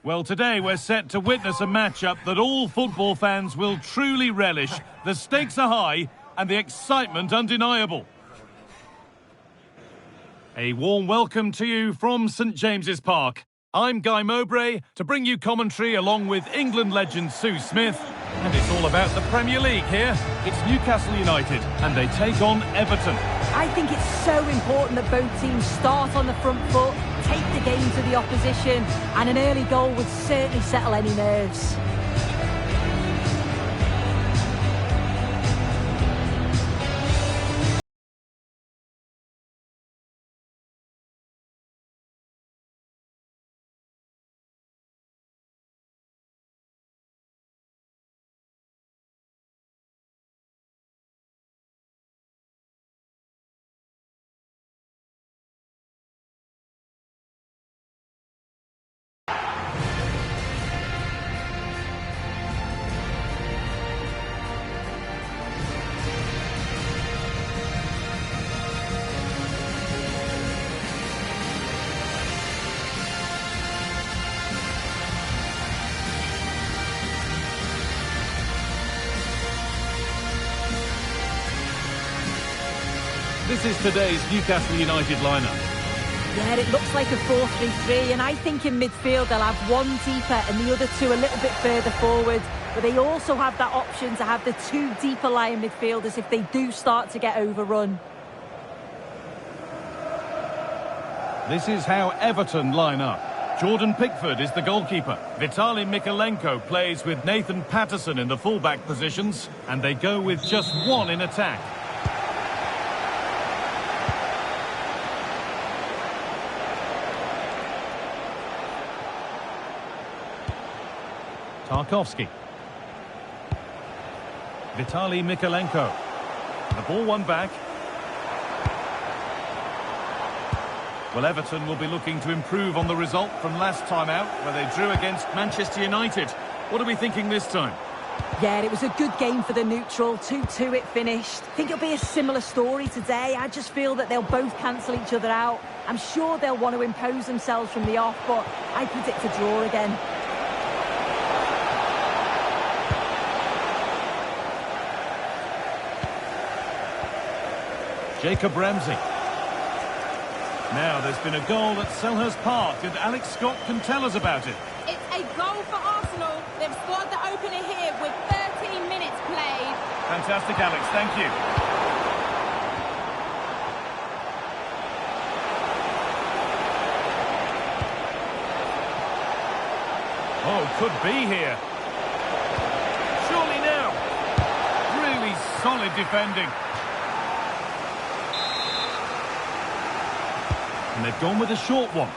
Well, today we're set to witness a matchup that all football fans will truly relish. The stakes are high and the excitement undeniable. A warm welcome to you from St James's Park. I'm Guy Mowbray to bring you commentary along with England legend Sue Smith. And it's all about the Premier League here. It's Newcastle United and they take on Everton. I think it's so important that both teams start on the front foot, take the game to the opposition, and an early goal would certainly settle any nerves. This is today's Newcastle United lineup. Yeah, it looks like a 4-3-3, and I think in midfield they'll have one deeper and the other two a little bit further forward. But they also have that option to have the two deeper lying midfielders if they do start to get overrun. This is how Everton line up. Jordan Pickford is the goalkeeper. Vitaliy Mykolenko plays with Nathan Patterson in the fullback positions, and they go with just one in attack. Tarkowski. Vitaliy Mykolenko. The ball won back. Well, Everton will be looking to improve on the result from last time out, where they drew against Manchester United. What are we thinking this time? Yeah, it was a good game for the neutral. 2-2 it finished. I think it'll be a similar story today. I just feel that they'll both cancel each other out. I'm sure they'll want to impose themselves from the off, but I predict a draw again. Jacob Ramsey. Now there's been a goal at Selhurst Park and Alex Scott can tell us about it. It's a goal for Arsenal. They've scored the opener here with 13 minutes played. Fantastic, Alex. Thank you. Oh, could be here. Surely now. Really solid defending. And they've gone with a short one.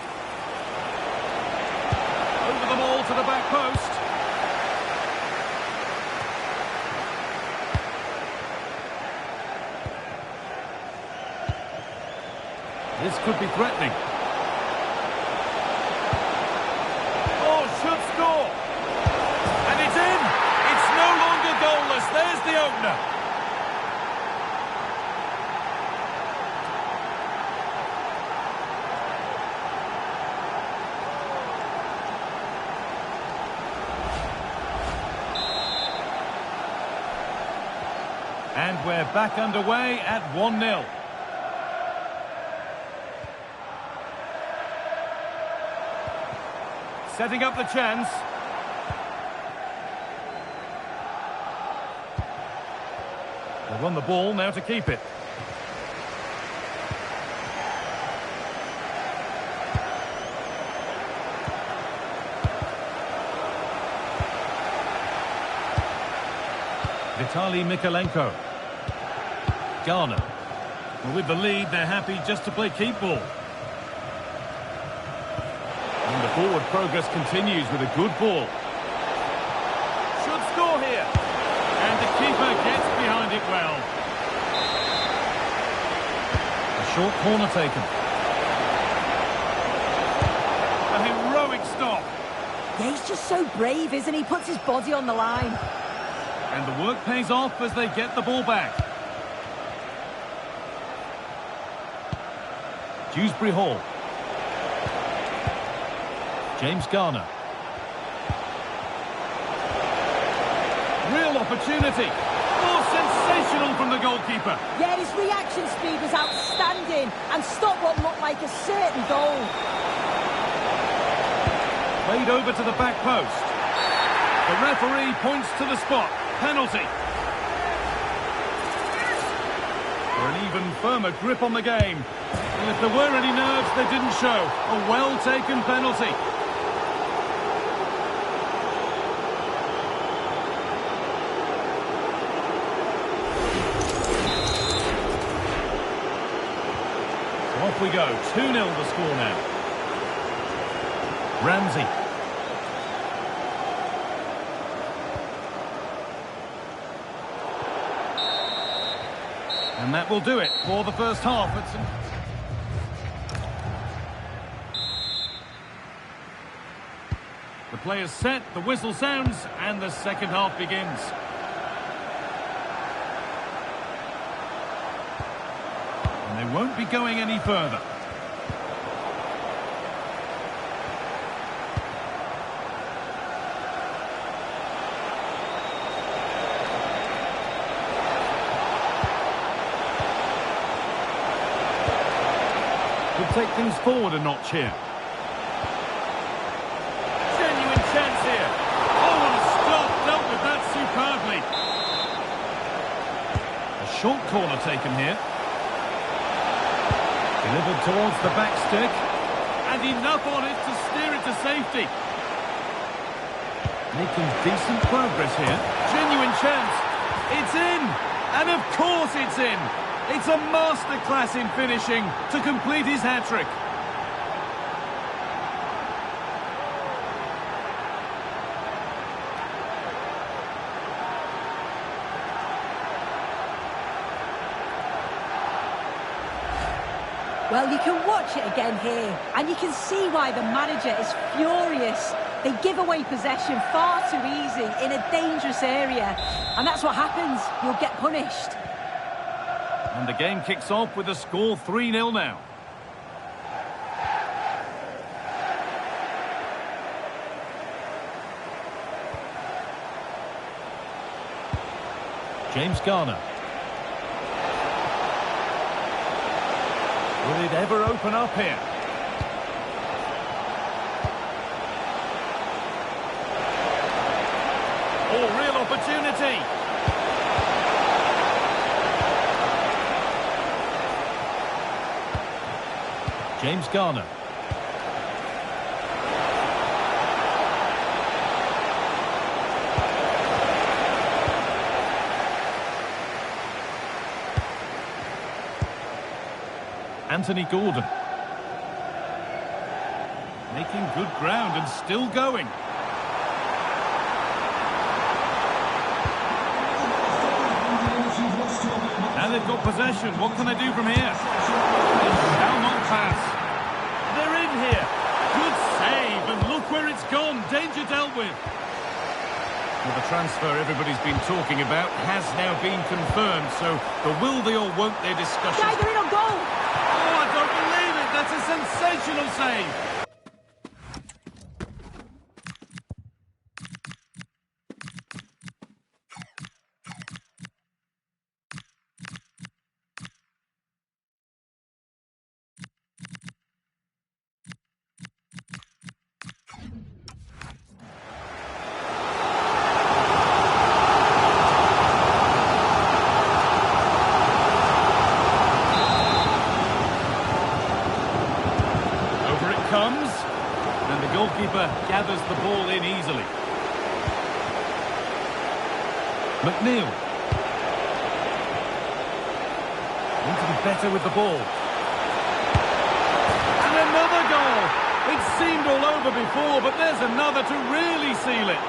Over the ball to the back post. This could be threatening. Oh, should score. And it's in. It's no longer goalless. There's the opener. And we're back underway at 1-0. Setting up the chance. They won the ball, now to keep it. Vitaliy Mykolenko. Garner. Well, with the lead, they're happy just to play keep ball. And the forward progress continues with a good ball. Should score here. And the keeper gets behind it well. A short corner taken. A heroic stop. Yeah, he's just so brave, isn't he? He puts his body on the line. And the work pays off as they get the ball back. Dewsbury-Hall. James Garner. opportunity. Oh, sensational from the goalkeeper. Yeah, his reaction speed was outstanding and stopped what looked like a certain goal. Played over to the back post. The referee points to the spot. Penalty. For an even firmer grip on the game. And if there were any nerves, they didn't show. A well-taken penalty. Off we go, 2-0 the score now. Ramsey. And that will do it for the first half. The play is set, the whistle sounds, and the second half begins. And they won't be going any further. Could take things forward a notch here. Genuine chance here. Oh, what a stop. Dealt with that superbly. A short corner taken here. Delivered towards the back stick. And enough on it to steer it to safety. Making decent progress here. Genuine chance. It's in. And of course it's in. It's a masterclass in finishing to complete his hat-trick. Well, you can watch it again here, and you can see why the manager is furious. They give away possession far too easy in a dangerous area, and that's what happens. You'll get punished. And the game kicks off with the score 3-0 now. James Garner. Will it ever open up here? Oh, real opportunity. James Garner. Anthony Gordon. Making good ground and still going. Now they've got possession. What can they do from here? They shall not pass. They're in here. Good save, and look where it's gone. Danger dealt with. Well, the transfer everybody's been talking about has now been confirmed, so the will they or won't they discussion. Guys, they're in on goal. Oh, I don't believe it. That's a sensational save. Comes, and the goalkeeper gathers the ball in easily. McNeil. Want to be better with the ball. And another goal! It seemed all over before, but there's another to really seal it.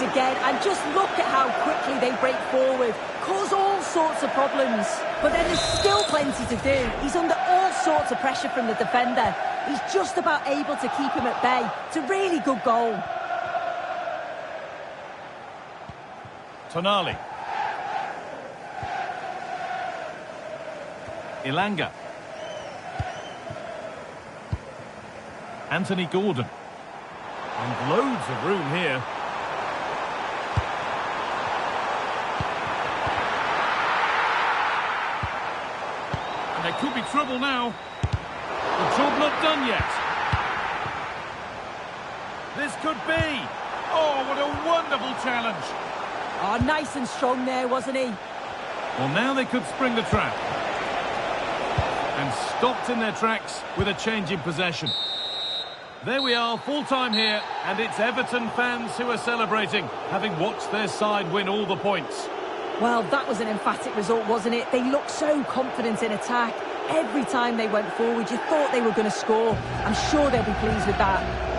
Again, and just look at how quickly they break forward, cause all sorts of problems. But then there's still plenty to do. He's under all sorts of pressure from the defender. He's just about able to keep him at bay. It's a really good goal. Tonali. Ilanga. Anthony Gordon. And loads of room here. And there could be trouble now. The job not done yet. This could be. Oh, what a wonderful challenge. Oh, nice and strong there, wasn't he? Well, now they could spring the trap. And stopped in their tracks with a change in possession. There we are, full time here, and it's Everton fans who are celebrating, having watched their side win all the points. Well, that was an emphatic result, wasn't it? They looked so confident in attack. Every time they went forward, you thought they were going to score. I'm sure they'll be pleased with that.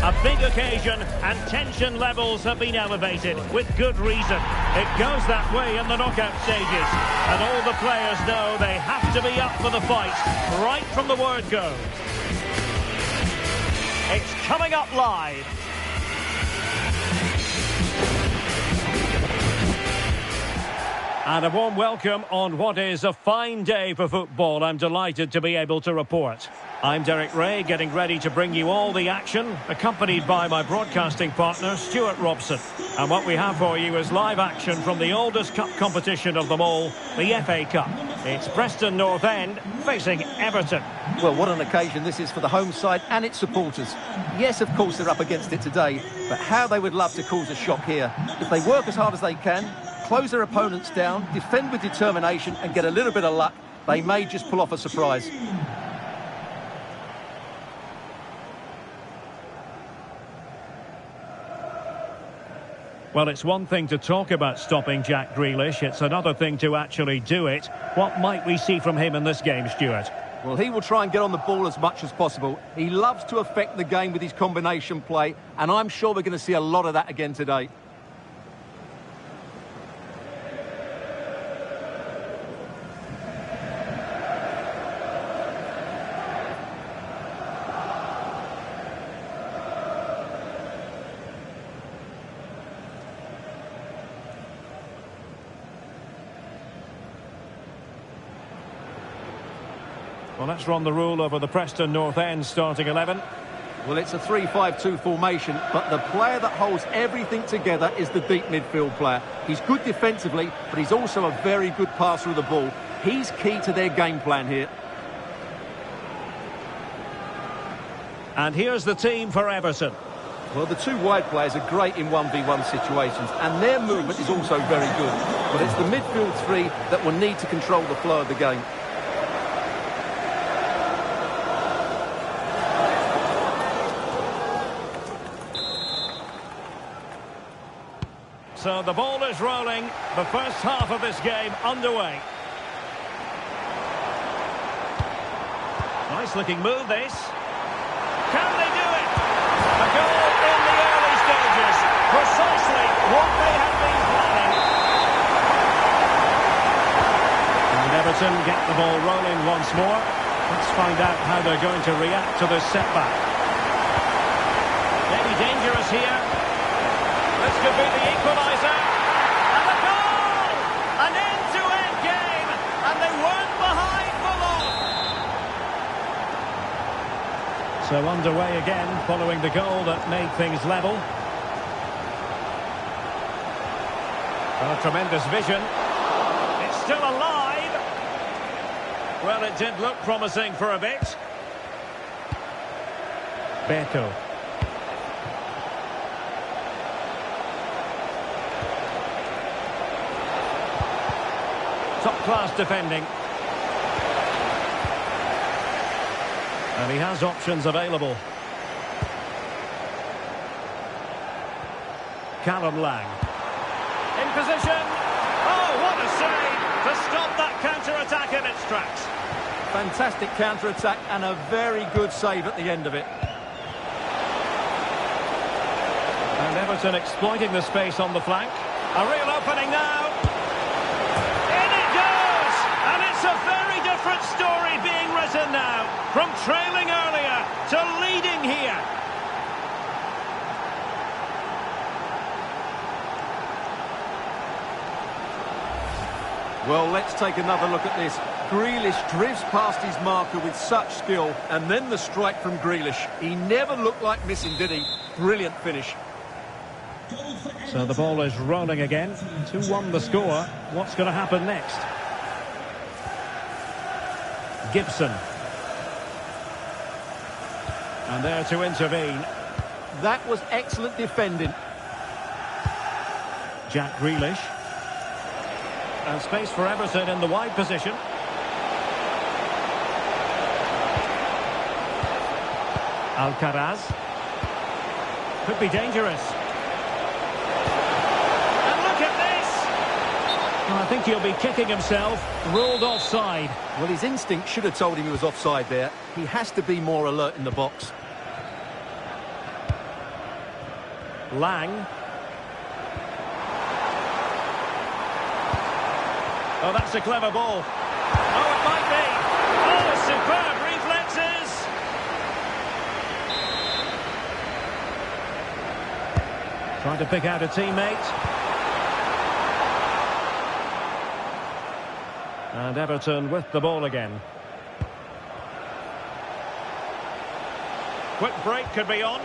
A big occasion and tension levels have been elevated with good reason. It goes that way in the knockout stages and all the players know they have to be up for the fight right from the word go. It's coming up live. And a warm welcome on what is a fine day for football. I'm delighted to be able to report. I'm Derek Ray, getting ready to bring you all the action, accompanied by my broadcasting partner, Stuart Robson. And what we have for you is live action from the oldest cup competition of them all, the FA Cup. It's Preston North End facing Everton. Well, what an occasion this is for the home side and its supporters. Yes, of course, they're up against it today, but how they would love to cause a shock here. If they work as hard as they can, close their opponents down, defend with determination and get a little bit of luck, they may just pull off a surprise. Well, it's one thing to talk about stopping Jack Grealish. It's another thing to actually do it. What might we see from him in this game, Stuart? Well, he will try and get on the ball as much as possible. He loves to affect the game with his combination play, and I'm sure we're going to see a lot of that again today. Well, let's run the rule over the Preston North End starting 11. Well, it's a 3-5-2 formation, but the player that holds everything together is the deep midfield player. He's good defensively, but he's also a very good passer of the ball. He's key to their game plan here. And here's the team for Everton. Well, the two wide players are great in 1v1 situations, and their movement is also very good. But it's the midfield three that will need to control the flow of the game. So the ball is rolling, the first half of this game underway. Nice looking move this. Can they do it? A goal in the early stages. Precisely what they have been planning. And Everton get the ball rolling once more. Let's find out how they're going to react to this setback. Maybe dangerous here. This could be the equaliser. And a goal! An end-to-end game. And they weren't behind for long. So underway again following the goal that made things level. Oh, tremendous vision. It's still alive. Well, it did look promising for a bit. Beto. Top-class defending. And he has options available. Callum Lang. In position. Oh, what a save to stop that counter-attack in its tracks. Fantastic counter-attack and a very good save at the end of it. And Everton exploiting the space on the flank. A real opening now. In it goes! And it's a very different story being written now. From trailing earlier to leading here. Well, let's take another look at this. Grealish drifts past his marker with such skill, and then the strike from Grealish. He never looked like missing, did he? Brilliant finish. So the ball is rolling again. 2-1 the score. What's going to happen next? Gibson. And there to intervene. That was excellent defending. Jack Grealish. And space for Everton in the wide position. Alcaraz. Could be dangerous. And look at this! Well, I think he'll be kicking himself. Ruled offside. Well, his instinct should have told him he was offside there. He has to be more alert in the box. Lang. Oh, that's a clever ball. Oh, it might be. Oh, superb reflexes. Trying to pick out a teammate. And Everton with the ball again. Quick break could be on.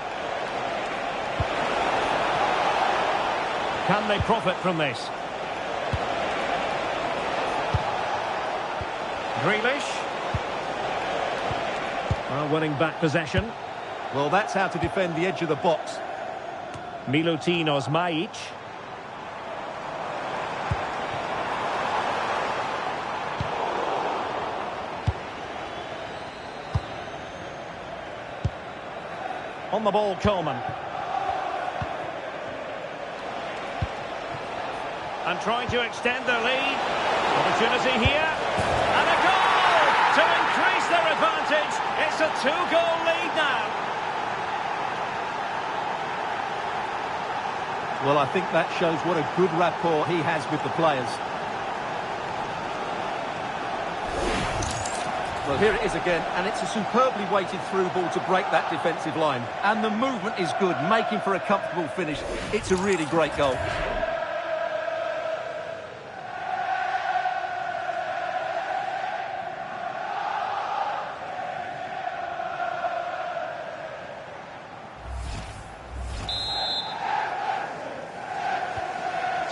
Can they profit from this? Grealish. Well, winning back possession. Well, that's how to defend the edge of the box. Milutino's Majic. On the ball, Coleman. And trying to extend their lead. Opportunity here. And a goal to increase their advantage. It's a 2-goal lead now. Well, I think that shows what a good rapport he has with the players. Well, here it is again, and it's a superbly weighted through ball to break that defensive line. And the movement is good, making for a comfortable finish. It's a really great goal.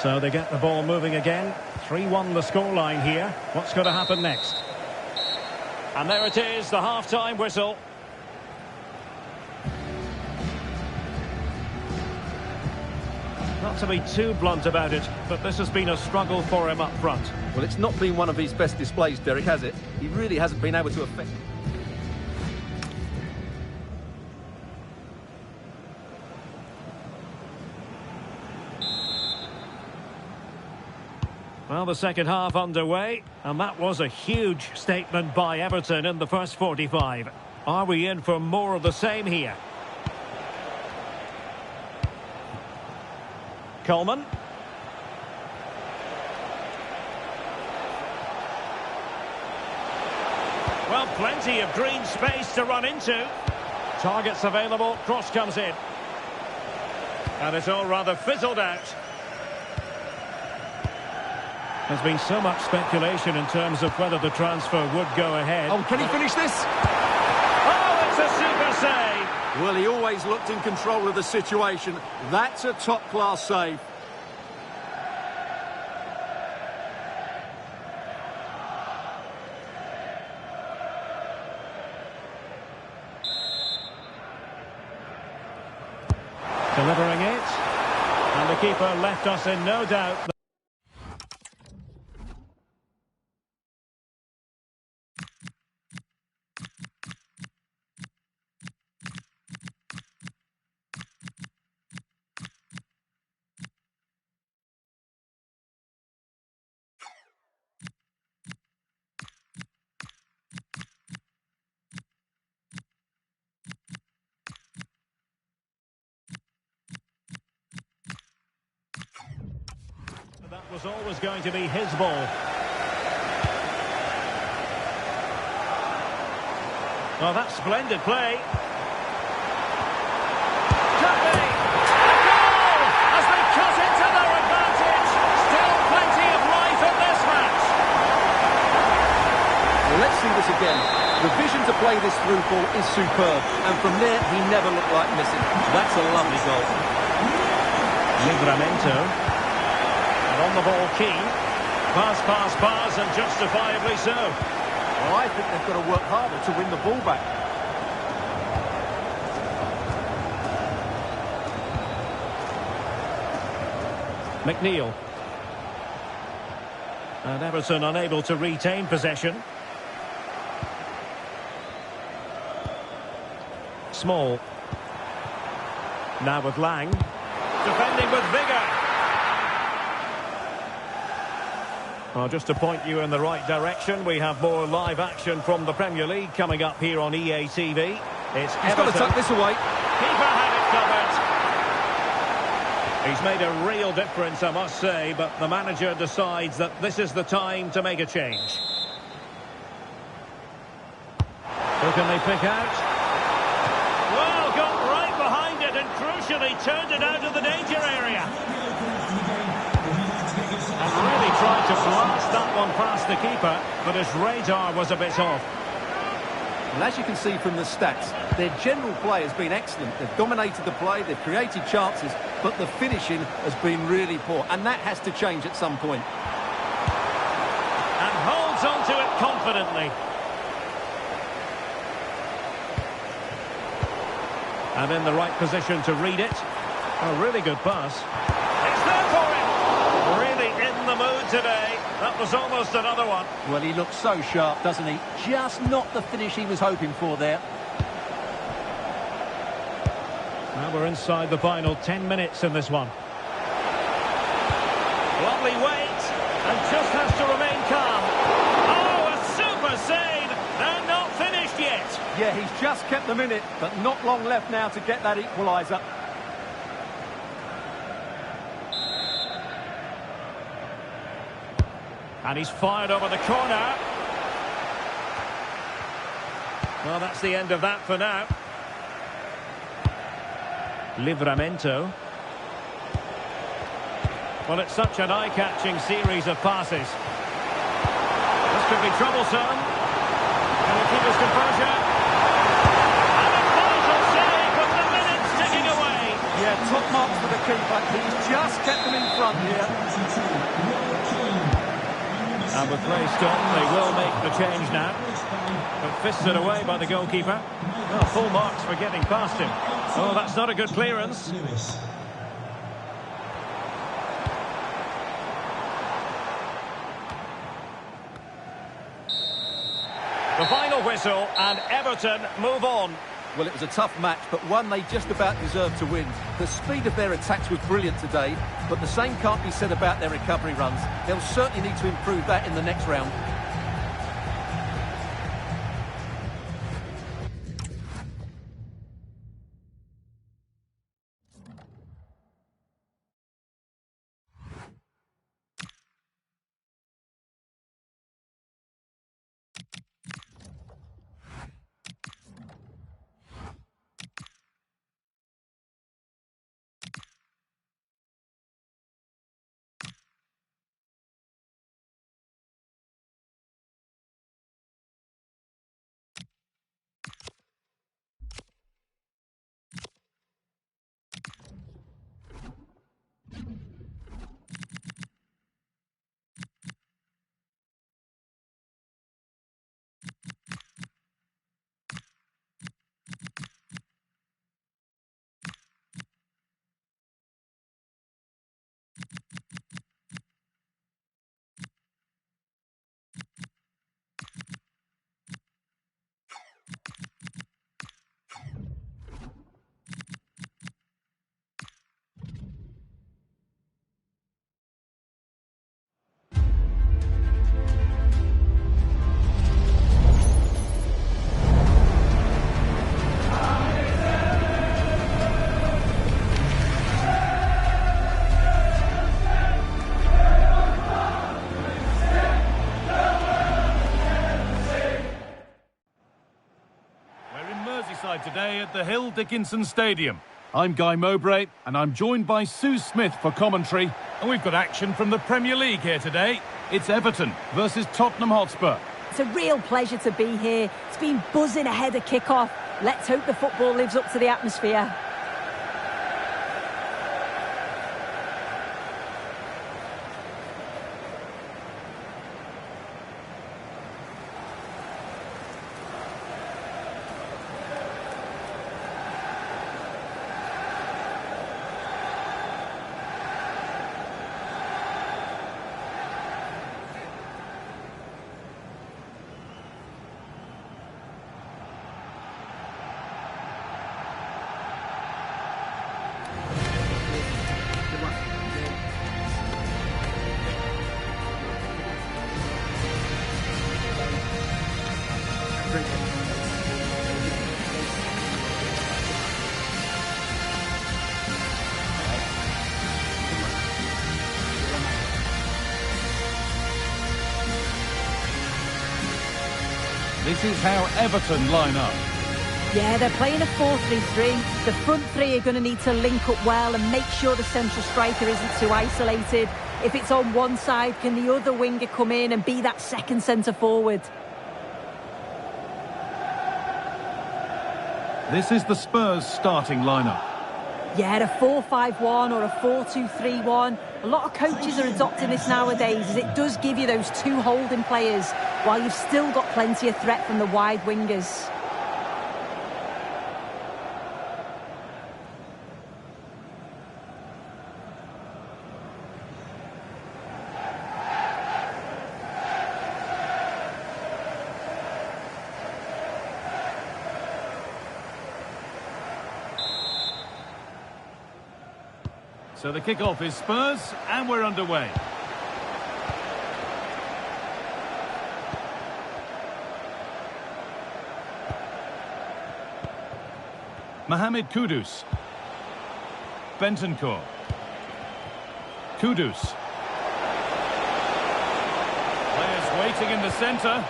So they get the ball moving again. 3-1 the scoreline here. What's going to happen next? And there it is, the half-time whistle. Not to be too blunt about it, but this has been a struggle for him up front. Well, it's not been one of his best displays, Derek, has it? He really hasn't been able to affect... Well, the second half underway, and that was a huge statement by Everton in the first 45. Are we in for more of the same here? Coleman. Well, plenty of green space to run into. Targets available, cross comes in. And it's all rather fizzled out. There's been so much speculation in terms of whether the transfer would go ahead. Oh, can he finish this? Oh, it's a super save! Well, he always looked in control of the situation. That's a top-class save. Delivering it. And the keeper left us in no doubt. That was always going to be his ball. Well, that's splendid play. Could be. A goal! As they cut into their advantage. Still plenty of life in this match. Well, let's see this again. The vision to play this through ball is superb. And from there, he never looked like missing. That's a lovely goal. Livramento. On the ball, Keane. Pass, and justifiably so. Well, I think they've got to work harder to win the ball back. McNeil. And Everton unable to retain possession. Small. Now with Lang. Defending with vigour. Well, just to point you in the right direction, we have more live action from the Premier League coming up here on EA TV. It's He's got to tuck this away. Keeper had it covered. He's made a real difference, I must say, but the manager decides that this is the time to make a change. Who can they pick out? Well, got right behind it and crucially turned it out of the danger area. And really tried to blast that one past the keeper, but his radar was a bit off. And as you can see from the stats, their general play has been excellent. They've dominated the play, they've created chances, but the finishing has been really poor, and that has to change at some point. And holds on to it confidently. And in the right position to read it. A really good pass. It's there for him. Really in the mood today. That was almost another one. Well, he looks so sharp, doesn't he? Just not the finish he was hoping for there. Now we're inside the final 10 minutes in this one. Lovely weight, and just has to remain calm. Oh, a super save! They're not finished yet. Yeah, he's just kept them in it, but not long left now to get that equaliser. And he's fired over the corner. Well, that's the end of that for now. Livramento. Well, it's such an eye-catching series of passes. This could be troublesome. Can he keep his composure? And a vital save with the minutes ticking away. Yeah, top marks for the keeper. He's just kept them in front here. And with play stopped, they will make the change now. But fisted away by the goalkeeper. Well, full marks for getting past him. Oh, that's not a good clearance. The final whistle, and Everton move on. Well, it was a tough match, but one they just about deserved to win. The speed of their attacks was brilliant today, but the same can't be said about their recovery runs. They'll certainly need to improve that in the next round. Merseyside today at the Hill Dickinson Stadium. I'm Guy Mowbray, and I'm joined by Sue Smith for commentary. And we've got action from the Premier League here today. It's Everton versus Tottenham Hotspur. It's a real pleasure to be here. It's been buzzing ahead of kick-off. Let's hope the football lives up to the atmosphere. This is how Everton line up. Yeah, they're playing a 4-3-3. The front three are going to need to link up well and make sure the central striker isn't too isolated. If it's on one side, can the other winger come in and be that second centre forward? This is the Spurs starting lineup. Yeah, a 4-5-1 or a 4-2-3-1. A lot of coaches are adopting this nowadays, as it does give you those two holding players, while you've still got plenty of threat from the wide wingers. So the kick-off is Spurs, and we're underway. Mohamed Kudus. Bentancur. Kudus. Players waiting in the centre.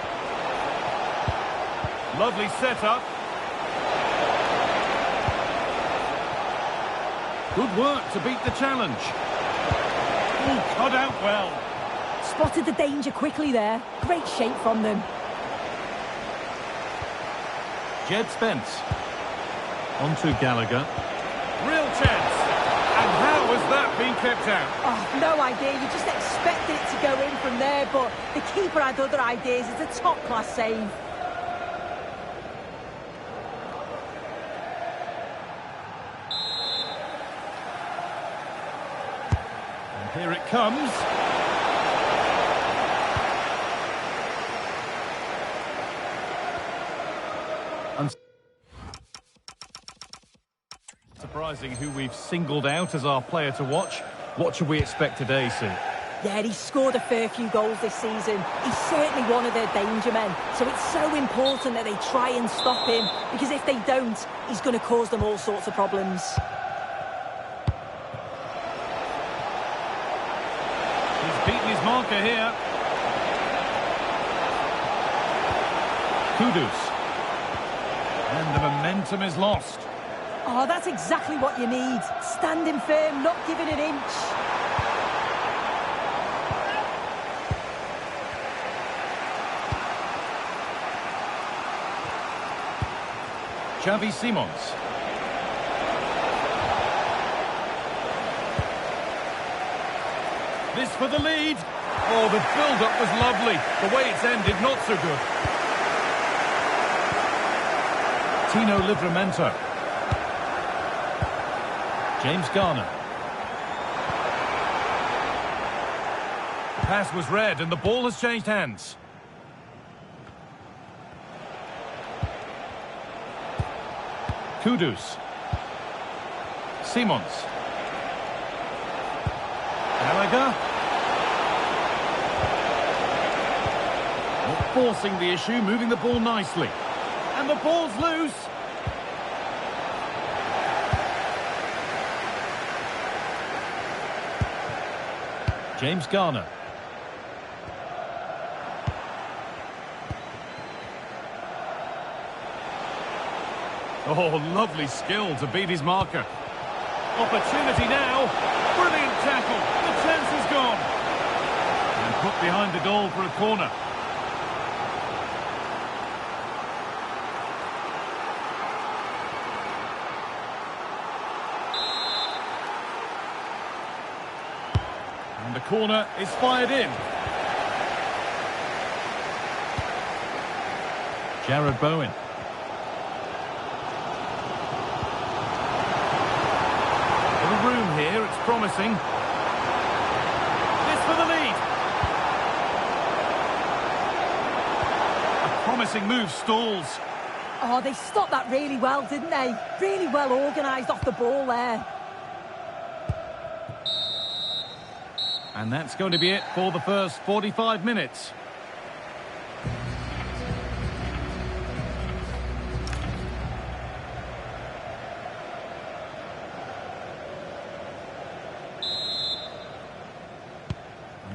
Lovely setup. Good work to beat the challenge. Oh, cut out well. Spotted the danger quickly there. Great shape from them. Jed Spence. On to Gallagher. Real chance. And how has that been kept out? Oh, no idea. You just expected it to go in from there, but the keeper had other ideas. It's a top-class save. Here it comes. Surprising who we've singled out as our player to watch. What should we expect today, Sue? Yeah, he's scored a fair few goals this season. He's certainly one of their danger men. So it's so important that they try and stop him, because if they don't, he's going to cause them all sorts of problems. Beaten his marker here. Kudus. And the momentum is lost. Oh, that's exactly what you need. Standing firm, not giving an inch. Xavi Simons. This for the lead. Oh, the build-up was lovely. The way it's ended, not so good. Tino Livramento. James Garner. The pass was read and the ball has changed hands. Kudus. Simons. Gallagher. Not forcing the issue, moving the ball nicely. And the ball's loose. James Garner. Oh, lovely skill to beat his marker. Opportunity now. Brilliant tackle. The chance is gone. And put behind the goal for a corner. And the corner is fired in. Jarrad Bowen. Room here, it's promising. This for the lead. A promising move stalls. Oh, they stopped that really well, didn't they? Really well organised off the ball there. And that's going to be it for the first 45 minutes.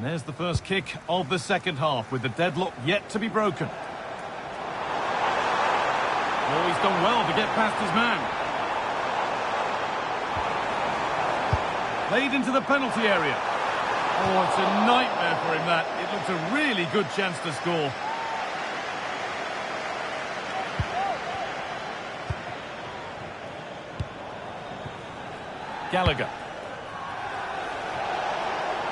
There's the first kick of the second half, with the deadlock yet to be broken. Oh, he's done well to get past his man. Played into the penalty area. Oh, it's a nightmare for him, that. It looked a really good chance to score. Gallagher.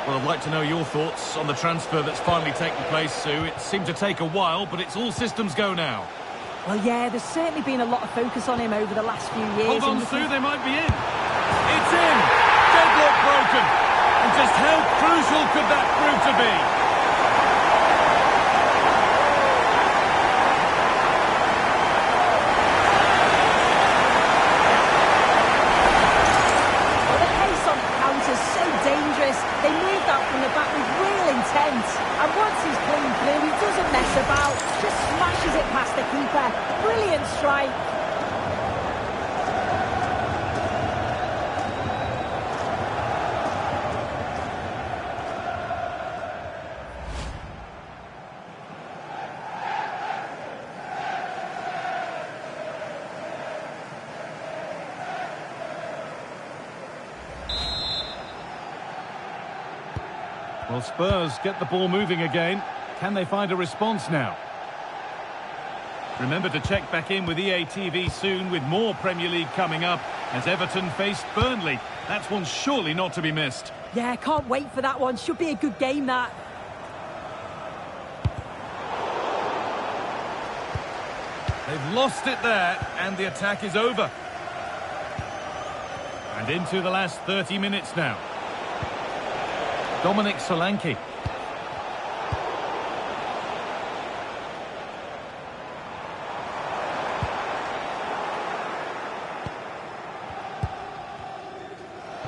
Well, I'd like to know your thoughts on the transfer that's finally taken place, Sue. It seemed to take a while, but it's all systems go now. Well, yeah, there's certainly been a lot of focus on him over the last few years. Hold on, Sue, they might be in. It's in! Deadlock broken! And just how crucial could that prove to be? They moved out from the back with real intent. And once he's clean through, he doesn't mess about. Just smashes it past the keeper. Brilliant strike. Well, Spurs get the ball moving again. Can they find a response now? Remember to check back in with EA TV soon, with more Premier League coming up as Everton face Burnley. That's one surely not to be missed. Yeah, can't wait for that one. Should be a good game, that. They've lost it there, and the attack is over. And into the last 30 minutes now. Dominic Solanke.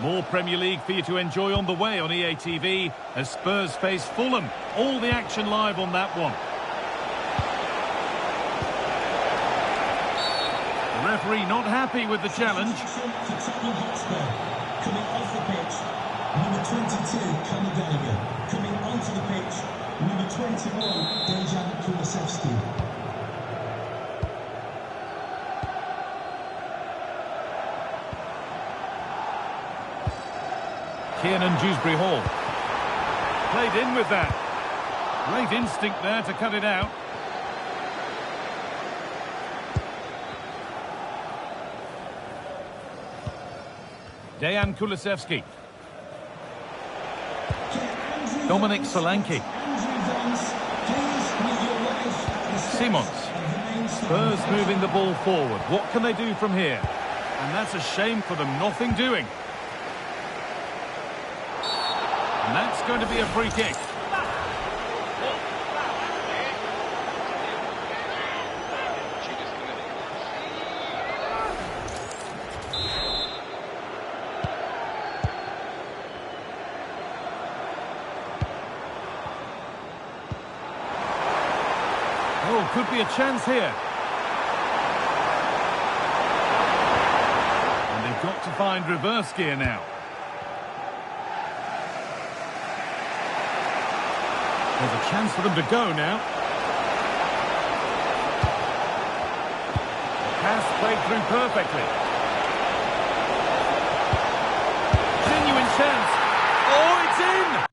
More Premier League for you to enjoy on the way on EA TV as Spurs face Fulham. All the action live on that one. The referee not happy with the challenge. Coming off the pitch, number 22, Gallagher. Coming onto the pitch, number 21, Dejan Kulusevski. Kiernan, Dewsbury-Hall. Played in with that. Great instinct there to cut it out. Dejan Kulusevski. Dominic Solanke. Séamus. Spurs moving the ball forward. What can they do from here? And that's a shame for them, nothing doing. And that's going to be a free kick. Oh, could be a chance here. And they've got to find reverse gear now. There's a chance for them to go now. Pass played through perfectly. Genuine chance. Oh, it's in!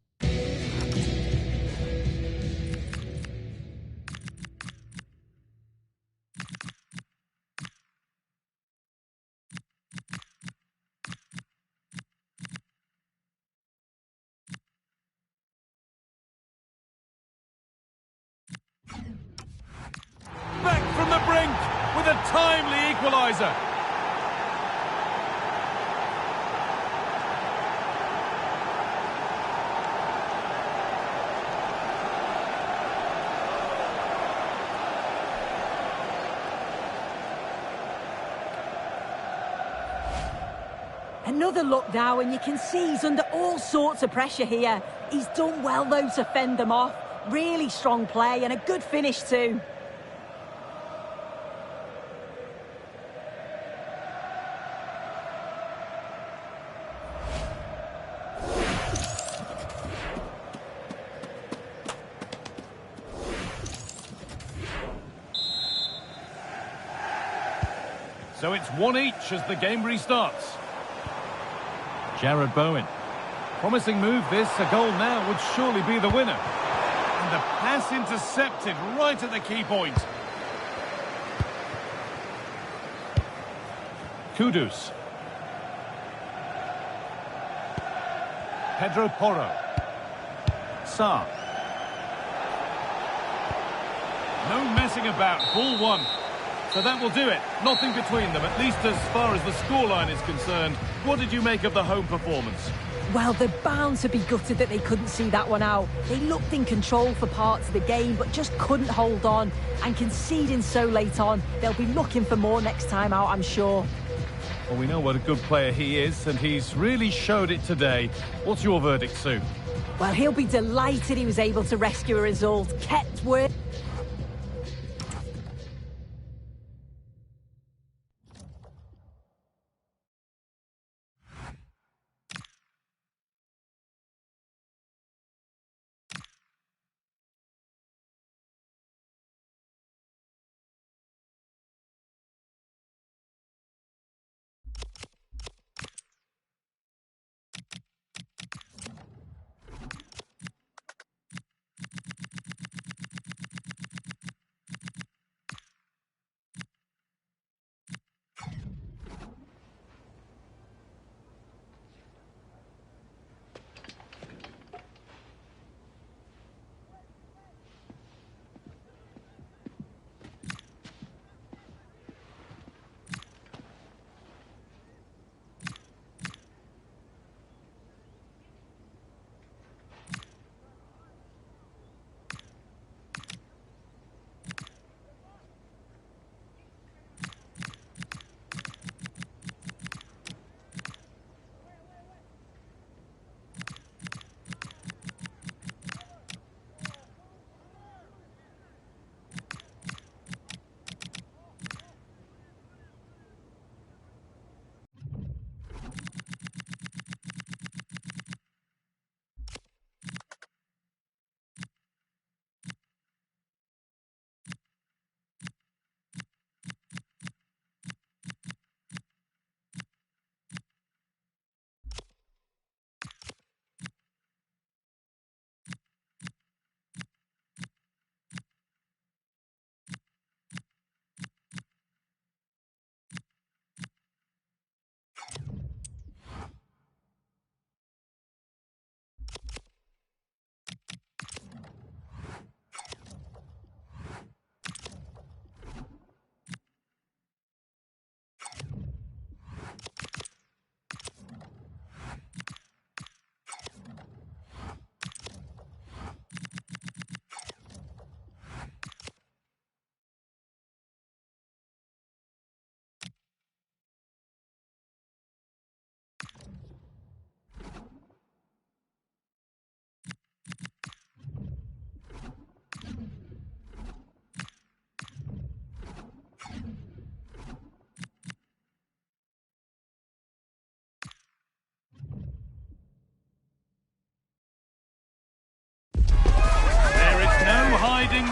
Back from the brink with a timely equaliser. Another look now, and you can see he's under all sorts of pressure here. He's done well, though, to fend them off. Really strong play and a good finish too. So it's 1 each as the game restarts. Jarrad Bowen. Promising move this. A goal now would surely be the winner. And the pass intercepted right at the key point. Kudus. Pedro Porro. Sarr. No messing about. Ball one. So that will do it. Nothing between them, at least as far as the scoreline is concerned. What did you make of the home performance? Well, they're bound to be gutted that they couldn't see that one out. They looked in control for parts of the game, but just couldn't hold on. And conceding so late on, they'll be looking for more next time out, I'm sure. Well, we know what a good player he is, and he's really showed it today. What's your verdict, Sue? Well, he'll be delighted he was able to rescue a result. Kept work.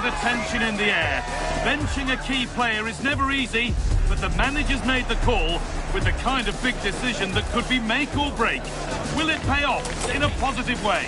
The tension in the air. Benching a key player is never easy, but the manager's made the call with the kind of big decision that could be make or break. Will it pay off in a positive way?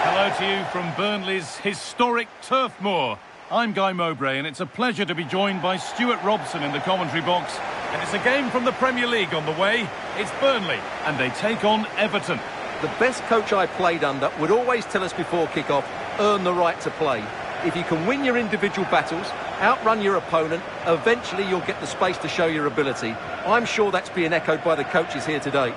Hello to you from Burnley's historic Turf Moor. I'm Guy Mowbray, and it's a pleasure to be joined by Stuart Robson in the commentary box. And it's a game from the Premier League on the way. It's Burnley, and they take on Everton. The best coach I played under would always tell us before kick-off, earn the right to play. If you can win your individual battles, outrun your opponent, eventually you'll get the space to show your ability. I'm sure that's being echoed by the coaches here today.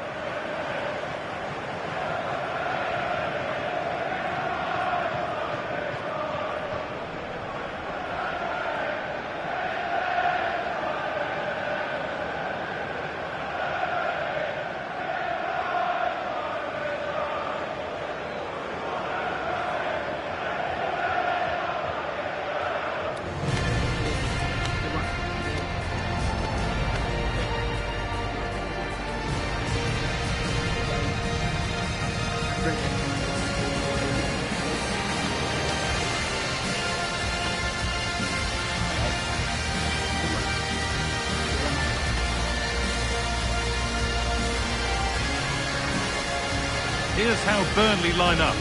Here's how Burnley line up.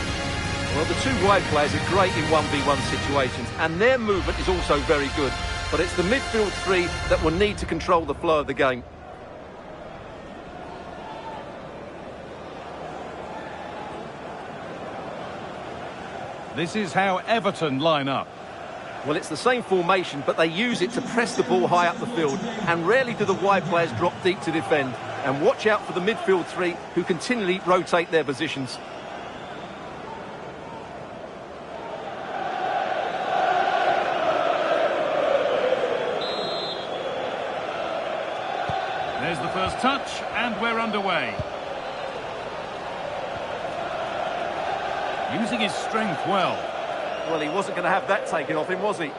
Well, the two wide players are great in 1v1 situations, and their movement is also very good. But it's the midfield three that will need to control the flow of the game. This is how Everton line up. Well, it's the same formation, but they use it to press the ball high up the field, and rarely do the wide players drop deep to defend. And watch out for the midfield three, who continually rotate their positions. There's the first touch, and we're underway. Using his strength well. Well, he wasn't going to have that taken off him, was he?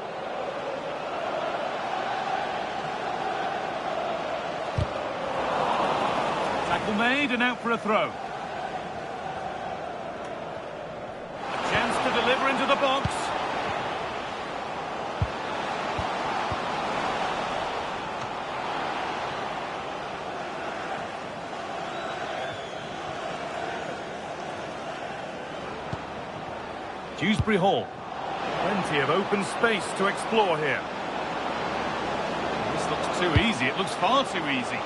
Tackle made and out for a throw. A chance to deliver into the box. Dewsbury-Hall. Plenty of open space to explore here. This looks too easy. It looks far too easy.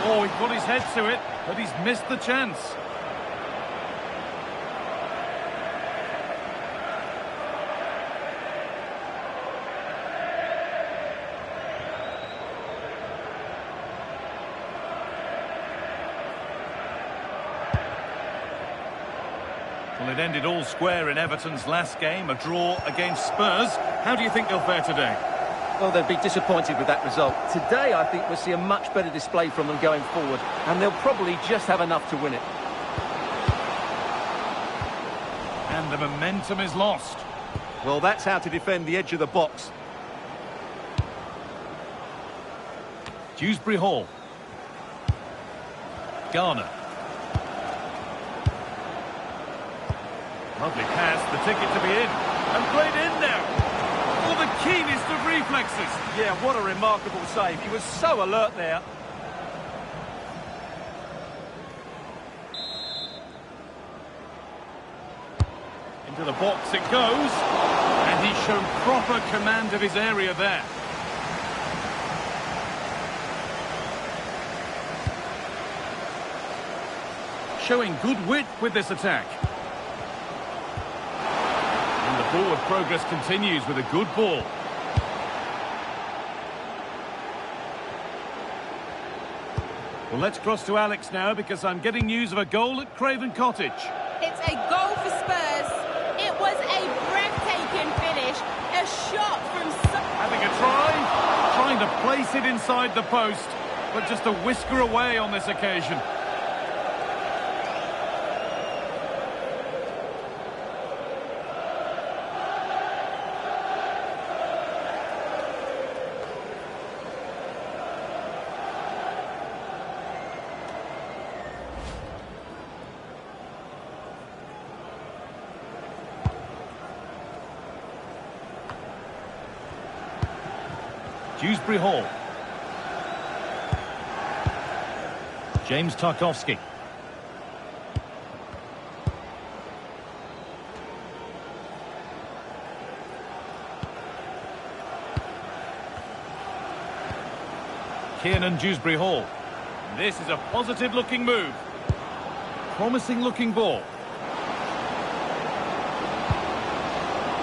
Oh, he put his head to it, but he's missed the chance. Well, it ended all square in Everton's last game, a draw against Spurs. How do you think they'll fare today? Well, they'll be disappointed with that result. Today, I think we'll see a much better display from them going forward, and they'll probably just have enough to win it. And the momentum is lost. Well, that's how to defend the edge of the box. Dewsbury-Hall. Garner. Lovely pass, the ticket to be in. And played in now. Oh, the keenest of reflexes. Yeah, what a remarkable save. He was so alert there. Into the box it goes. And he's shown proper command of his area there. Showing good wit with this attack. Forward progress continues with a good ball. Well, let's cross to Alex now, because I'm getting news of a goal at Craven Cottage. It's a goal for Spurs. It was a breathtaking finish. A shot from... Having a try, trying to place it inside the post, but just a whisker away on this occasion. Dewsbury-Hall. James Tarkowski. Kiernan, Dewsbury-Hall. This is a positive-looking move. Promising-looking ball.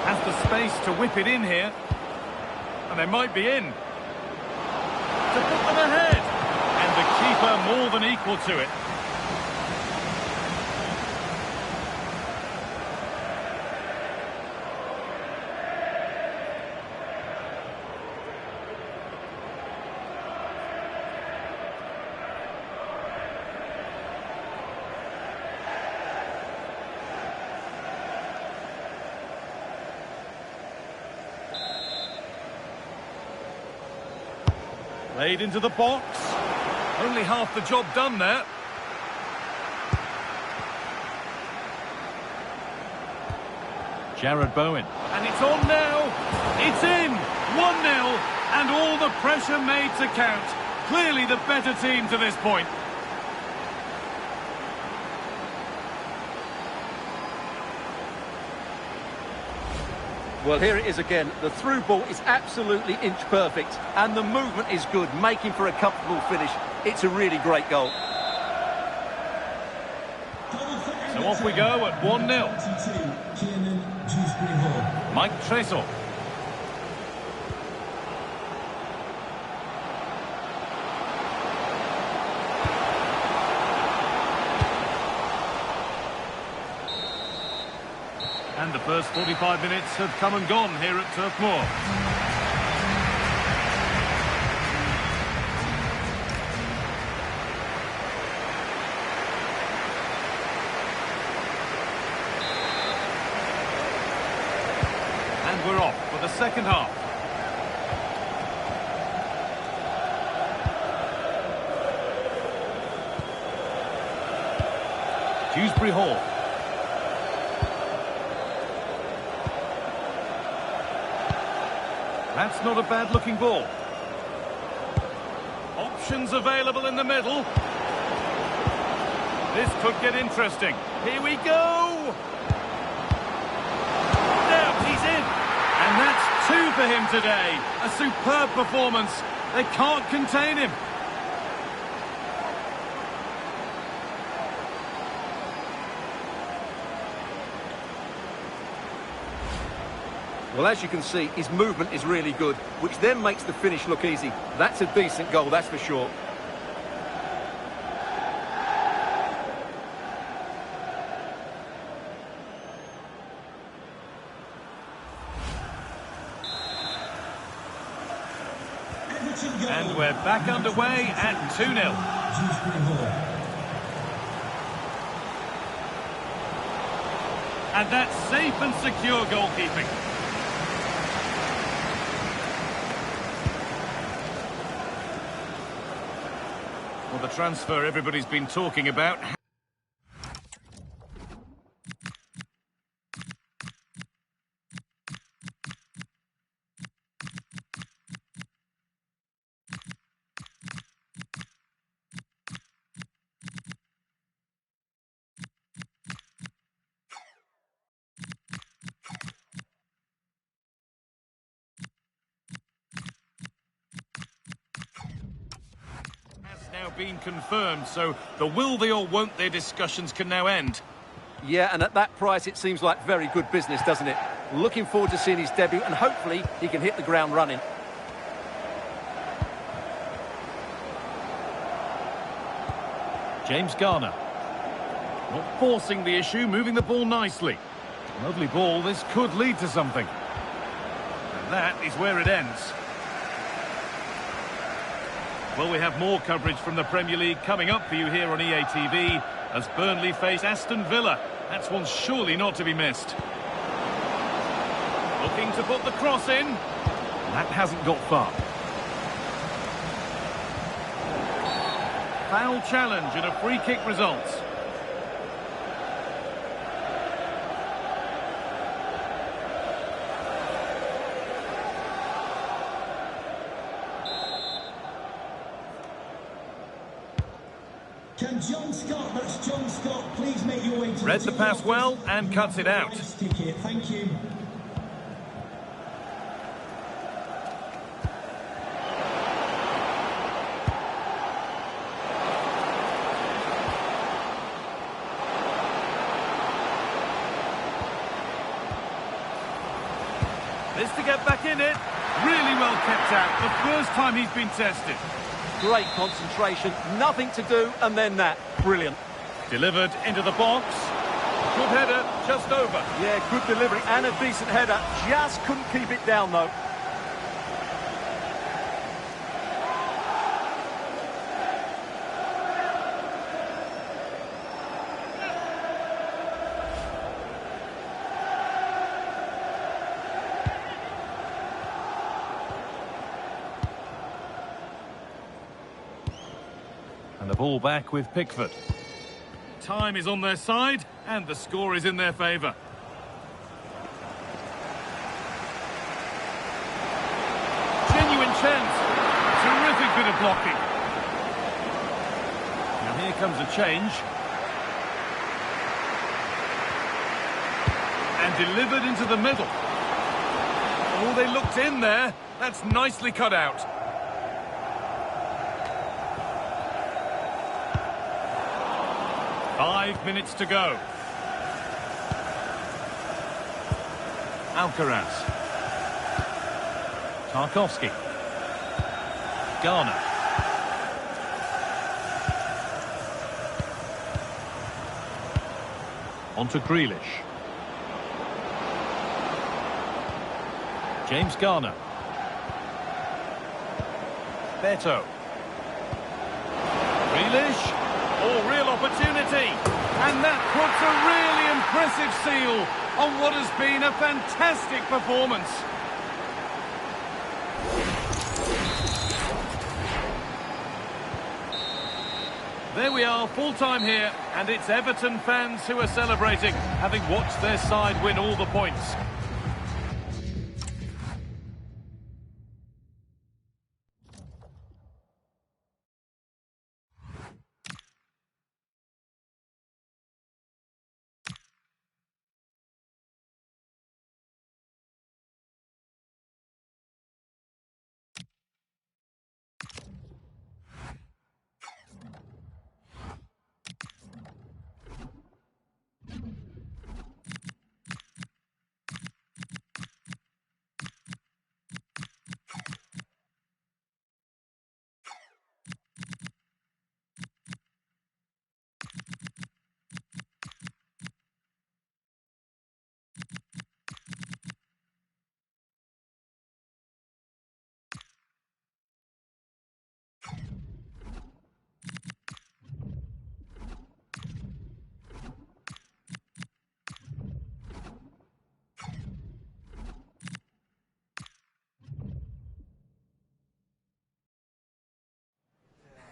Has the space to whip it in here. And they might be in. To put them ahead. And the keeper more than equal to it. Played into the box. Only half the job done there. Jarrad Bowen. And it's on now. It's in. 1-0. And all the pressure made to count. Clearly the better team to this point. Well, here it is again. The through ball is absolutely inch perfect, and the movement is good, making for a comfortable finish. It's a really great goal. So off we go at 1-0. Mike Tresor. And the first 45 minutes have come and gone here at Turf Moor. And we're off for the second half. Dewsbury-Hall. That's not a bad-looking ball. Options available in the middle. This could get interesting. Here we go! Now he's in! And that's 2 for him today. A superb performance. They can't contain him. Well, as you can see, his movement is really good, which then makes the finish look easy. That's a decent goal, that's for sure. And we're back underway at 2-0. And that's safe and secure goalkeeping. Well, the transfer everybody's been talking about. Now been confirmed, so the will they or won't they discussions can now end. Yeah, and at that price it seems like very good business, doesn't it? Looking forward to seeing his debut, and hopefully he can hit the ground running. James Garner. Not forcing the issue, moving the ball nicely. Lovely ball, this could lead to something. And that is where it ends. Well, we have more coverage from the Premier League coming up for you here on EA TV as Burnley face Aston Villa. That's one surely not to be missed. Looking to put the cross in. That hasn't got far. Foul challenge and a free kick results. Can John Scott, that's John Scott, please make your way to Read the pass well and cuts it out. Ticket. Thank you. This to get back in it. Really well kept out. The first time he's been tested. Great concentration, nothing to do, and then that. Brilliant. Delivered into the box. Good header, just over. Yeah, good delivery and a decent header. Just couldn't keep it down, though. And the ball back with Pickford. Time is on their side, and the score is in their favour. Genuine chance. Terrific bit of blocking. Now here comes a change. And delivered into the middle. Oh, they looked in there. That's nicely cut out. Five minutes to go. Alcaraz. Tarkowski. Garner. On to Grealish. James Garner. Beto. Grealish. Oh, real opportunity. And that puts a really impressive seal on what has been a fantastic performance. There we are, full time here, and it's Everton fans who are celebrating, having watched their side win all the points.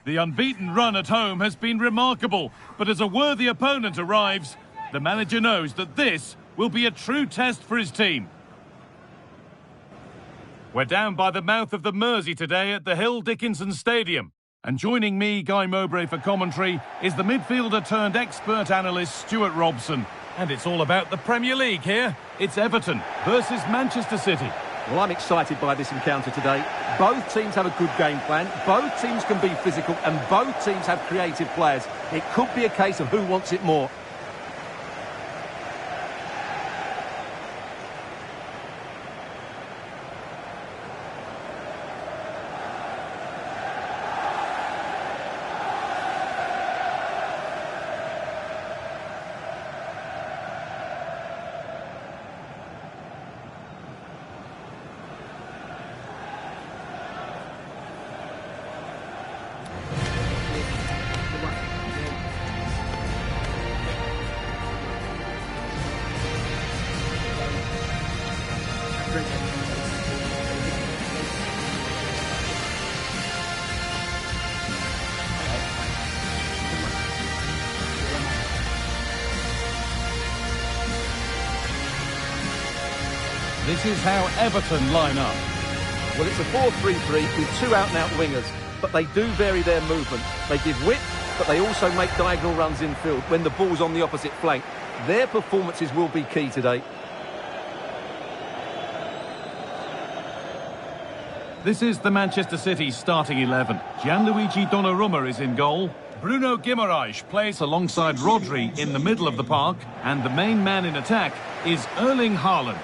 The unbeaten run at home has been remarkable, but as a worthy opponent arrives, the manager knows that this will be a true test for his team. We're down by the mouth of the Mersey today at the Hill Dickinson Stadium. And joining me, Guy Mowbray, for commentary is the midfielder turned expert analyst Stuart Robson. And it's all about the Premier League here. It's Everton versus Manchester City. Well, I'm excited by this encounter today. Both teams have a good game plan, both teams can be physical, and both teams have creative players. It could be a case of who wants it more. This is how Everton line up. Well, it's a 4-3-3 with two out-and-out wingers, but they do vary their movement. They give width but they also make diagonal runs infield when the ball's on the opposite flank. Their performances will be key today. This is the Manchester City starting 11. Gianluigi Donnarumma is in goal. Bruno Guimaraes plays alongside Rodri in the middle of the park. And the main man in attack is Erling Haaland.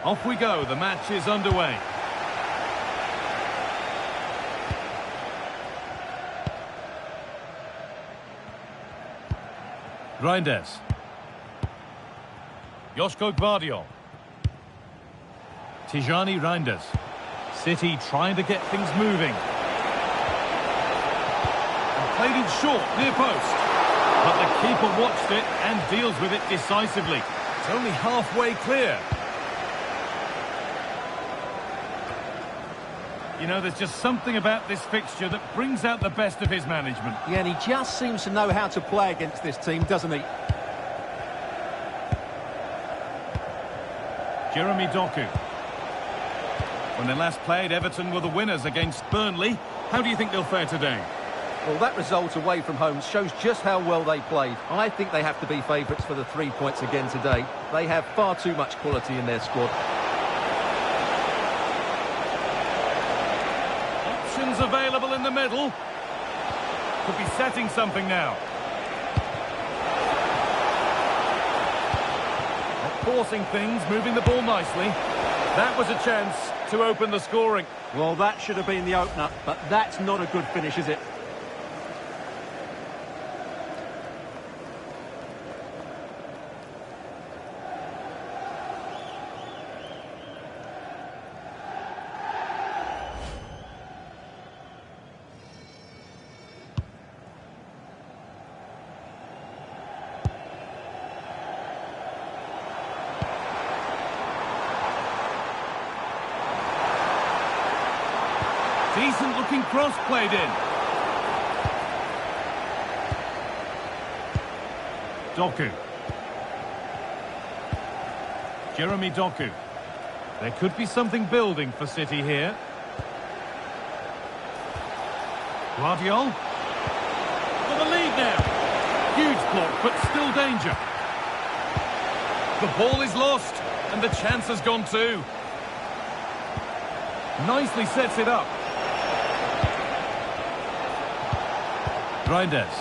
Off we go, the match is underway. Reinders. Joško Gvardiol. Tijani Reinders. City trying to get things moving. And played it short, near post. But the keeper watched it and deals with it decisively. It's only halfway clear. You know, there's just something about this fixture that brings out the best of his management. Yeah, and he just seems to know how to play against this team, doesn't he? Jeremy Doku. When they last played, Everton were the winners against Burnley. How do you think they'll fare today? Well, that result away from home shows just how well they played. I think they have to be favourites for the 3 points again today. They have far too much quality in their squad. Options available in the middle. Could be setting something now. Not forcing things, moving the ball nicely. That was a chance to open the scoring. Well, that should have been the opener, but that's not a good finish, is it? Decent looking cross played in. Doku. Jeremy Doku. There could be something building for City here. Gvardiol. For the lead now. Huge block, but still danger. The ball is lost, and the chance has gone too. Nicely sets it up. Reinders.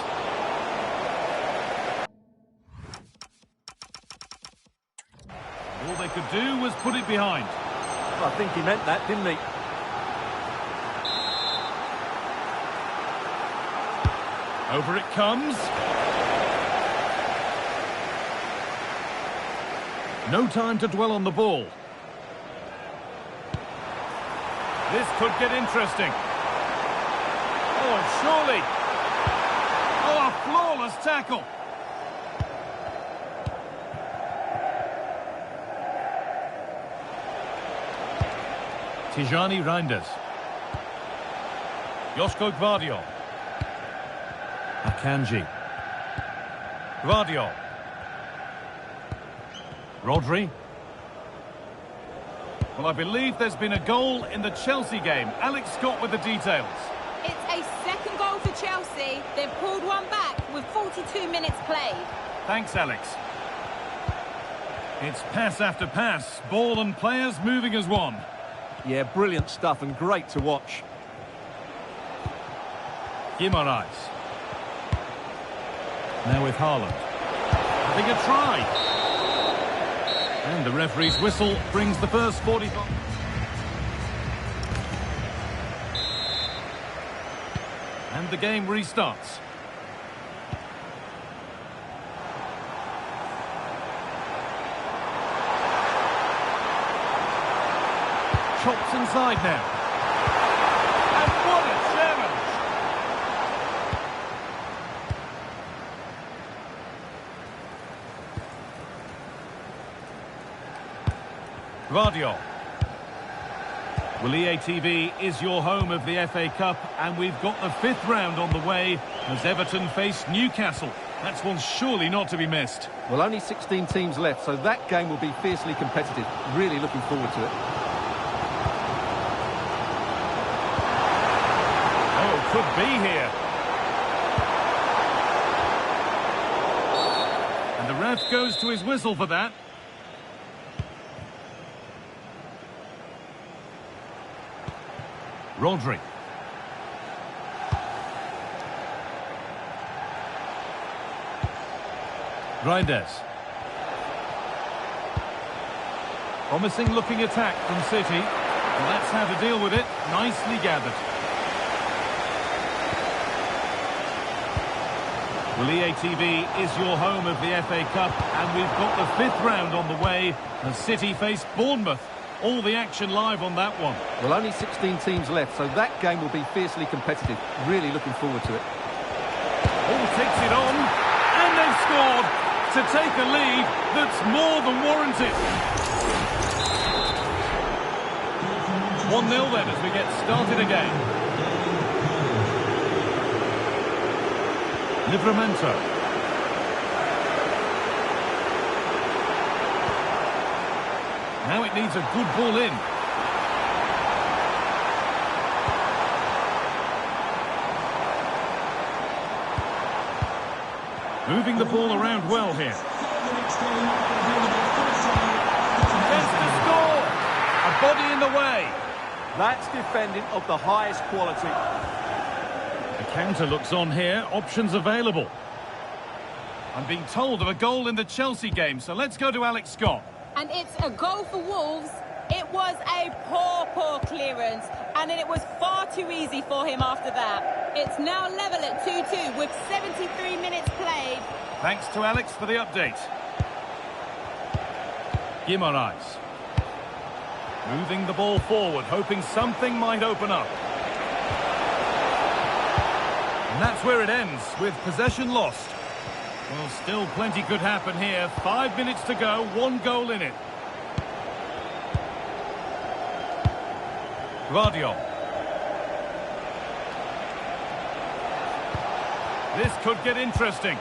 All they could do was put it behind. I think he meant that, didn't he? Over it comes. No time to dwell on the ball. This could get interesting. Oh, surely. Oh, a flawless tackle. Tijani Reinders. Joško Gvardiol. Akanji. Gvardiol. Rodri. Well, I believe there's been a goal in the Chelsea game. Alex Scott with the details. It's a second goal for Chelsea. They've pulled one back with 42 minutes played. Thanks, Alex. It's pass after pass. Ball and players moving as one. Yeah, brilliant stuff and great to watch. Guimaraes. Now with Haaland. Having a try. And the referee's whistle brings the first 45. And the game restarts. Chops inside now. And what a challenge! Gvardiol. Well, EA TV is your home of the FA Cup, and we've got the 5th round on the way as Everton face Newcastle. That's one surely not to be missed. Well, only 16 teams left, so that game will be fiercely competitive. Really looking forward to it. Oh, could be here. And the ref goes to his whistle for that. Rodri. Reinders. Promising looking attack from City. And that's how to deal with it. Nicely gathered. Well, EA TV is your home of the FA Cup, and we've got the 5th round on the way as City face Bournemouth. All the action live on that one. Well, only 16 teams left, so that game will be fiercely competitive. Really looking forward to it. Oh, takes it on, and they've scored to take a lead that's more than warranted. 1-0 then as we get started again. Livramento. Now it needs a good ball in. Moving the ball around well here. Defence to score. A body in the way. That's defending of the highest quality. The counter looks on here. Options available. I'm being told of a goal in the Chelsea game, so let's go to Alex Scott. And it's a goal for Wolves. It was a poor clearance, and then it was far too easy for him after that. It's now level at 2-2 with 73 minutes played. Thanks to Alex for the update. Guimaraes. Moving the ball forward, hoping something might open up. And that's where it ends, with possession lost. Well, still plenty could happen here. 5 minutes to go, 1 goal in it. Guardiola. This could get interesting.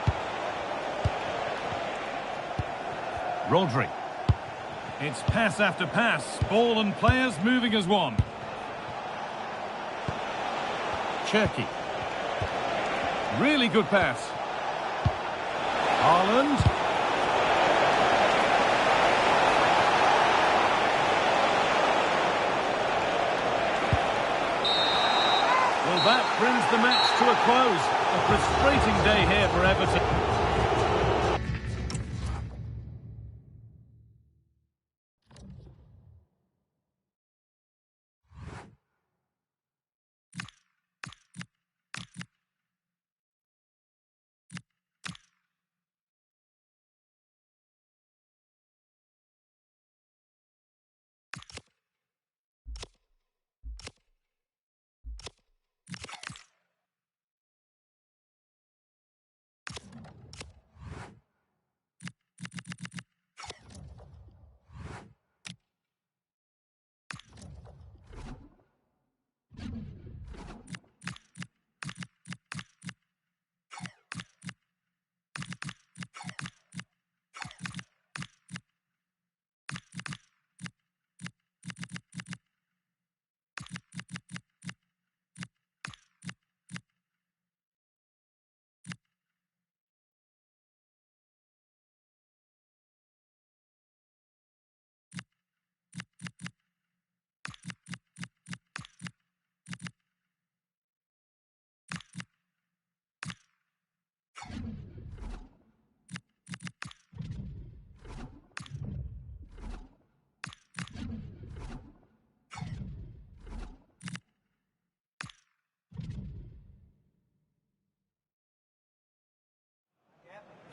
Rodri. It's pass after pass. Ball and players moving as one. Cherki. Really good pass. Haaland. Well, that brings the match to a close. A frustrating day here for Everton.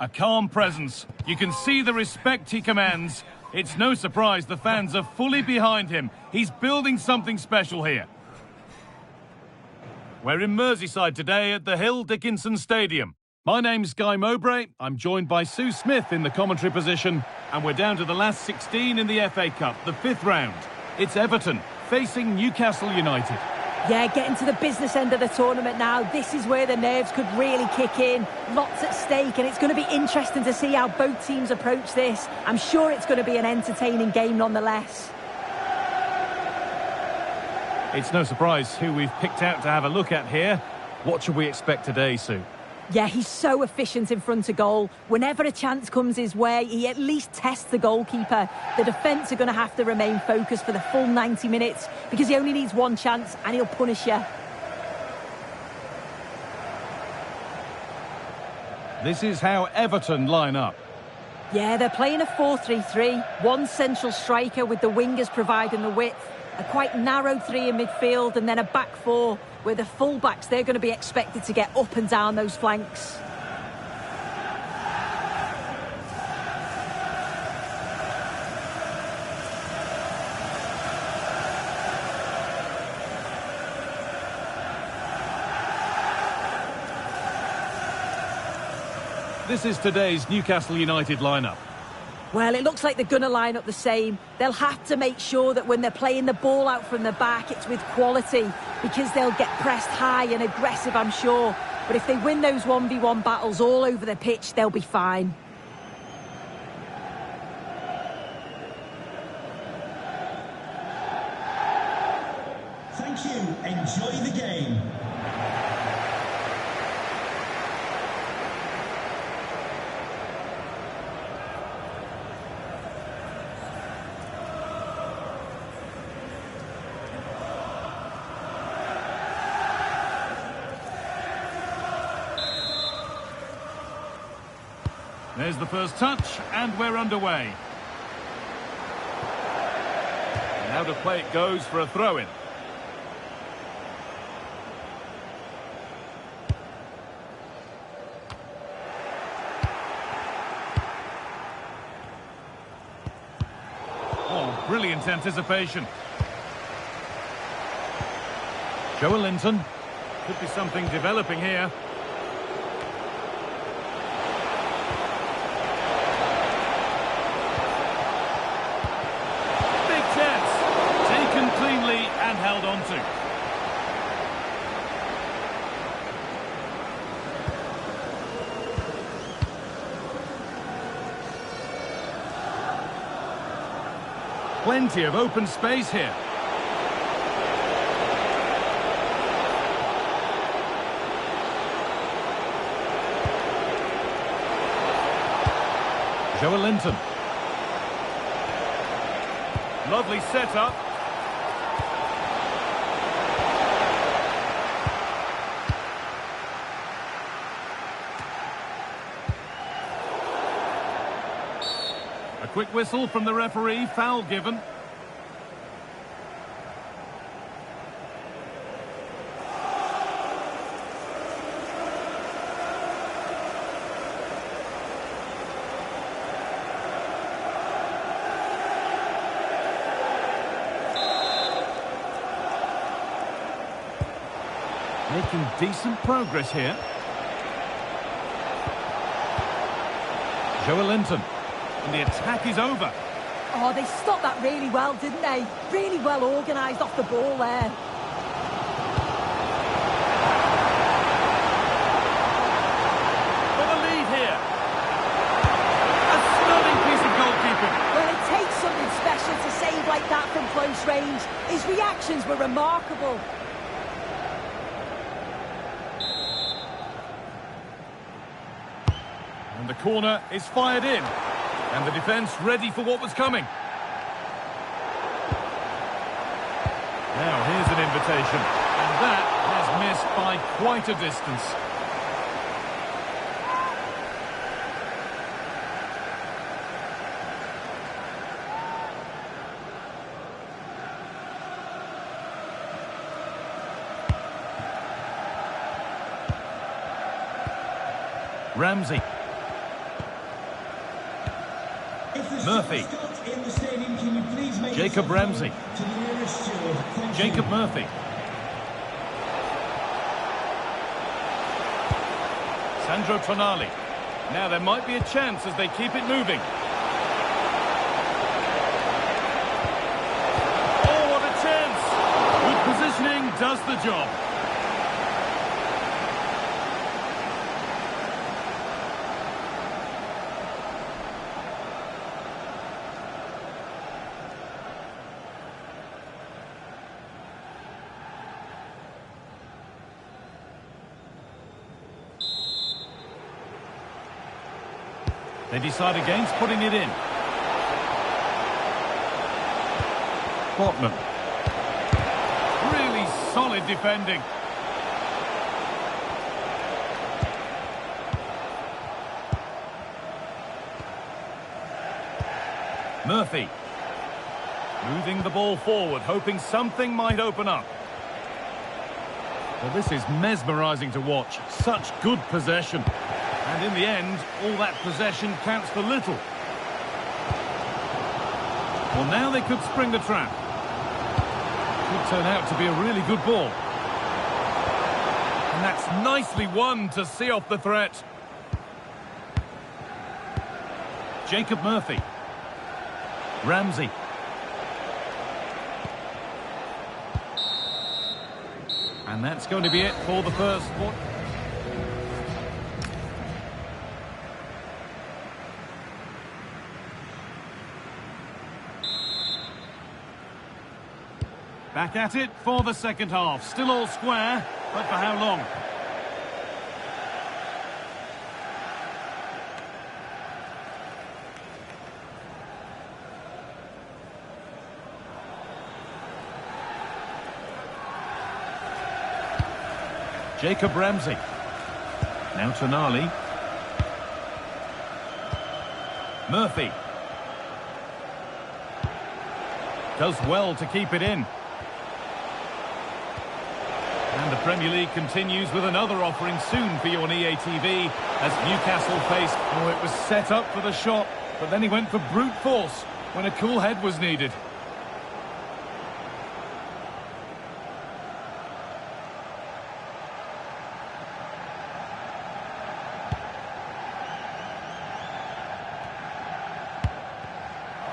A calm presence. You can see the respect he commands. It's no surprise the fans are fully behind him. He's building something special here. We're in Merseyside today at the Hill Dickinson Stadium. My name's Guy Mowbray. I'm joined by Sue Smith in the commentary position. And we're down to the last 16 in the FA Cup, the 5th round. It's Everton facing Newcastle United. Yeah, getting to the business end of the tournament now. This is where the nerves could really kick in. Lots at stake, and it's going to be interesting to see how both teams approach this. I'm sure it's going to be an entertaining game nonetheless. It's no surprise who we've picked out to have a look at here. What should we expect today, Sue? Yeah, he's so efficient in front of goal. Whenever a chance comes his way, he at least tests the goalkeeper. The defence are going to have to remain focused for the full 90 minutes because he only needs one chance and he'll punish you. This is how Everton line up. Yeah, they're playing a 4-3-3. One central striker with the wingers providing the width. A quite narrow three in midfield and then a back four where the full-backs, they're going to be expected to get up and down those flanks. This is today's Newcastle United lineup. Well, it looks like they're going to line up the same. They'll have to make sure that when they're playing the ball out from the back, it's with quality, because they'll get pressed high and aggressive, I'm sure. But if they win those 1v1 battles all over the pitch, they'll be fine. Thank you. Enjoy the game. There's the first touch, and we're underway. And out of play it goes for a throw-in. Oh, brilliant anticipation. Joelinton. Could be something developing here. Cleanly and held on to. Plenty of open space here. Joelinton. Lovely setup. Quick whistle from the referee, foul given. Making decent progress here. Joelinton. And the attack is over. Oh, they stopped that really well, didn't they? Really well organised off the ball there. For the lead here. A stunning piece of goalkeeping. Well, it takes something special to save like that from close range. His reactions were remarkable. And the corner is fired in. And the defence ready for what was coming. Now here's an invitation. And that has missed by quite a distance. Ramsey. Murphy. Jacob Ramsey. Jacob Murphy. Sandro Tonali. Now there might be a chance as they keep it moving. Oh, what a chance! does the job. They decide against putting it in. Botman. Really solid defending. Murphy. Moving the ball forward, hoping something might open up. Well, this is mesmerising to watch. Such good possession. And in the end, all that possession counts for little. Well, now they could spring the trap. Could turn out to be a really good ball. And that's nicely won to see off the threat. Jacob Murphy. Ramsey. And that's going to be it for the first one. Back at it for the second half. Still all square, but for how long? Jacob Ramsey. Now Tonali. Murphy. Does well to keep it in. And the Premier League continues with another offering soon for you on EA TV as Newcastle faced... Oh, it was set up for the shot, but then he went for brute force when a cool head was needed.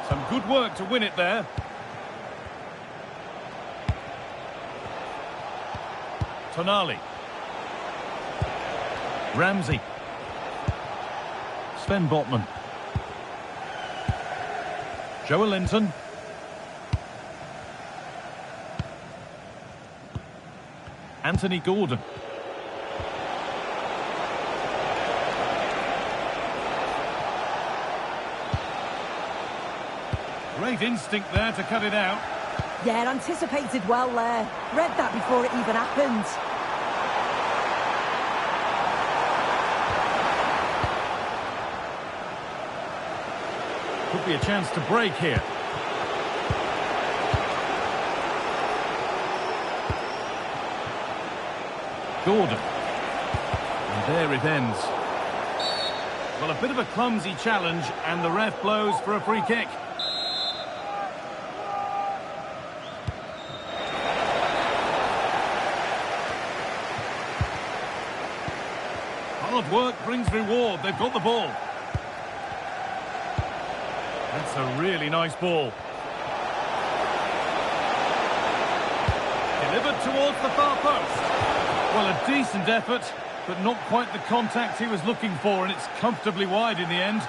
Some good work to win it there. Tonali. Ramsey. Sven Botman. Joelinton. Anthony Gordon. Great instinct there to cut it out. Yeah, anticipated well there. Read that before it even happened. Could be a chance to break here. Gordon. And there it ends. Well, a bit of a clumsy challenge, and the ref blows for a free kick. Hard work brings reward. They've got the ball. That's a really nice ball. Delivered towards the far post. Well, a decent effort, but not quite the contact he was looking for, and it's comfortably wide in the end.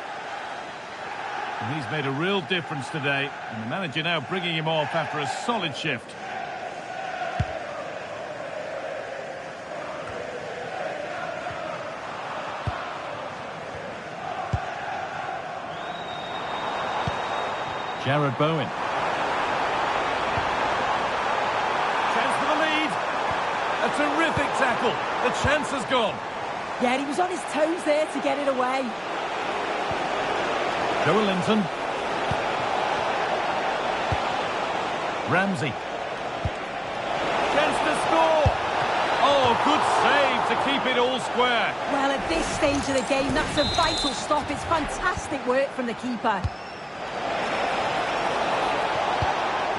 And he's made a real difference today, and the manager now bringing him off after a solid shift. Jarrad Bowen. Chance for the lead. A terrific tackle. The chance has gone. Yeah, he was on his toes there to get it away. Joelinton. Ramsey. Chance to score. Oh, good save to keep it all square. Well, at this stage of the game, that's a vital stop. It's fantastic work from the keeper.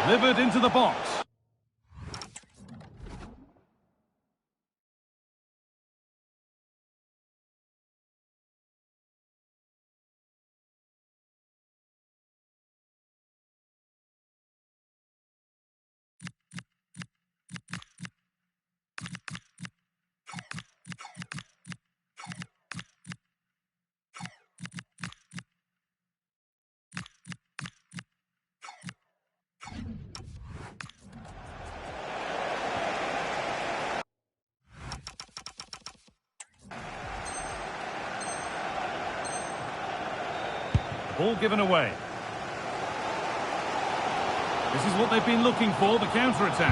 Delivered into the box. Ball given away. This is what they've been looking for, the counter-attack.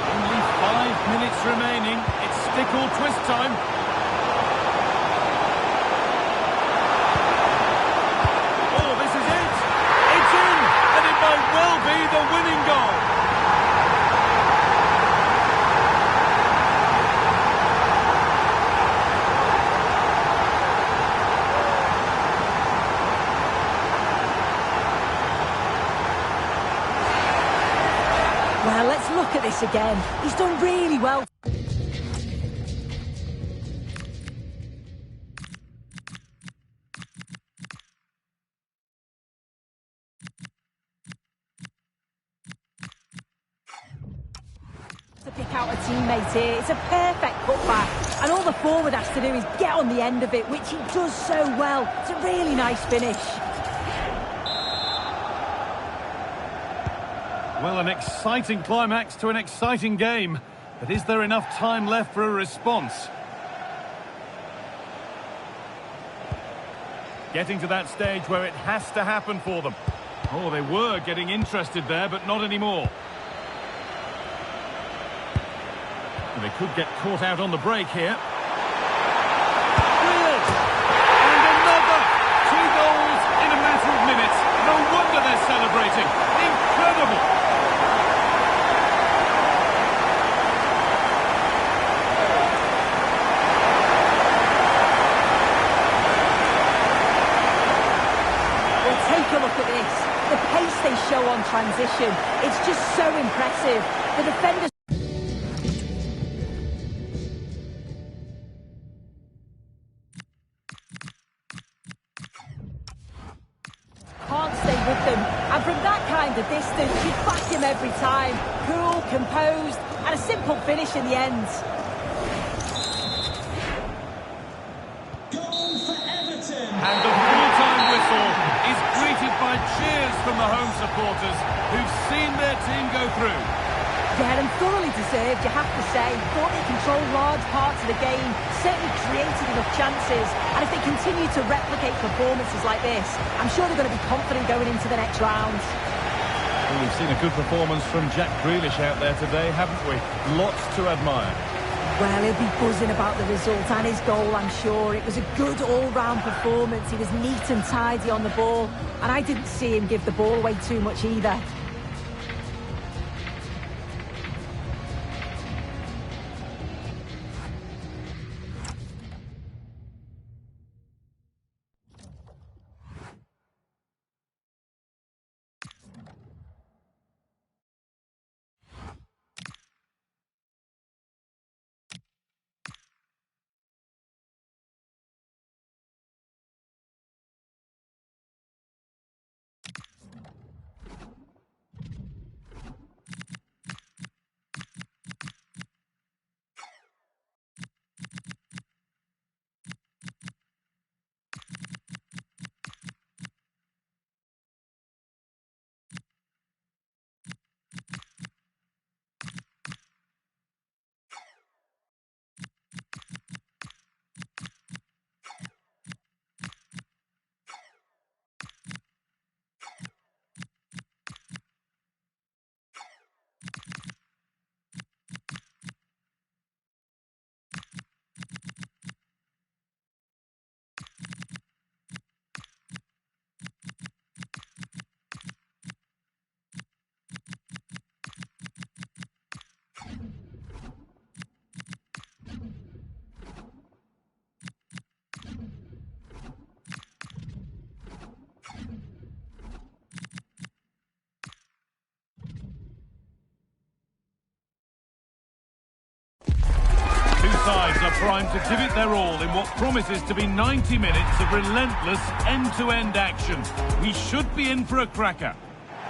Only 5 minutes remaining. It's stick or twist time. Oh, this is it! It's in! And it might well be the winning goal. Well, let's look at this again. He's done really well. To pick out a teammate here. It's a perfect cutback. And all the forward has to do is get on the end of it, which he does so well. It's a really nice finish. Well, an exciting climax to an exciting game. But is there enough time left for a response? Getting to that stage where it has to happen for them. Oh, they were getting interested there, but not anymore. And they could get caught out on the break here. Brilliant! And another! 2 goals in a matter of minutes. No wonder they're celebrating. Incredible! Take a look at this. The pace they show on transition. It's just so impressive. The defenders can't stay with them. And from that kind of distance, you back him every time. Cool, composed, and a simple finish in the end. Goal for Everton. And the full-time whistle is greeted by cheers from the home supporters who've seen their team go through. Yeah, and thoroughly deserved, you have to say. Thought they controlled large parts of the game, certainly created enough chances. And if they continue to replicate performances like this, I'm sure they're going to be confident going into the next round. Well, we've seen a good performance from Jack Grealish out there today, haven't we? Lots to admire. Well, he'll be buzzing about the result and his goal, I'm sure. It was a good all-round performance. He was neat and tidy on the ball. And I didn't see him give the ball away too much either. Sides are primed to give it their all in what promises to be 90 minutes of relentless end-to-end action. We should be in for a cracker.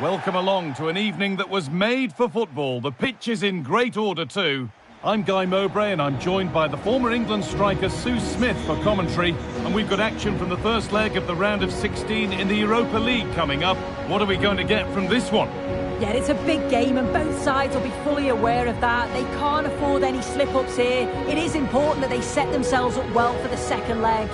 Welcome along to an evening that was made for football. The pitch is in great order too. I'm Guy Mowbray and I'm joined by the former England striker Sue Smith for commentary. And we've got action from the first leg of the round of 16 in the Europa League coming up. What are we going to get from this one? Yeah, it's a big game and both sides will be fully aware of that. They can't afford any slip-ups here. It is important that they set themselves up well for the second leg.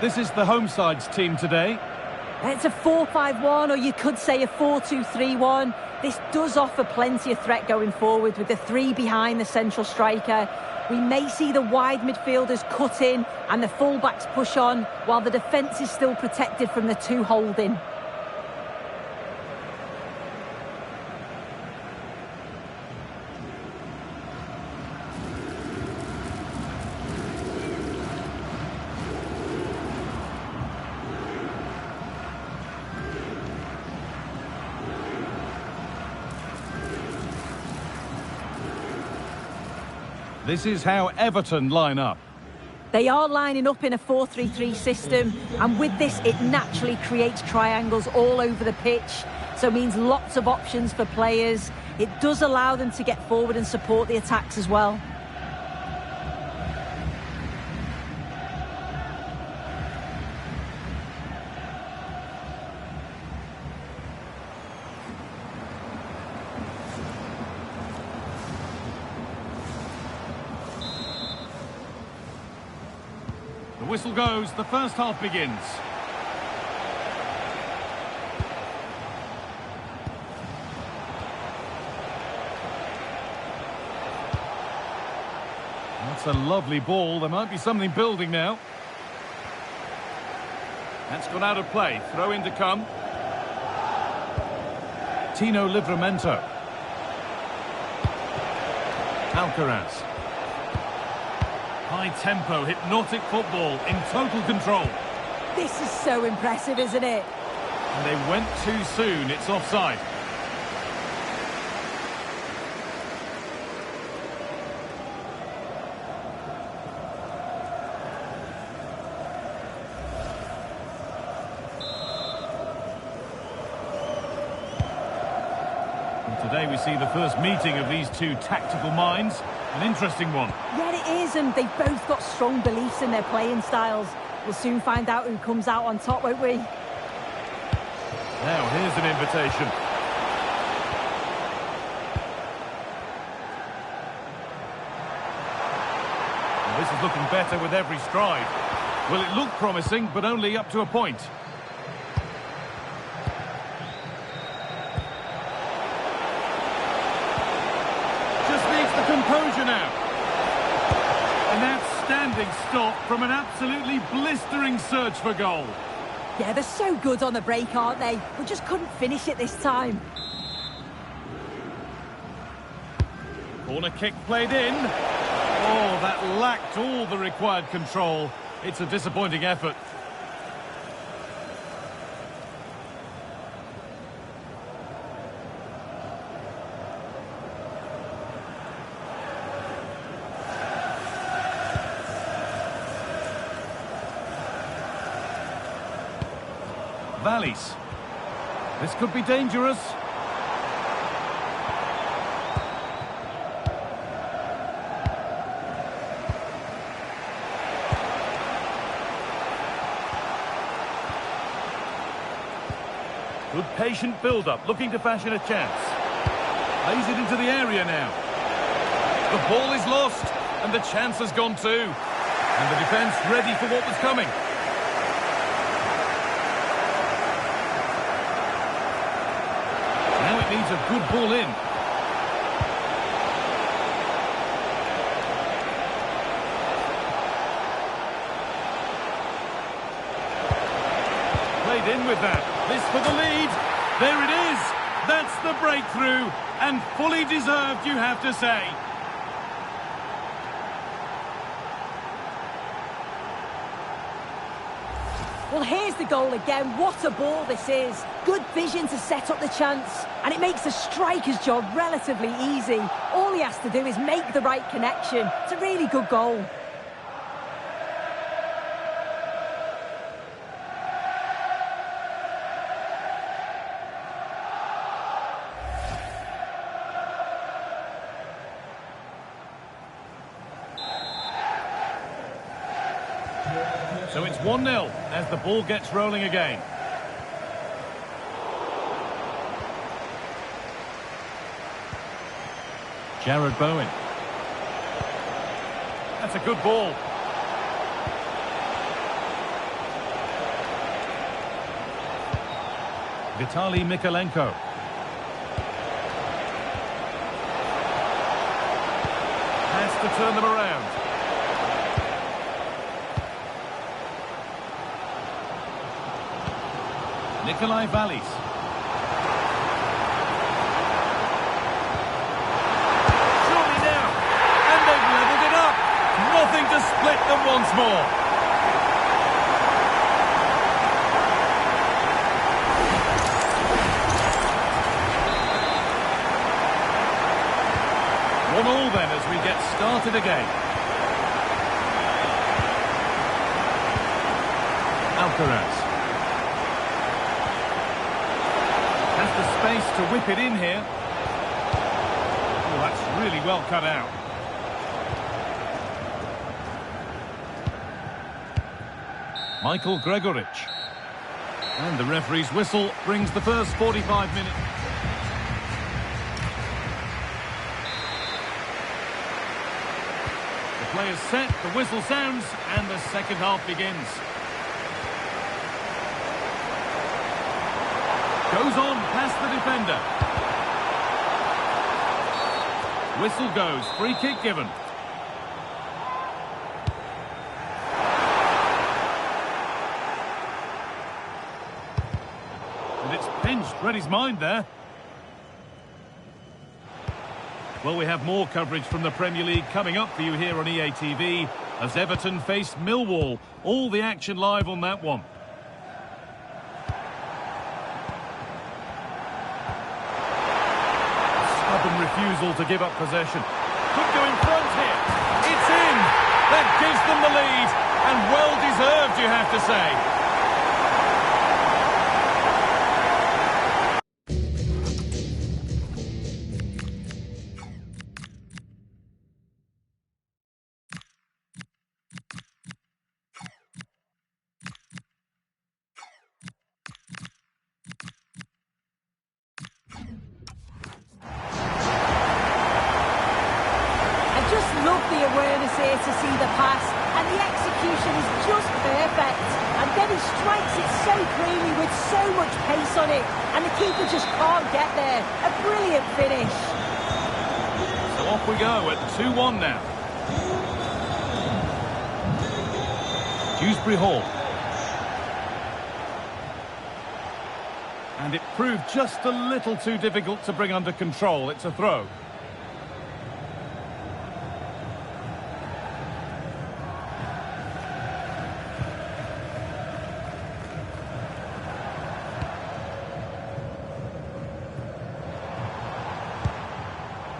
This is the home side's team today. It's a 4-5-1, or you could say a 4-2-3-1. This does offer plenty of threat going forward with the three behind the central striker. We may see the wide midfielders cut in and the fullbacks push on, while the defence is still protected from the two holding. This is how Everton line up. They are lining up in a 4-3-3 system, and with this it naturally creates triangles all over the pitch, so it means lots of options for players. It does allow them to get forward and support the attacks as well. The whistle goes, the first half begins. That's a lovely ball. There might be something building now. That's gone out of play. Throw in to come. Tino Livramento. Alcaraz. High tempo, hypnotic football in total control. This is so impressive, isn't it? And they went too soon. It's offside. And today we see the first meeting of these two tactical minds. An interesting one. Yeah, it is, and they've both got strong beliefs in their playing styles. We'll soon find out who comes out on top, won't we? Now, here's an invitation. Well, this is looking better with every stride. Well, it looked promising, but only up to a point. Composure now. An outstanding stop from an absolutely blistering search for goal. Yeah, they're so good on the break, aren't they? We just couldn't finish it this time. Corner kick played in. Oh, that lacked all the required control. It's a disappointing effort. Valleys. This could be dangerous. Good patient build-up, looking to fashion a chance. Plays it into the area now. The ball is lost, and the chance has gone too. And the defence ready for what was coming. Now it needs a good ball in. Played in with that. This for the lead. There it is. That's the breakthrough. And fully deserved, you have to say. Well, here's the goal again. What a ball this is. Good vision to set up the chance. And it makes the striker's job relatively easy. All he has to do is make the right connection. It's a really good goal. So it's 1-0 as the ball gets rolling again. Jarrad Bowen. That's a good ball. Vitaliy Mykolenko. Has to turn them around. Nikolai Vallis. Surely now. And they've levelled it up. Nothing to split them once more. One all then as we get started again. Alcaraz. Has the space to whip it in here. Oh, that's really well cut out. Michael Gregorich. And the referee's whistle brings the first 45 minutes. The players set, the whistle sounds, and the second half begins. Goes on past the defender. Whistle goes, free kick given. And it's pinched, read his mind there. Well, we have more coverage from the Premier League coming up for you here on EA TV as Everton face Millwall. All the action live on that one. Refusal to give up possession. Could go in front here. It's in. That gives them the lead. And well deserved, you have to say. To see the pass, and the execution is just perfect, and then he strikes it so cleanly with so much pace on it, and the keeper just can't get there. A brilliant finish. So off we go at 2-1 now. Dewsbury-Hall. And it proved just a little too difficult to bring under control. It's a throw.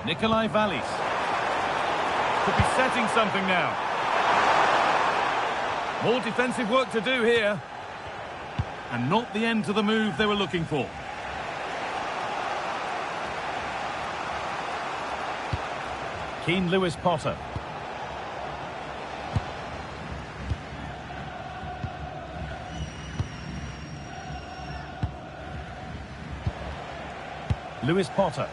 Nikolai Vallis. Could be setting something now. More defensive work to do here. And not the end to the move they were looking for. Keane Lewis Potter. Lewis Potter.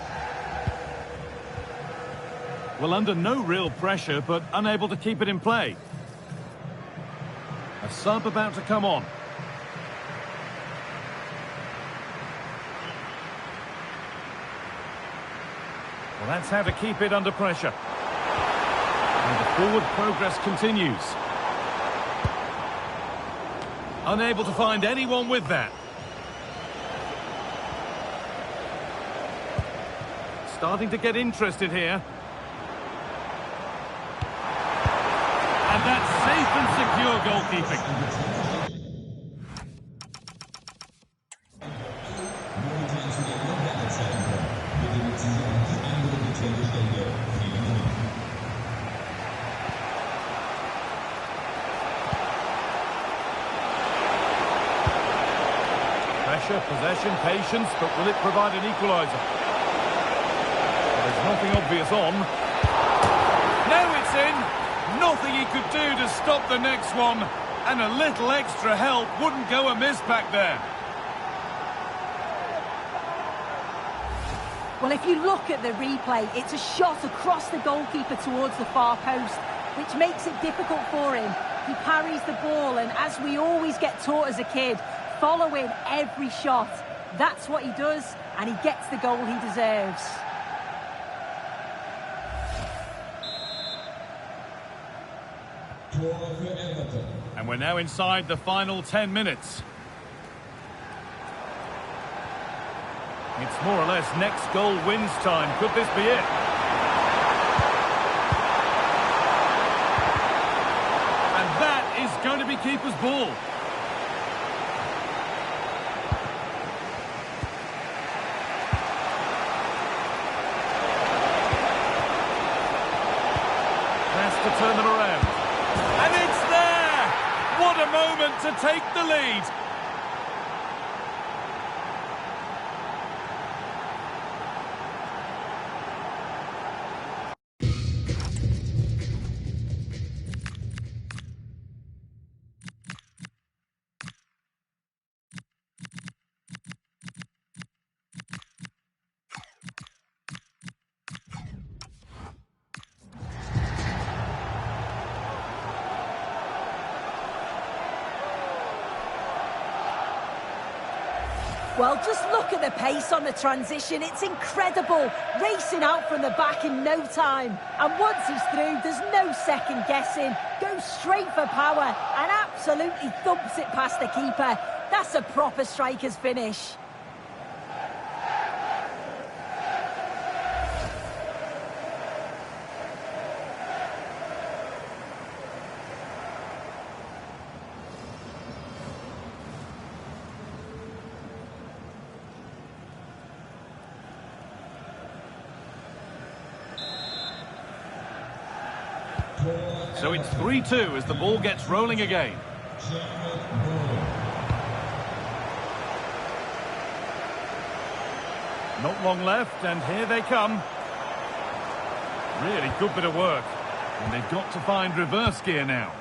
Well, under no real pressure, but unable to keep it in play. A sub about to come on. Well, that's how to keep it under pressure. And the forward progress continues. Unable to find anyone with that. Starting to get interested here. And that's safe and secure goalkeeping. Pressure, possession, patience, but will it provide an equaliser? Well, there's nothing obvious on. Now it's in. Nothing he could do to stop the next one, and a little extra help wouldn't go amiss back there. Well, if you look at the replay, it's a shot across the goalkeeper towards the far post, which makes it difficult for him. He parries the ball, and as we always get taught as a kid, following every shot. That's what he does, and he gets the goal he deserves. And we're now inside the final 10 minutes. It's more or less next goal wins time. Could this be it? And that is going to be keeper's ball. Has to turn them around. And it's there! What a moment to take the lead. Well, just look at the pace on the transition. It's incredible. Racing out from the back in no time. And once he's through, there's no second guessing. Goes straight for power and absolutely thumps it past the keeper. That's a proper striker's finish. So it's 3-2 as the ball gets rolling again. Not long left, and here they come. Really good bit of work. And they've got to find reverse gear now.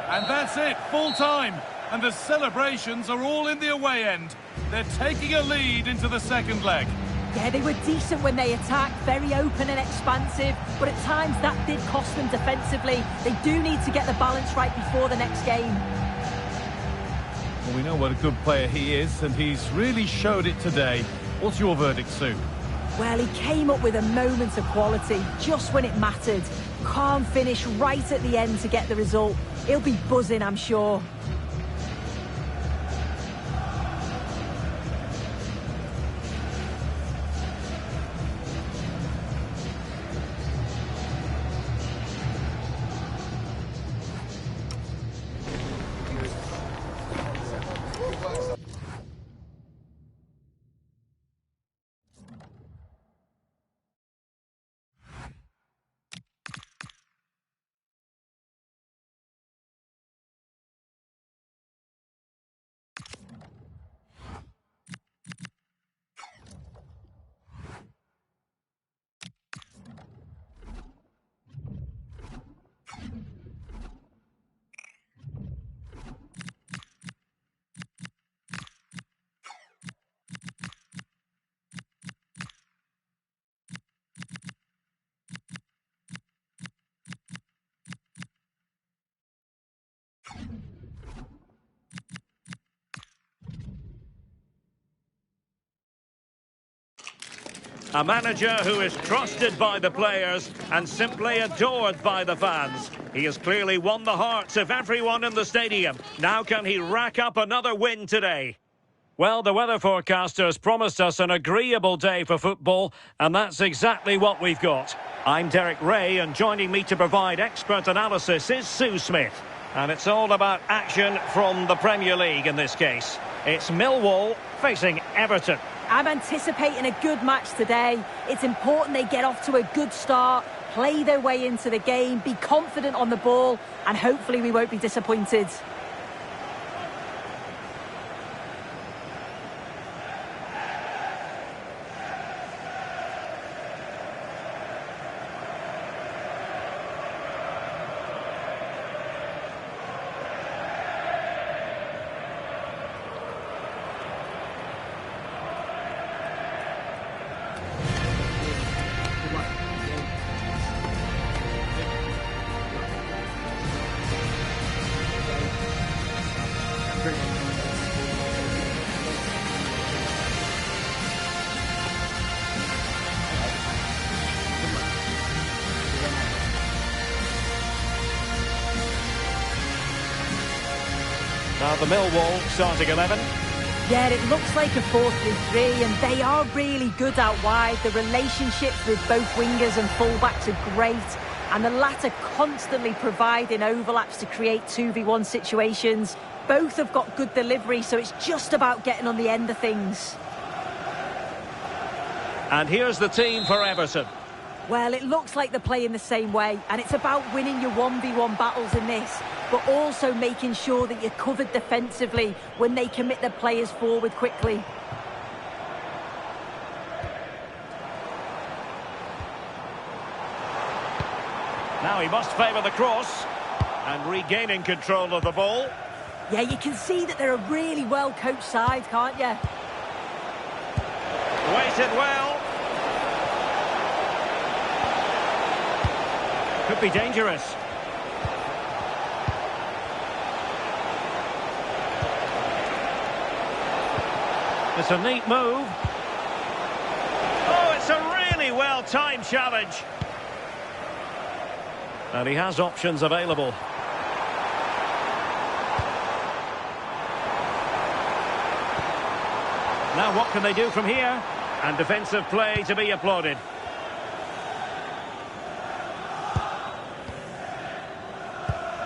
And that's it, full time. And the celebrations are all in the away end. They're taking a lead into the second leg. Yeah, they were decent when they attacked, very open and expansive, but at times that did cost them defensively. They do need to get the balance right before the next game. Well, we know what a good player he is, and he's really showed it today. What's your verdict, Sue? Well, he came up with a moment of quality, just when it mattered. Calm finish right at the end to get the result. He'll be buzzing, I'm sure. A manager who is trusted by the players and simply adored by the fans. He has clearly won the hearts of everyone in the stadium. Now can he rack up another win today? Well, the weather forecasters promised us an agreeable day for football, and that's exactly what we've got. I'm Derek Ray, and joining me to provide expert analysis is Sue Smith. And it's all about action from the Premier League in this case. It's Millwall facing Everton. I'm anticipating a good match today. It's important they get off to a good start, play their way into the game, be confident on the ball, and hopefully we won't be disappointed. Now the Millwall starting 11. Yeah, it looks like a 4-3-3, and they are really good out wide. The relationships with both wingers and fullbacks are great, and the latter constantly providing overlaps to create 2v1 situations. Both have got good delivery, so it's just about getting on the end of things. And here's the team for Everton. Well, it looks like they're playing the same way, and it's about winning your 1v1 battles in this, but also making sure that you're covered defensively when they commit their players forward quickly. Now he must favour the cross, and regaining control of the ball. Yeah, you can see that they're a really well-coached side, can't you? Waited well. Could be dangerous. It's a neat move. Oh, it's a really well-timed challenge. And he has options available. Now what can they do from here? And defensive play to be applauded.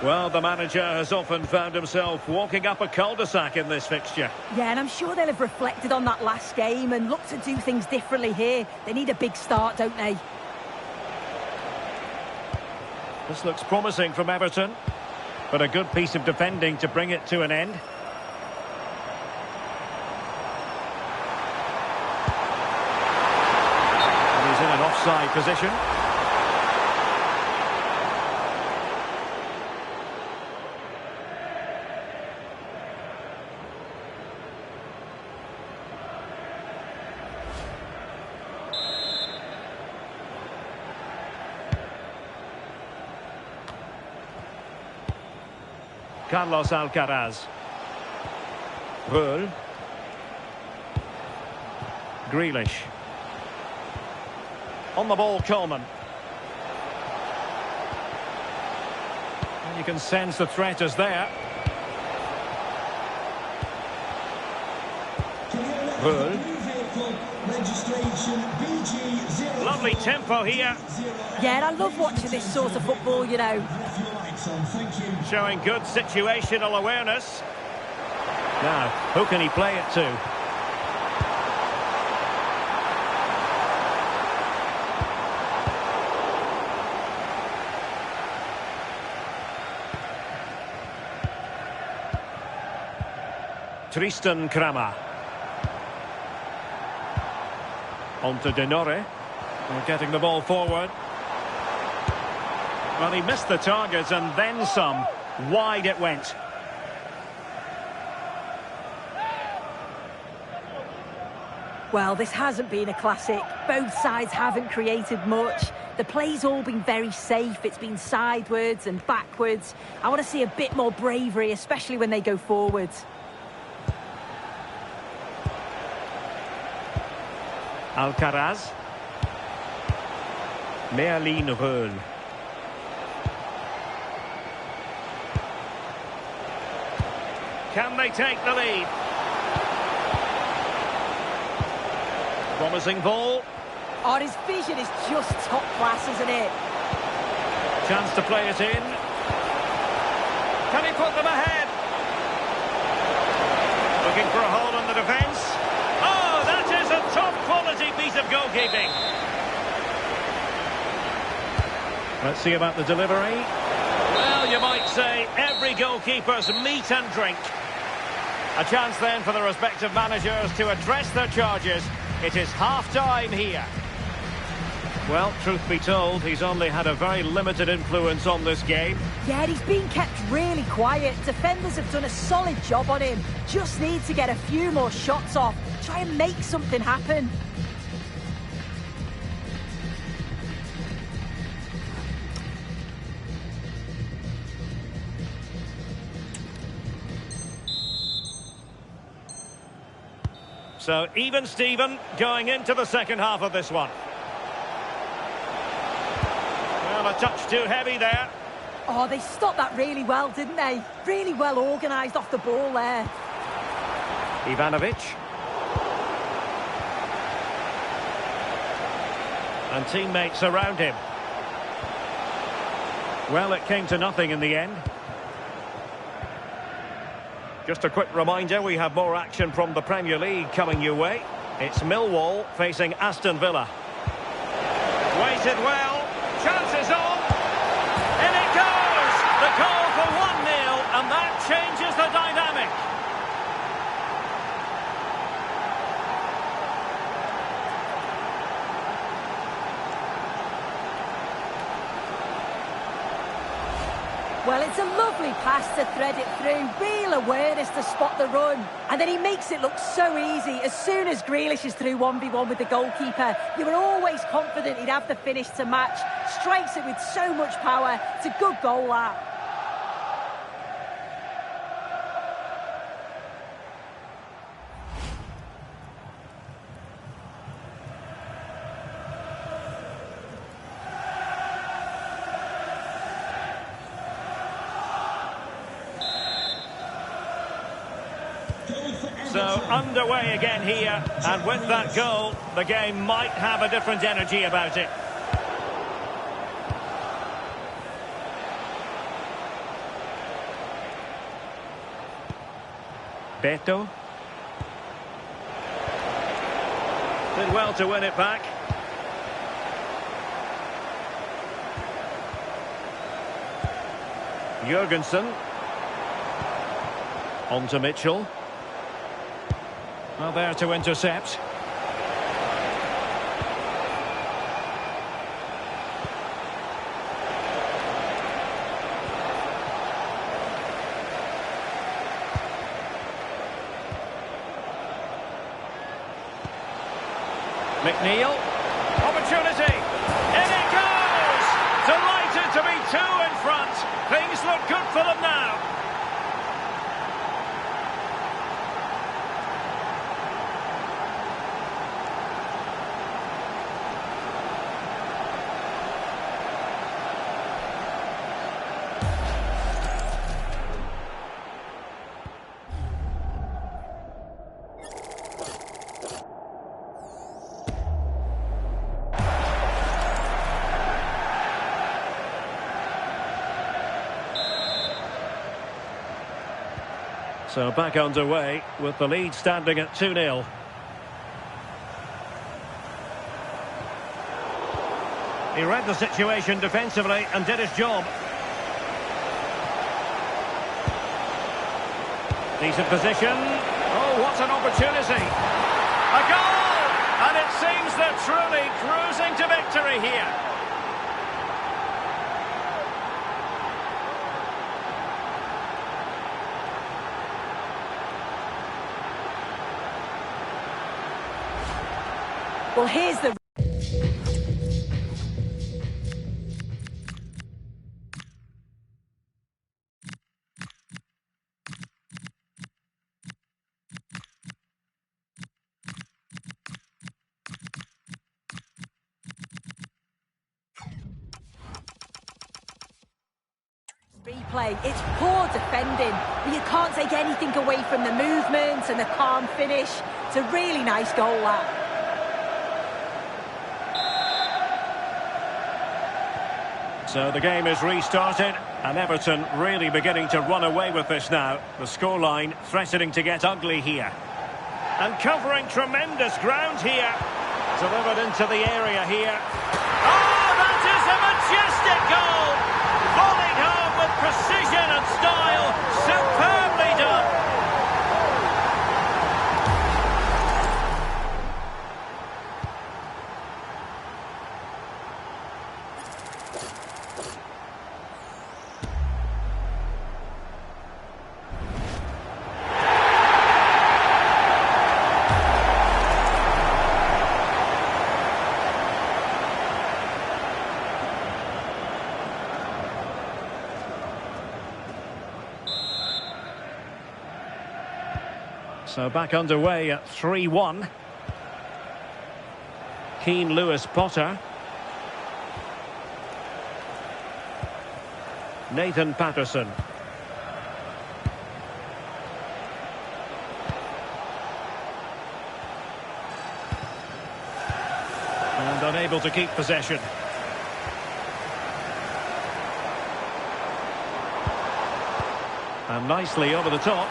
Well, the manager has often found himself walking up a cul-de-sac in this fixture. Yeah, and I'm sure they'll have reflected on that last game and look to do things differently here. They need a big start, don't they? This looks promising from Everton, but a good piece of defending to bring it to an end. And he's in an offside position. Carlos Alcaraz. Röhl. Grealish. On the ball, Coleman. And you can sense the threat is there. Röhl. Lovely tempo here. Yeah, and I love watching this sort of football, you know. Showing good situational awareness. Now, who can he play it to? Tristan Kramer. On to Denore. Getting the ball forward. Well, he missed the target and then some. Wide it went. Well, this hasn't been a classic. Both sides haven't created much. The play's all been very safe. It's been sidewards and backwards. I want to see a bit more bravery, especially when they go forwards. Alcaraz. Merlin Röhl. Can they take the lead? Promising ball. Oh, his vision is just top class, isn't it? Chance to play it in. Can he put them ahead? Looking for a hole in the defence. Oh, that is a top-quality piece of goalkeeping. Let's see about the delivery. Well, you might say every goalkeeper's meat and drink. A chance then for the respective managers to address their charges. It is half-time here. Well, truth be told, he's only had a very limited influence on this game. Yeah, he's been kept really quiet. Defenders have done a solid job on him. Just need to get a few more shots off. Try and make something happen. So, even Steven going into the second half of this one. Well, a touch too heavy there. Oh, they stopped that really well, didn't they? Really well organised off the ball there. Ivanovic. And teammates around him. Well, it came to nothing in the end. Just a quick reminder, we have more action from the Premier League coming your way. It's Millwall facing Aston Villa. Waited well. Chances on. In it goes! The goal for 1-0, and that changes the dynamic. Well, it's a lovely pass to thread it through. Real awareness to spot the run. And then he makes it look so easy. As soon as Grealish is through 1v1 with the goalkeeper, you were always confident he'd have the finish to match. Strikes it with so much power. It's a good goal, that. So underway again here, and with that goal, the game might have a different energy about it. Beto. Did well to win it back. Jurgensen. On to Mitchell. Well, there to intercept. McNeil. Opportunity. In it goes! Delighted to be two in front. Things look good for them now. So back underway with the lead standing at 2-0. He read the situation defensively and did his job. Decent position. Oh, what an opportunity. A goal! And it seems they're truly cruising to victory here. Well, here's the... replay. It's poor defending, but you can't take anything away from the movement and the calm finish. It's a really nice goal, that. So the game is restarted, and Everton really beginning to run away with this now. The scoreline threatening to get ugly here. And covering tremendous ground here. Delivered into the area here. Oh, that is a majestic goal! Volleyed home with precision and style. Superbly done. So back underway at 3-1. Keane, Lewis, Potter. Patterson. And unable to keep possession. And nicely over the top.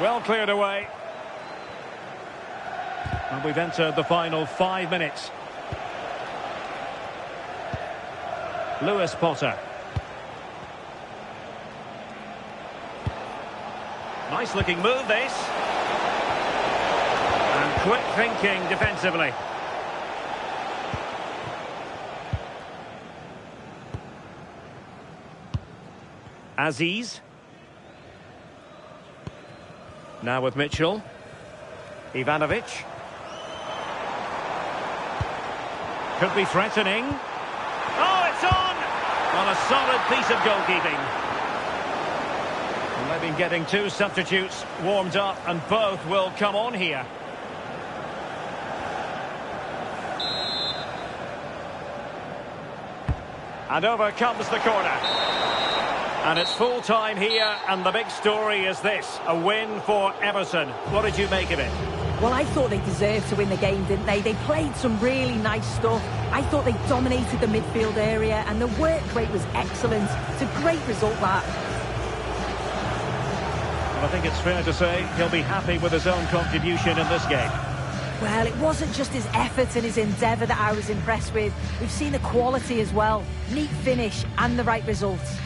Well cleared away. And we've entered the final 5 minutes. Lewis Potter. Nice looking move this. And quick thinking defensively. Aziz. Now with Mitchell. Ivanovic. Could be threatening. Oh, it's on! On a solid piece of goalkeeping. And they've been getting 2 substitutes warmed up, and both will come on here. And over comes the corner. And it's full time here, and the big story is this, a win for Everton. What did you make of it? Well, I thought they deserved to win the game, didn't they? They played some really nice stuff. I thought they dominated the midfield area, and the work rate was excellent. It's a great result, that. Well, I think it's fair to say he'll be happy with his own contribution in this game. Well, it wasn't just his effort and his endeavour that I was impressed with. We've seen the quality as well. Neat finish and the right results.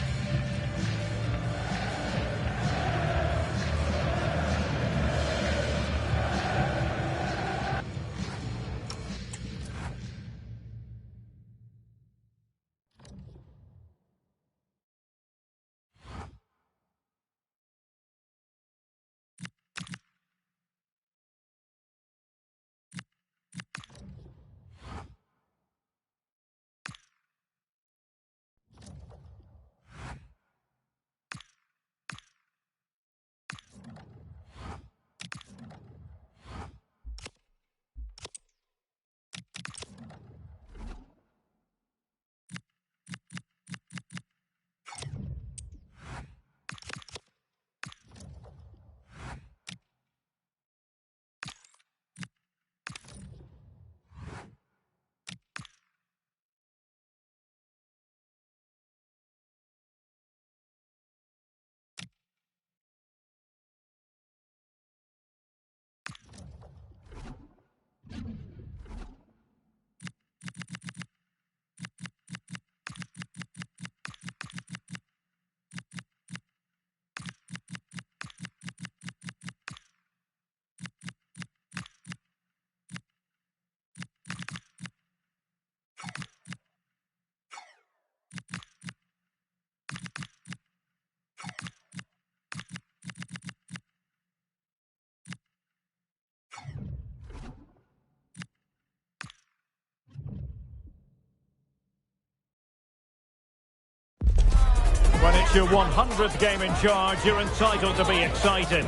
When it's your 100th game in charge, you're entitled to be excited.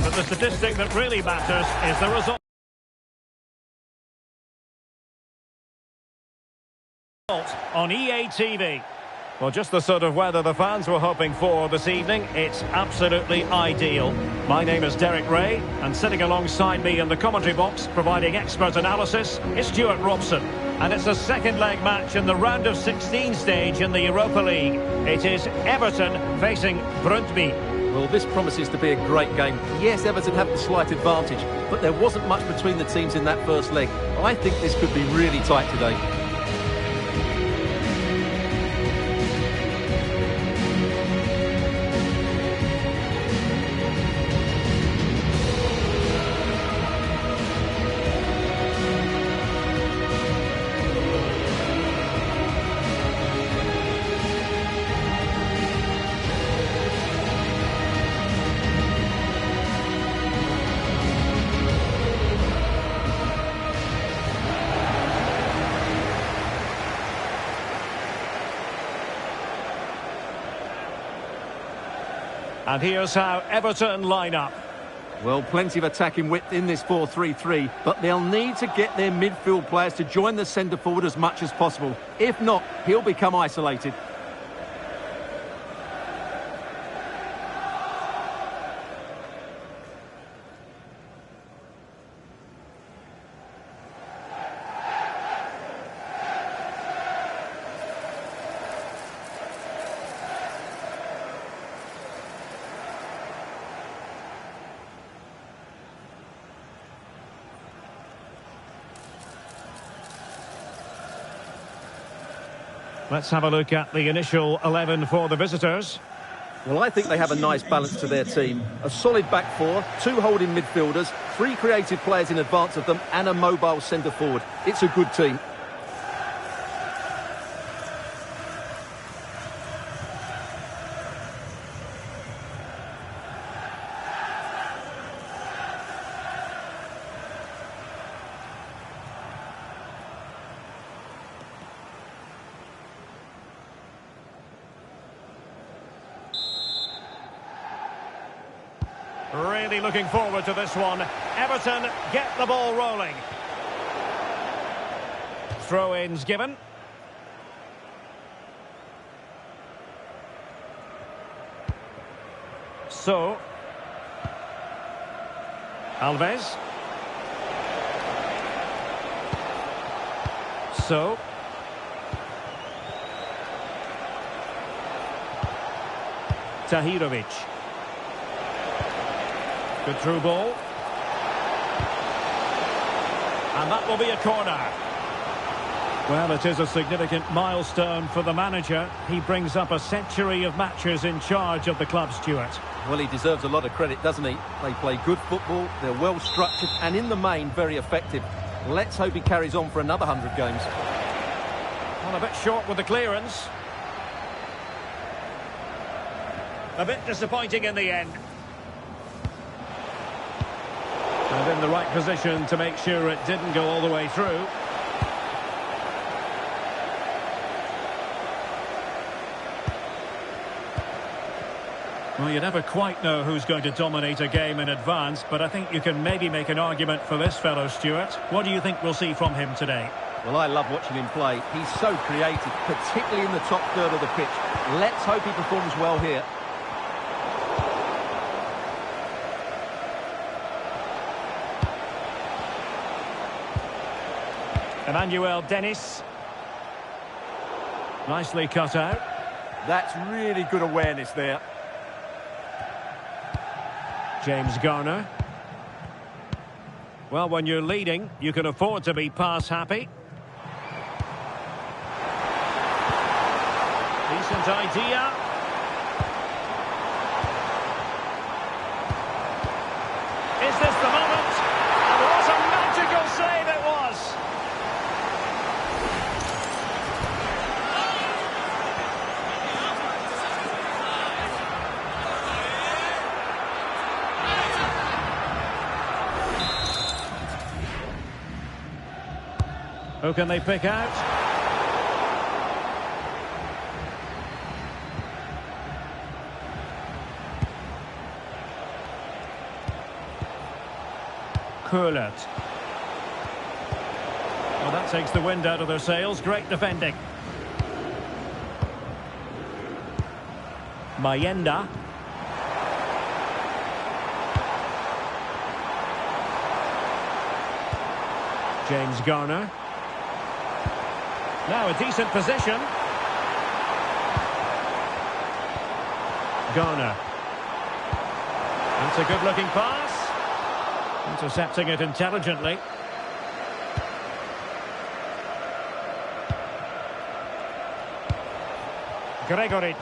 But the statistic that really matters is the result on EA TV. Well, just the sort of weather the fans were hoping for this evening. It's absolutely ideal. My name is Derek Ray, and sitting alongside me in the commentary box, providing expert analysis, is Stuart Robson. And it's a second leg match in the round of 16 stage in the Europa League. It is Everton facing Branthwaite. Well, this promises to be a great game. Yes, Everton have the slight advantage, but there wasn't much between the teams in that first leg. I think this could be really tight today. And here's how Everton line up. Well, plenty of attacking width in this 4-3-3, but they'll need to get their midfield players to join the centre forward as much as possible. If not, he'll become isolated. Let's have a look at the initial 11 for the visitors. Well, I think they have a nice balance to their team. A solid back four, 2 holding midfielders, 3 creative players in advance of them, and a mobile centre forward. It's a good team. Really looking forward to this one. Everton get the ball rolling. Throw-ins given. So. Alves. So. Tahirovic. Good through ball. And that will be a corner. Well, it is a significant milestone for the manager. He brings up a century of matches in charge of the club, Stuart. Well, he deserves a lot of credit, doesn't he? They play good football, they're well structured, and in the main, very effective. Let's hope he carries on for another 100 games. Well, a bit short with the clearance. A bit disappointing in the end. And in the right position to make sure it didn't go all the way through. Well, you never quite know who's going to dominate a game in advance, but I think you can maybe make an argument for this fellow, Stuart. What do you think we'll see from him today? Well, I love watching him play. He's so creative, particularly in the top third of the pitch. Let's hope he performs well here. Emmanuel Dennis. Nicely cut out. That's really good awareness there. James Garner. Well, when you're leading, you can afford to be pass happy. Decent idea. Is this the moment? And what a magical save it was! Who can they pick out? Coleman. Well, that takes the wind out of their sails. Great defending. Mayenda. James Garner. Now a decent position. Garner. That's a good-looking pass. Intercepting it intelligently. Gregolich.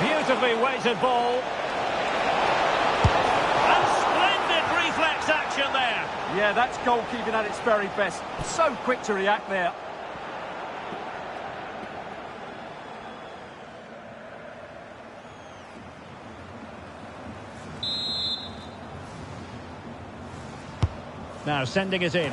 Beautifully weighted ball. And splendid reflex action there. Yeah, that's goalkeeping at its very best. So quick to react there. Now sending it in.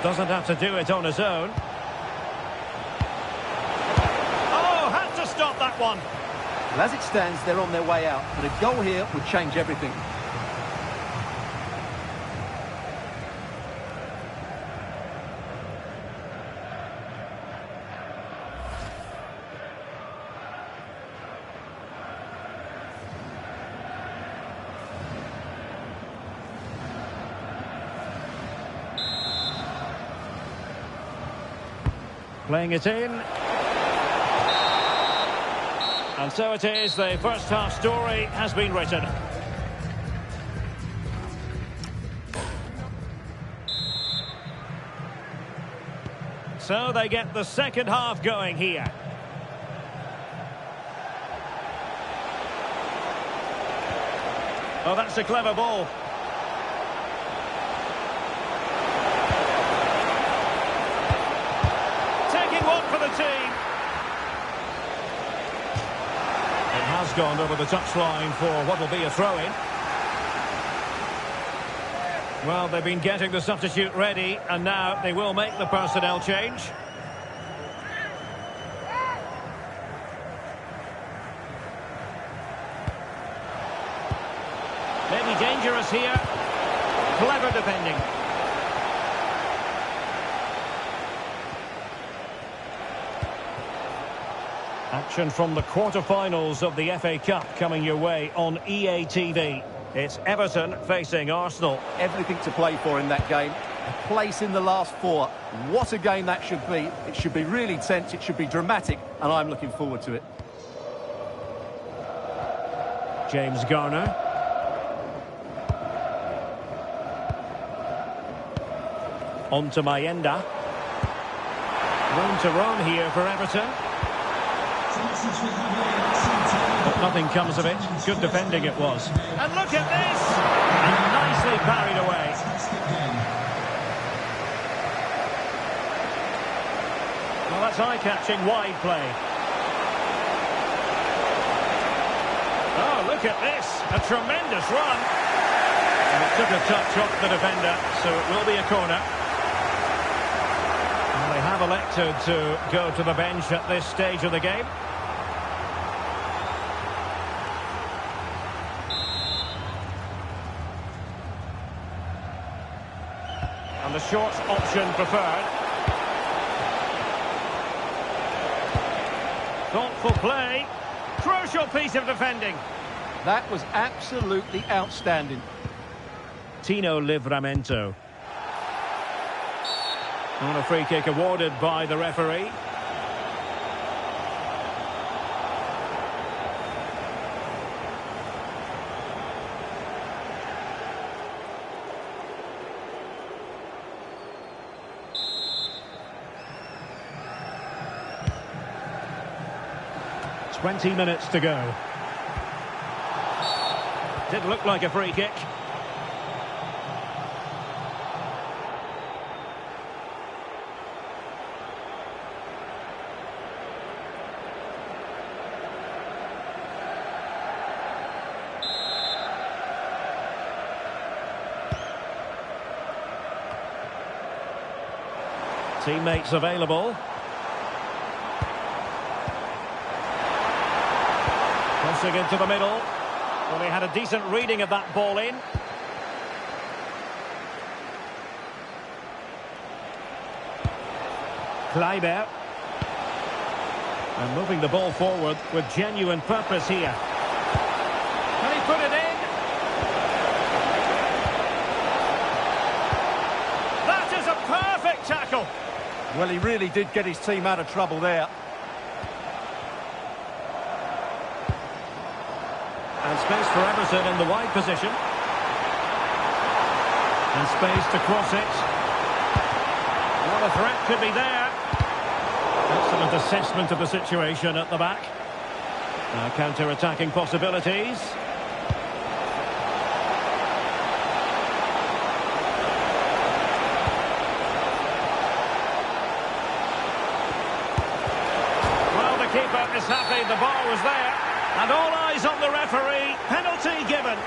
Doesn't have to do it on his own. Oh, had to stop that one. Well, as it stands, they're on their way out, but a goal here would change everything. Playing it in. And so it is, the first half story has been written. So they get the second half going here. Oh, that's a clever ball. One for the team. It has gone over the touchline for what will be a throw-in. Well, they've been getting the substitute ready, and now they will make the personnel change. Maybe dangerous here. Clever defending. Action from the quarter-finals of the FA Cup coming your way on EA TV. It's Everton facing Arsenal. Everything to play for in that game. A place in the last four. What a game that should be. It should be really tense, it should be dramatic, and I'm looking forward to it. James Garner. On to Mayenda. Room to roam here for Everton. But nothing comes of it. Good defending it was. And look at this! And nicely parried away. Well, that's eye-catching wide play. Oh, look at this! A tremendous run. And it took a touch off the defender, so it will be a corner. And they have elected to go to the bench at this stage of the game. The short option preferred. Thoughtful play. Crucial piece of defending. That was absolutely outstanding. Tino Livramento. On a free kick awarded by the referee. Twenty minutes to go. Did look like a free kick. Teammates available. Crossing into the middle. Well, they had a decent reading of that ball in. Kleiber. And moving the ball forward with genuine purpose here. Can he put it in? That is a perfect tackle. Well, he really did get his team out of trouble there. And space for Everton in the wide position. And space to cross it. Well, the threat could be there. Excellent assessment of the situation at the back. Now counter-attacking possibilities. Well, the keeper is happy the ball was there. And all eyes on the referee. Penalty given.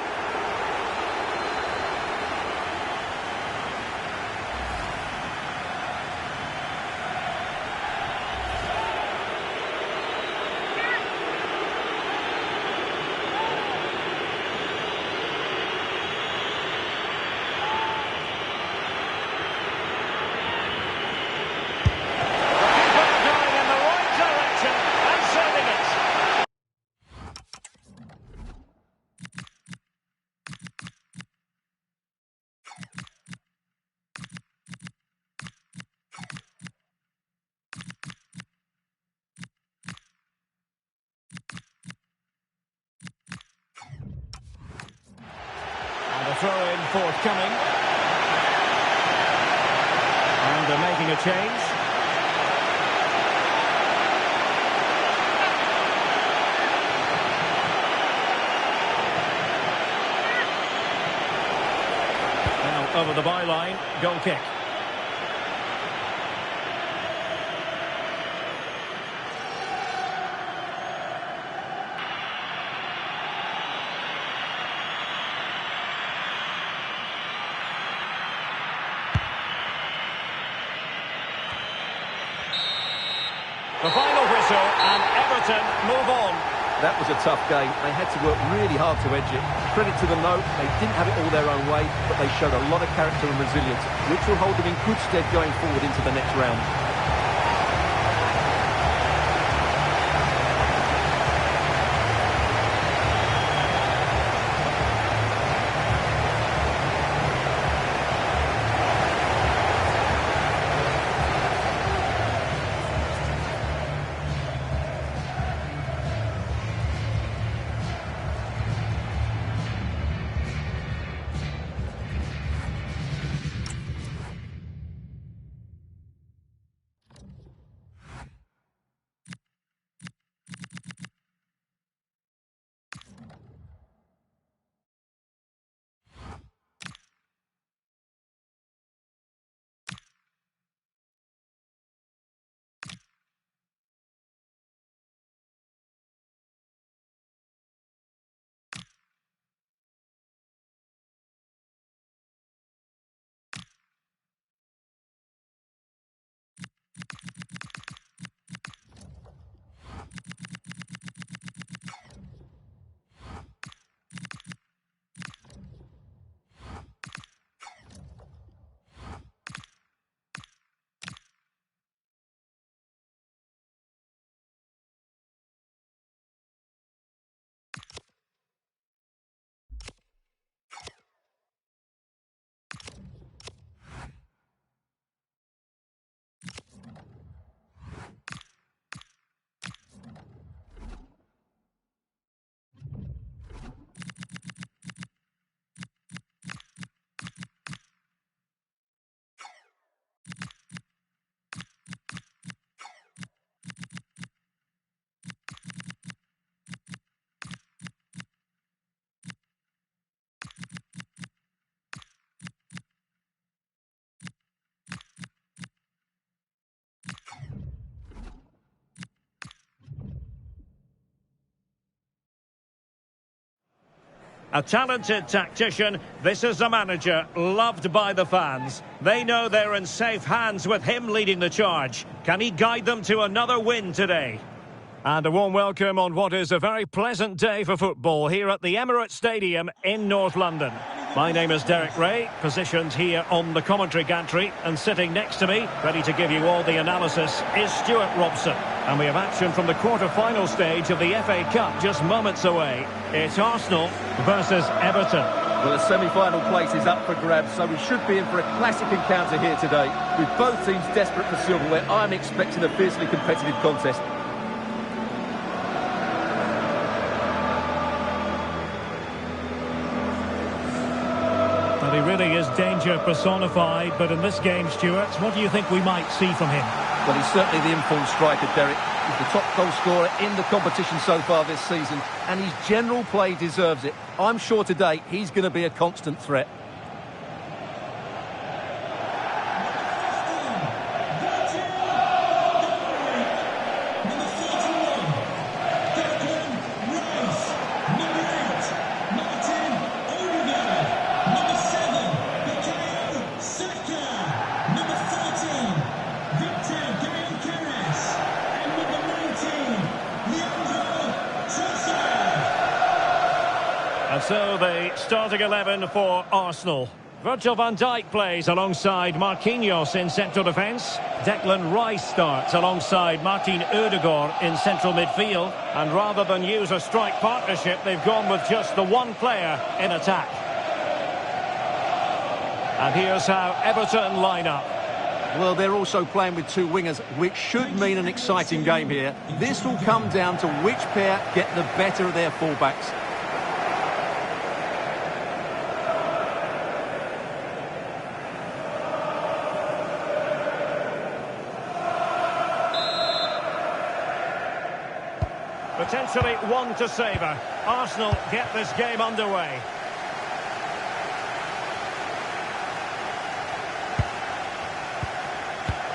throw-in forthcoming. And they're making a change. Now over the byline, goal kick. The final whistle, and Everton move on. That was a tough game. They had to work really hard to edge it. Credit to them though, they didn't have it all their own way, but they showed a lot of character and resilience, which will hold them in good stead going forward into the next round. A talented tactician, this is the manager, loved by the fans. They know they're in safe hands with him leading the charge. Can he guide them to another win today? And a warm welcome on what is a very pleasant day for football here at the Emirates Stadium in North London. My name is Derek Ray, positioned here on the commentary gantry, and sitting next to me, ready to give you all the analysis, is Stuart Robson. And we have action from the quarter-final stage of the FA Cup just moments away. It's Arsenal versus Everton. Well, the semi-final place is up for grabs, so we should be in for a classic encounter here today. With both teams desperate for silverware, I'm expecting a fiercely competitive contest. Well, he really is danger personified, but in this game, Stuart, what do you think we might see from him? Well, he's certainly the informed striker, Derek. He's the top goal scorer in the competition so far this season, and his general play deserves it. I'm sure today he's going to be a constant threat. So the starting 11 for Arsenal. Virgil van Dijk plays alongside Marquinhos in central defence. Declan Rice starts alongside Martin Ødegaard in central midfield. And rather than use a strike partnership, they've gone with just the one player in attack. And here's how Everton line up. Well, they're also playing with two wingers, which should mean an exciting game here. This will come down to which pair get the better of their fullbacks. Potentially one to savour. Arsenal get this game underway.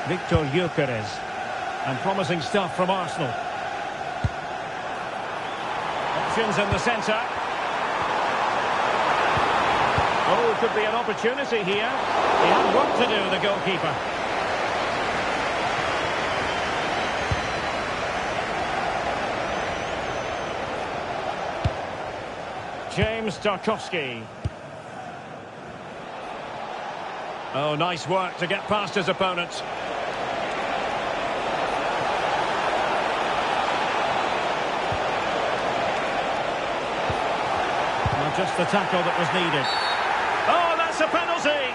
Victor Gyökeres. And promising stuff from Arsenal. Options in the centre. Oh, could be an opportunity here. He had work to do, the goalkeeper. James Tarkowski. Oh, nice work to get past his opponents. Well, just the tackle that was needed. Oh, that's a penalty!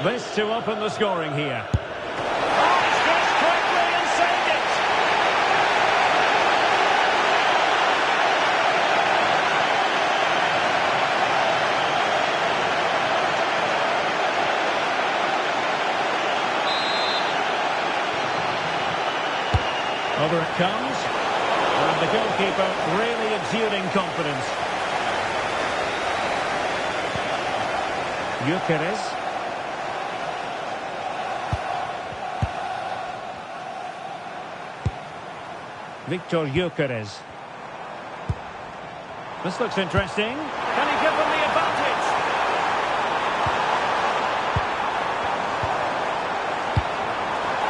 This to open the scoring here. Oh, he's just quickly and saved it! Over it comes. And the goalkeeper really exuding confidence. Gyökeres. Victor Gyökeres. This looks interesting. Can he give them the advantage?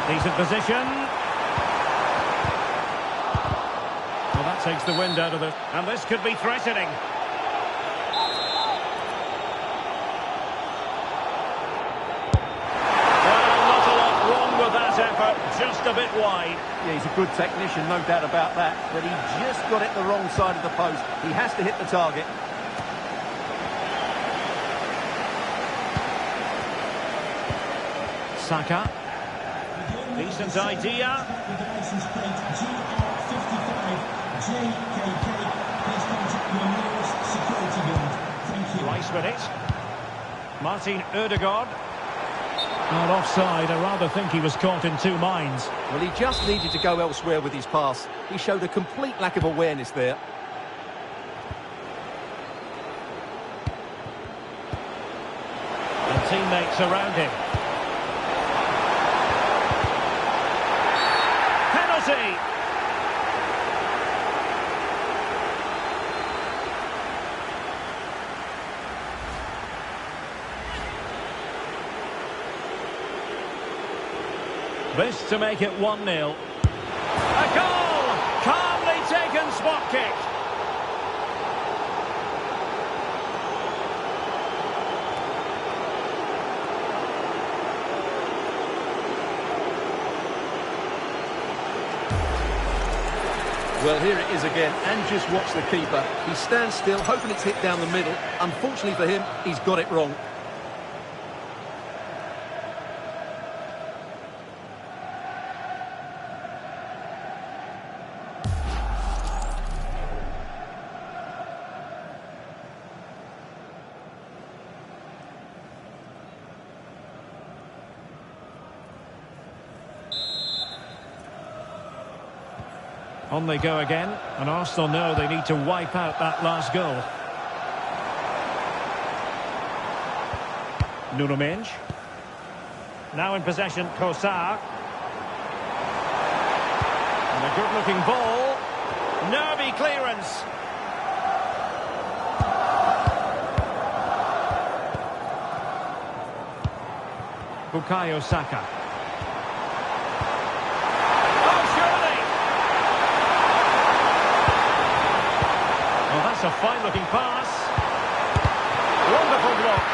Decent position. Well, that takes the wind out of it. And this could be threatening. Effort, just a bit wide. Yeah, he's a good technician, no doubt about that. But he just got it the wrong side of the post. He has to hit the target. Saka. Decent idea. With the license plate GR55 JKK, please contact your nearest security guard. Thank you. Rice with it. Martin Ødegaard. Not offside. I rather think he was caught in two minds. Well, he just needed to go elsewhere with his pass. He showed a complete lack of awareness there. And teammates around him. Penalty! This to make it 1-0. A goal! Calmly taken spot kick. Well, here it is again, and just watch the keeper. He stands still, hoping it's hit down the middle. Unfortunately for him, he's got it wrong. On they go again, and Arsenal know they need to wipe out that last goal. Nuno Mendes. Now in possession, Kosar. And a good-looking ball. Nervy clearance. Bukayo Saka. That's a fine-looking pass. Wonderful block.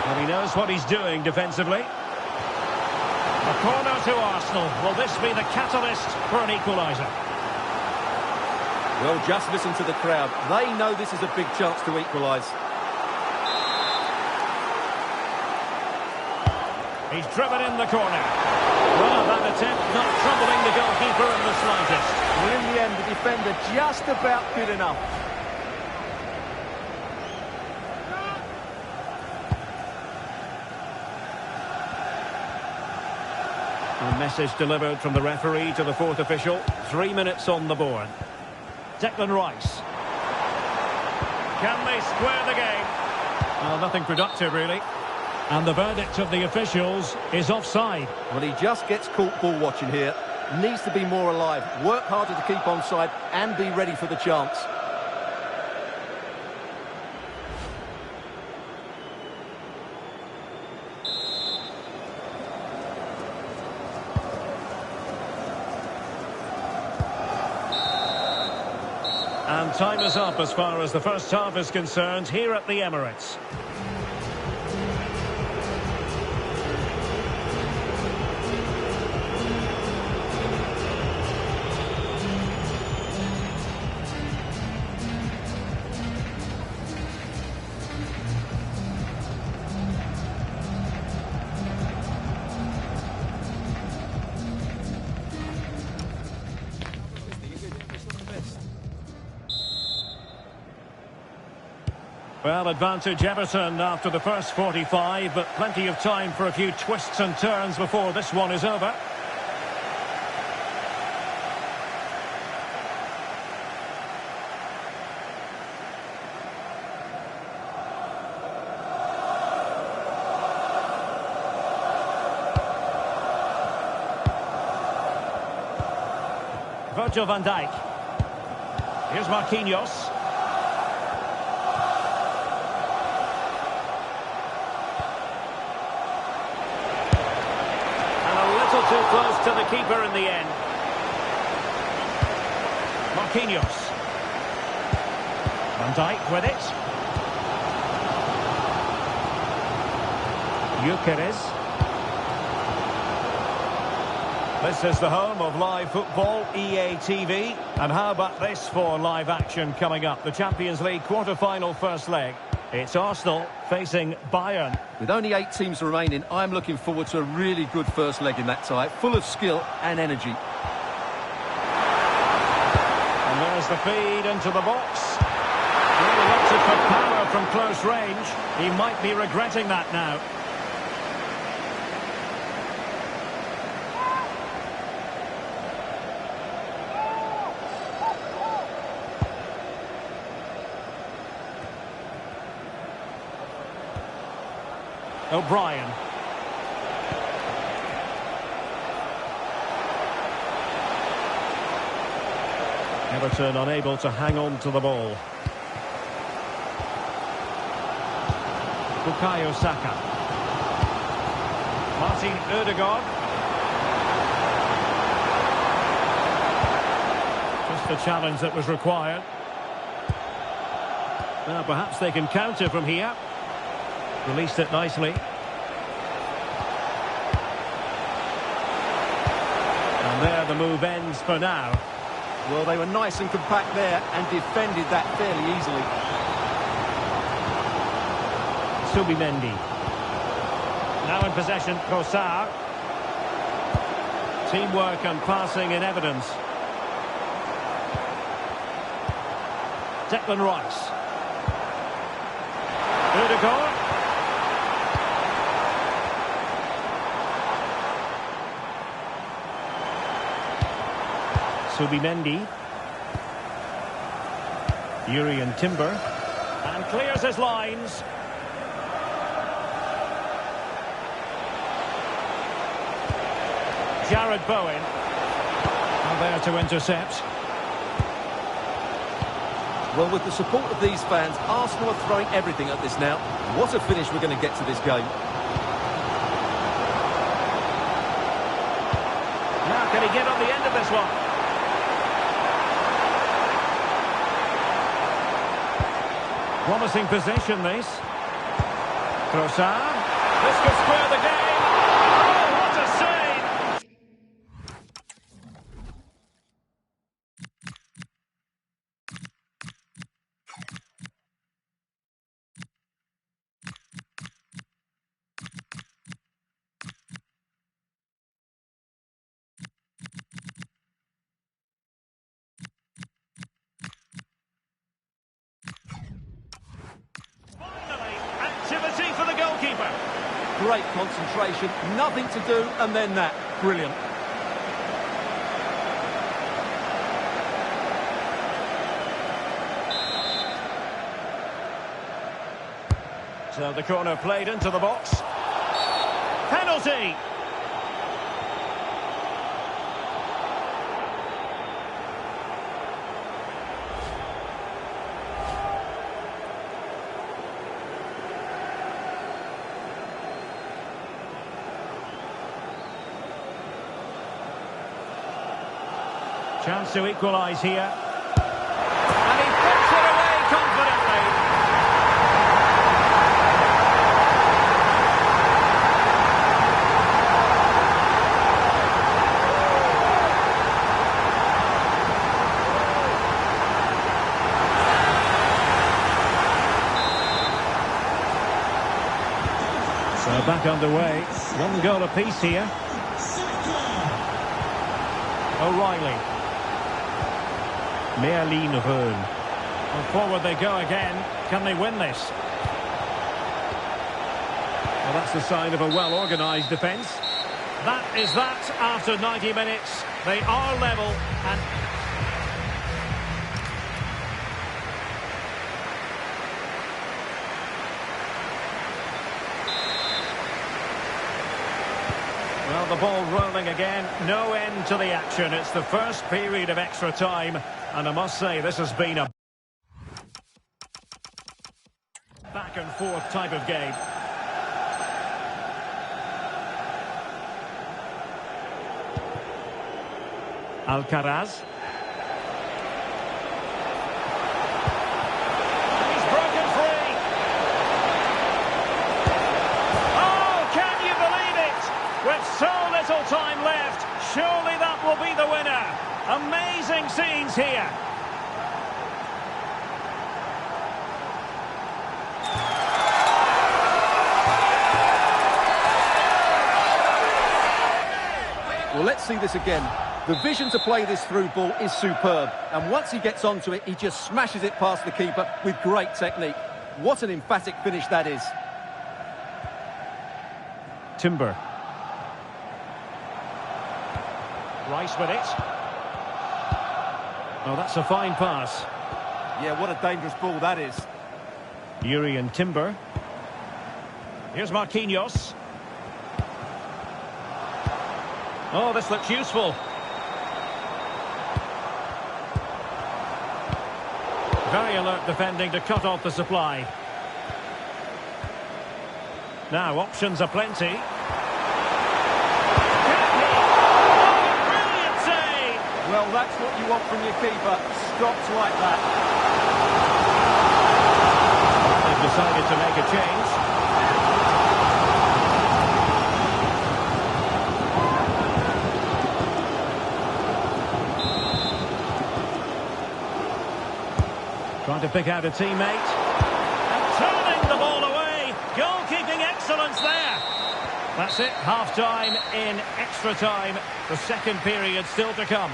And he knows what he's doing defensively. A corner to Arsenal. Will this be the catalyst for an equaliser? Well, just listen to the crowd. They know this is a big chance to equalise. He's driven in the corner. Well, that attempt not troubling the goalkeeper in the slightest. Well, in the end, the defender just about good enough. A message delivered from the referee to the fourth official. 3 minutes on the board. Declan Rice. Can they square the game? Well, nothing productive, really. And the verdict of the officials is offside. Well, he just gets caught ball watching here. Needs to be more alive, work harder to keep onside and be ready for the chance. And time is up as far as the first half is concerned here at the Emirates. Well, advantage Everton after the first 45, but plenty of time for a few twists and turns before this one is over. Virgil van Dijk. Here's Marquinhos. Too close to the keeper in the end. Marquinhos. Van Dijk with it. Alcaraz. This is the home of live football, EA TV. And how about this for live action coming up? The Champions League quarter-final first leg. It's Arsenal facing Bayern. With only 8 teams remaining, I'm looking forward to a really good first leg in that tie, full of skill and energy. And there's the feed into the box. Really looks it for power from close range. He might be regretting that now. O'Brien. Everton unable to hang on to the ball. Bukayo Saka. Martin Ødegaard. Just the challenge that was required. Now perhaps they can counter from here. Released it nicely. And there the move ends for now. Well, they were nice and compact there and defended that fairly easily. Subimendi. Now in possession, Trossard. Teamwork and passing in evidence. Declan Rice. Ødegaard. Subimendi. Urian Timber. And clears his lines. Jarrad Bowen. And there to intercept. Well, with the support of these fans, Arsenal are throwing everything at this now. What a finish we're going to get to this game. Now, can he get on the end of this one? Promising possession, this. Trossard. This could square the game. Great concentration, nothing to do, and then that. Brilliant. So the corner played into the box. Penalty! Chance to equalise here. And he puts it away confidently. So back underway. 1 goal apiece here. O'Reilly. Merlin Röhl. And forward they go again. Can they win this? Well, that's the sign of a well-organised defence. That is that after 90 minutes. They are level and... Well, the ball rolling again. No end to the action. It's the first period of extra time. And I must say, this has been a back and forth type of game. Alcaraz. He's broken free. Oh, can you believe it? With so little time left, surely that will be the winner. Amazing scenes here. Well, let's see this again. The vision to play this through ball is superb. And once he gets onto it, he just smashes it past the keeper with great technique. What an emphatic finish that is. Timber. Rice with it. Oh, that's a fine pass. Yeah, what a dangerous ball that is. Yuri and Timber. Here's Marquinhos. Oh, this looks useful. Very alert defending to cut off the supply. Now, options are plenty. Well, that's what you want from your keeper. Stops like that. They've decided to make a change. Trying to pick out a teammate. And turning the ball away. Goalkeeping excellence there. That's it, half-time in extra time. The second period still to come.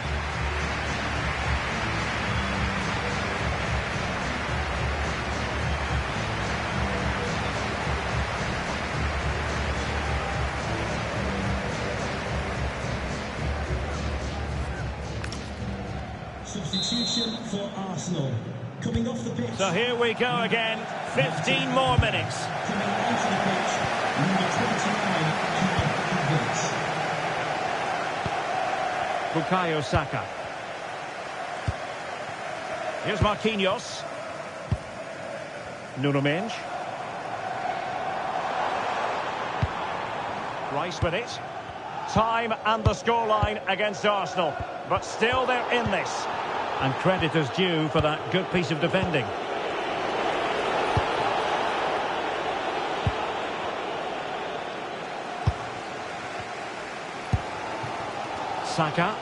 Substitution for Arsenal. Coming off the pitch. So here we go again. 15 more minutes. Coming onto the pitch, number 29, Calvert-Lewin. Bukayo Saka. Here's Marquinhos. Nuno Mendes. Rice with it. Time and the scoreline against Arsenal. But still they're in this. And credit is due for that good piece of defending. Saka.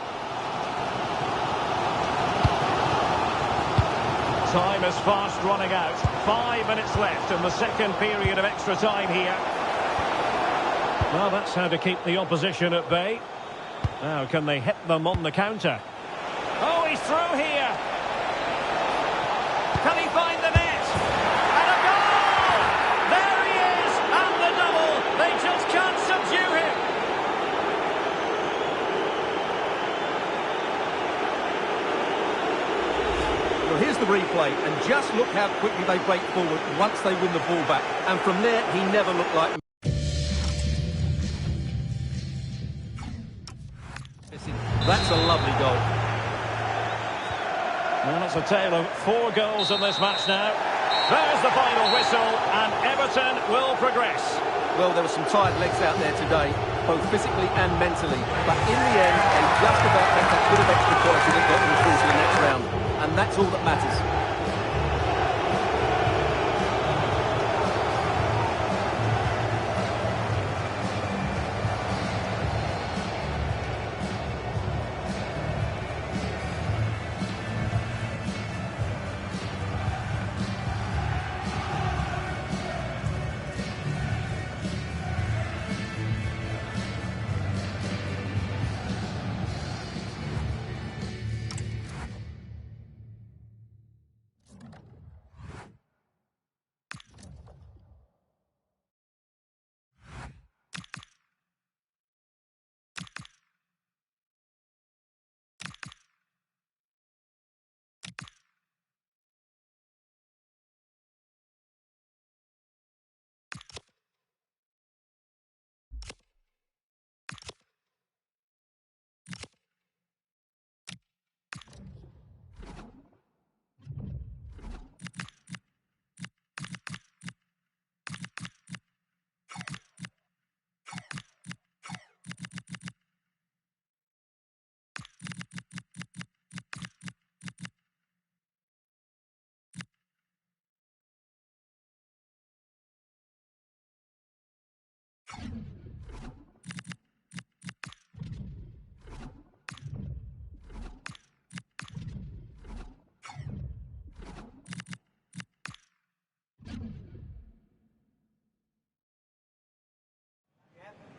Time is fast running out. 5 minutes left in the second period of extra time here. Well, that's how to keep the opposition at bay. Now, can they hit them on the counter? Oh, he's through here. Can he find the net? And a goal! There he is! And the double! They just Well, here's the replay, and just look how quickly they break forward once they win the ball back. And from there, he never looked like... That's a lovely goal. Well, it's a tale of 4 goals in this match now. There's the final whistle, and Everton will progress. Well, there were some tired legs out there today, both physically and mentally. But in the end, they just about had that bit of extra quality that got them through to the next round. And that's all that matters.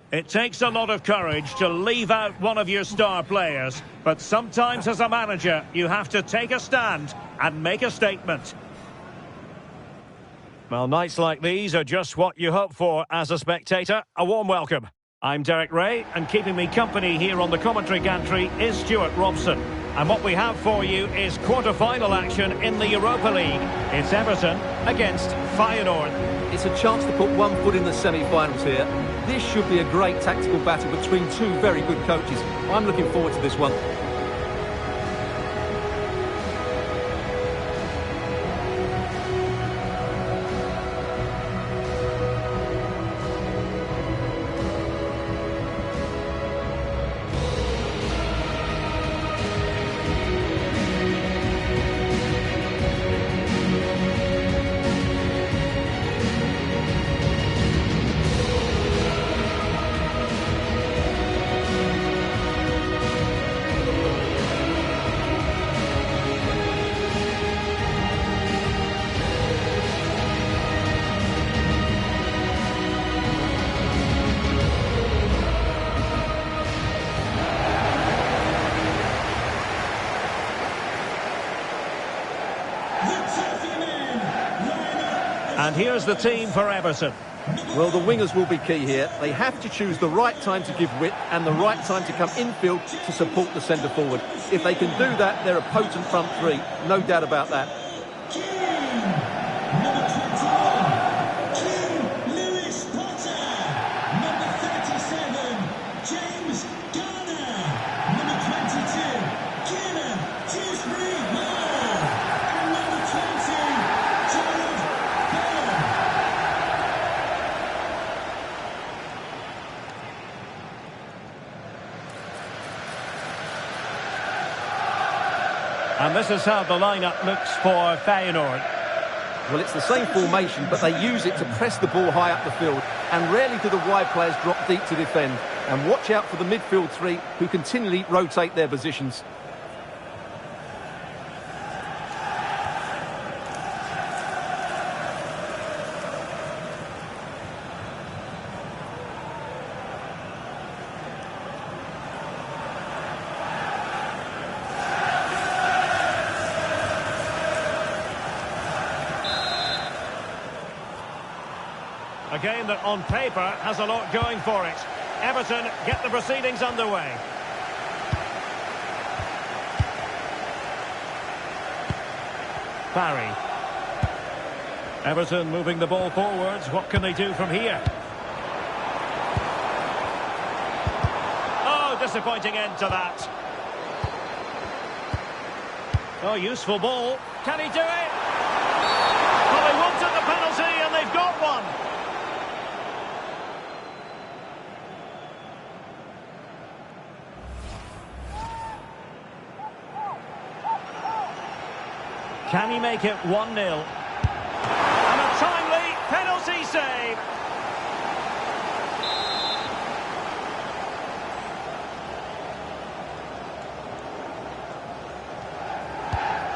It takes a lot of courage to leave out one of your star players, but sometimes as a manager you have to take a stand and make a statement. Well, nights like these are just what you hope for as a spectator. A warm welcome. I'm Derek Ray, and keeping me company here on the commentary gantry is Stuart Robson. And what we have for you is quarter-final action in the Europa League. It's Everton against Feyenoord. It's a chance to put one foot in the semi-finals here. This should be a great tactical battle between two very good coaches. I'm looking forward to this one. And here's the team for Everton. Well, the wingers will be key here. They have to choose the right time to give width and the right time to come infield to support the centre forward. If they can do that, they're a potent front three. No doubt about that. And this is how the lineup looks for Feyenoord. Well, it's the same formation, but they use it to press the ball high up the field. And rarely do the wide players drop deep to defend. And watch out for the midfield three, who continually rotate their positions. A game that on paper has a lot going for it. Everton get the proceedings underway. Barry. Everton moving the ball forwards. What can they do from here? Oh, disappointing end to that. Oh, useful ball. Can he do it? Well, they wanted the penalty and they've got one. Can he make it 1-0? And a timely penalty save.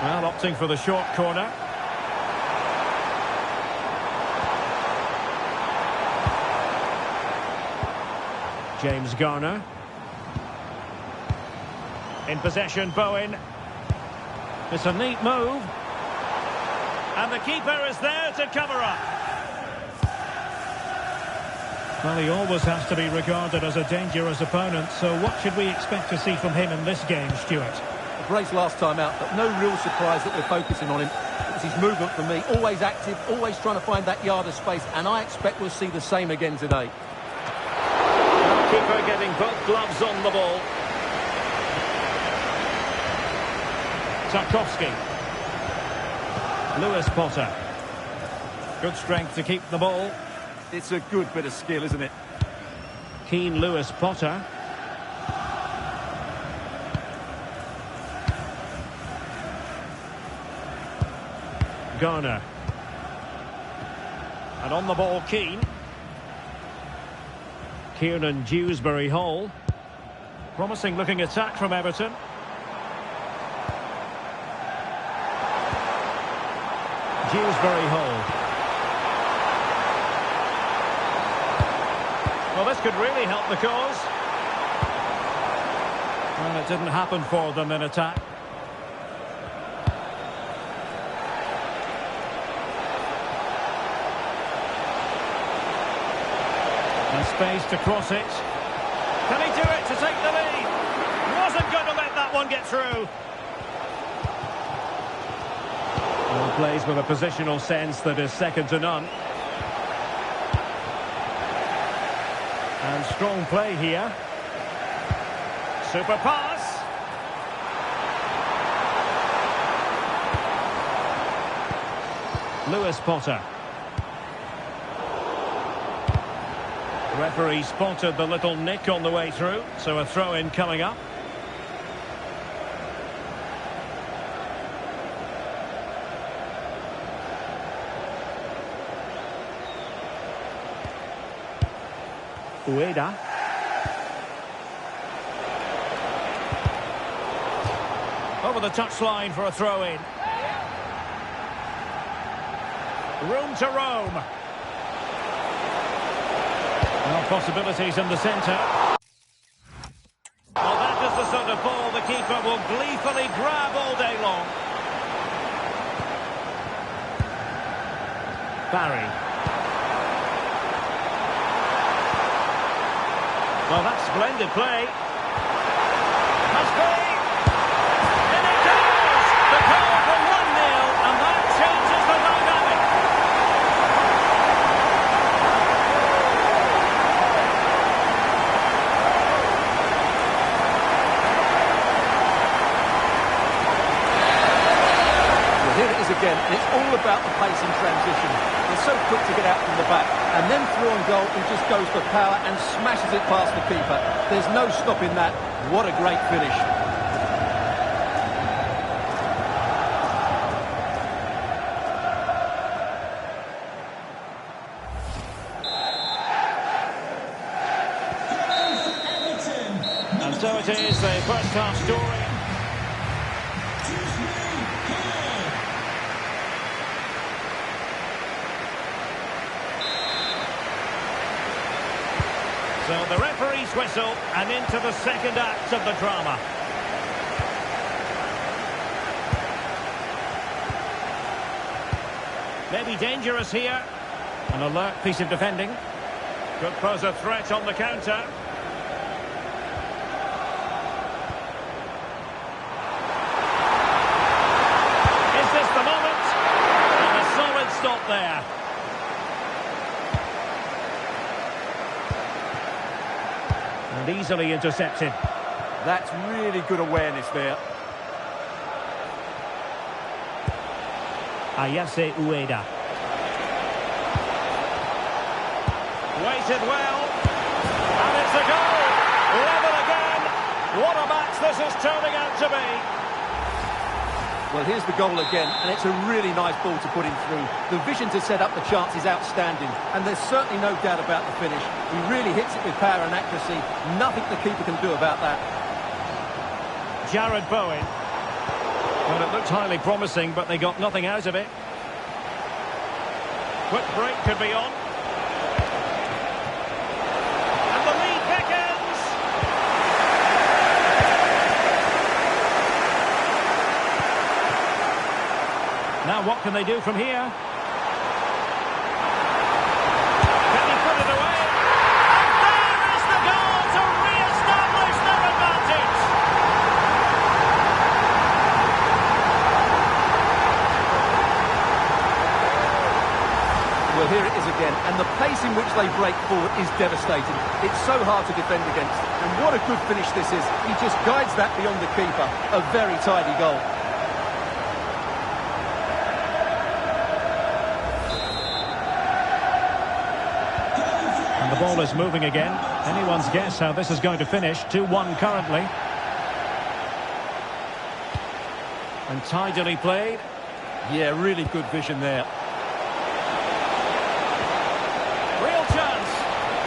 Well, opting for the short corner. James Garner. In possession, Bowen. It's a neat move. And the keeper is there to cover up. Well, he always has to be regarded as a dangerous opponent, so what should we expect to see from him in this game, Stuart? A brace last time out, but no real surprise that we're focusing on him. It was his movement for me, always active, always trying to find that yard of space, and I expect we'll see the same again today. Keeper getting both gloves on the ball. Tarkowski. Lewis Potter. Good strength to keep the ball. It's a good bit of skill, isn't it? Keane, Lewis Potter. Garner. And on the ball, Keane. Kiernan, Dewsbury-Hall. Promising looking attack from Everton. Dewsbury-Hall. Well, this could really help the cause. Well, it didn't happen for them in attack. And space to cross it. Can he do it to take the lead? Wasn't going to let that one get through. Well, plays with a positional sense that is second to none. And strong play here. Super pass. Lewis Potter. The referee spotted the little nick on the way through, so a throw-in coming up. Ueda. Over the touchline for a throw-in. Room to roam. Well, possibilities in the centre. Well, that is the sort of ball the keeper will gleefully grab all day long. Barry. Well, that's splendid play. Must be. And it goes! The goal for 1-0, and that changes the dynamic. Well, here it is again, and it's all about the pace in transition. They're so quick to get out from the back, and then through on goal, he just goes for power and smashes it past the keeper. There's no stopping that. What a great finish. And so it is, the first half story. So the referee's whistle, and into the second act of the drama. Maybe dangerous here. An alert piece of defending. Could pose a threat on the counter. Is this the moment? easily intercepted. That's really good awareness there. Ayase Ueda. Waited well. And it's a goal. Level again. What a match this is turning out to be. Well, here's the goal again, and it's a really nice ball to put him through. The vision to set up the chance is outstanding, and there's certainly no doubt about the finish. He really hits it with power and accuracy. Nothing the keeper can do about that. Jarrad Bowen. Well, it looked highly promising, but they got nothing out of it. Quick break could be on. And the lead beckons. Now what can they do from here? Can he put it away? And there is the goal to re-establish their advantage. Well, here it is again, and the pace in which they break forward is devastating. It's so hard to defend against, and what a good finish this is. He just guides that beyond the keeper. A very tidy goal. And the ball is moving again. Anyone's guess how this is going to finish. 2-1 currently. And tidily played. Yeah, really good vision there. Real chance.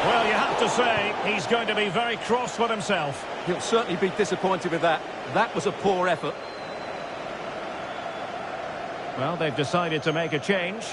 Well, you have to say, he's going to be very cross with himself. He'll certainly be disappointed with that. That was a poor effort. Well, they've decided to make a change.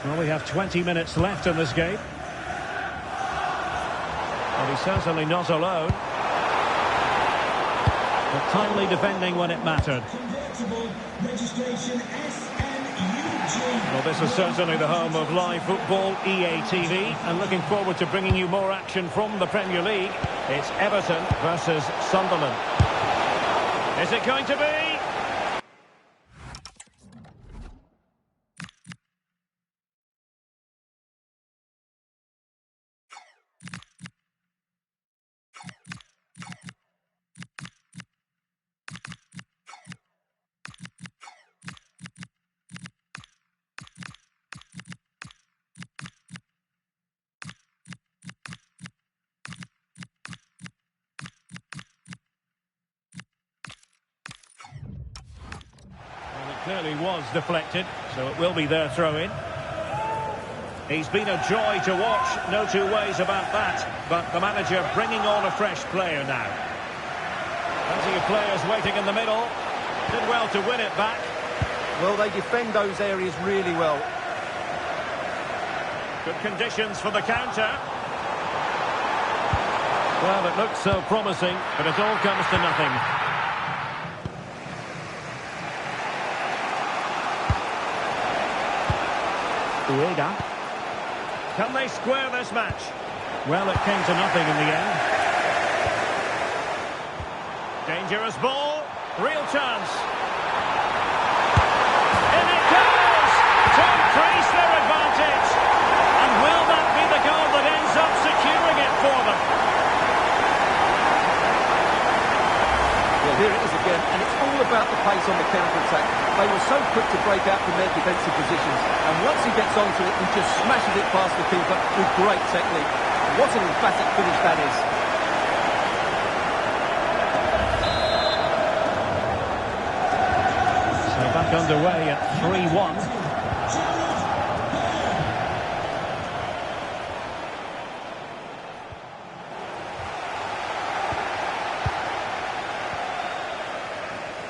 Well, we have 20 minutes left in this game. And he's certainly not alone. But timely defending when it mattered. Well, this is certainly the home of live football, EA TV. And looking forward to bringing you more action from the Premier League. It's Everton versus Sunderland. Is it going to be? Clearly was deflected, so it will be their throw-in. He's been a joy to watch, no two ways about that. But the manager bringing on a fresh player now. Plenty of players waiting in the middle. Did well to win it back. Well, they defend those areas really well. Good conditions for the counter. Well, it looks so promising, but it all comes to nothing. Ueda. Can they square this match? Well, it came to nothing in the end. Dangerous ball. Real chance. In it goes! To increase their advantage. And will that be the goal that ends up securing it for them? Well, here it is again, and it's all about the pace on the counter-attack. They were so quick to break out from their defensive positions, and once he gets onto it, he just smashes it past the keeper with great technique. What an emphatic finish that is. So back underway at 3-1.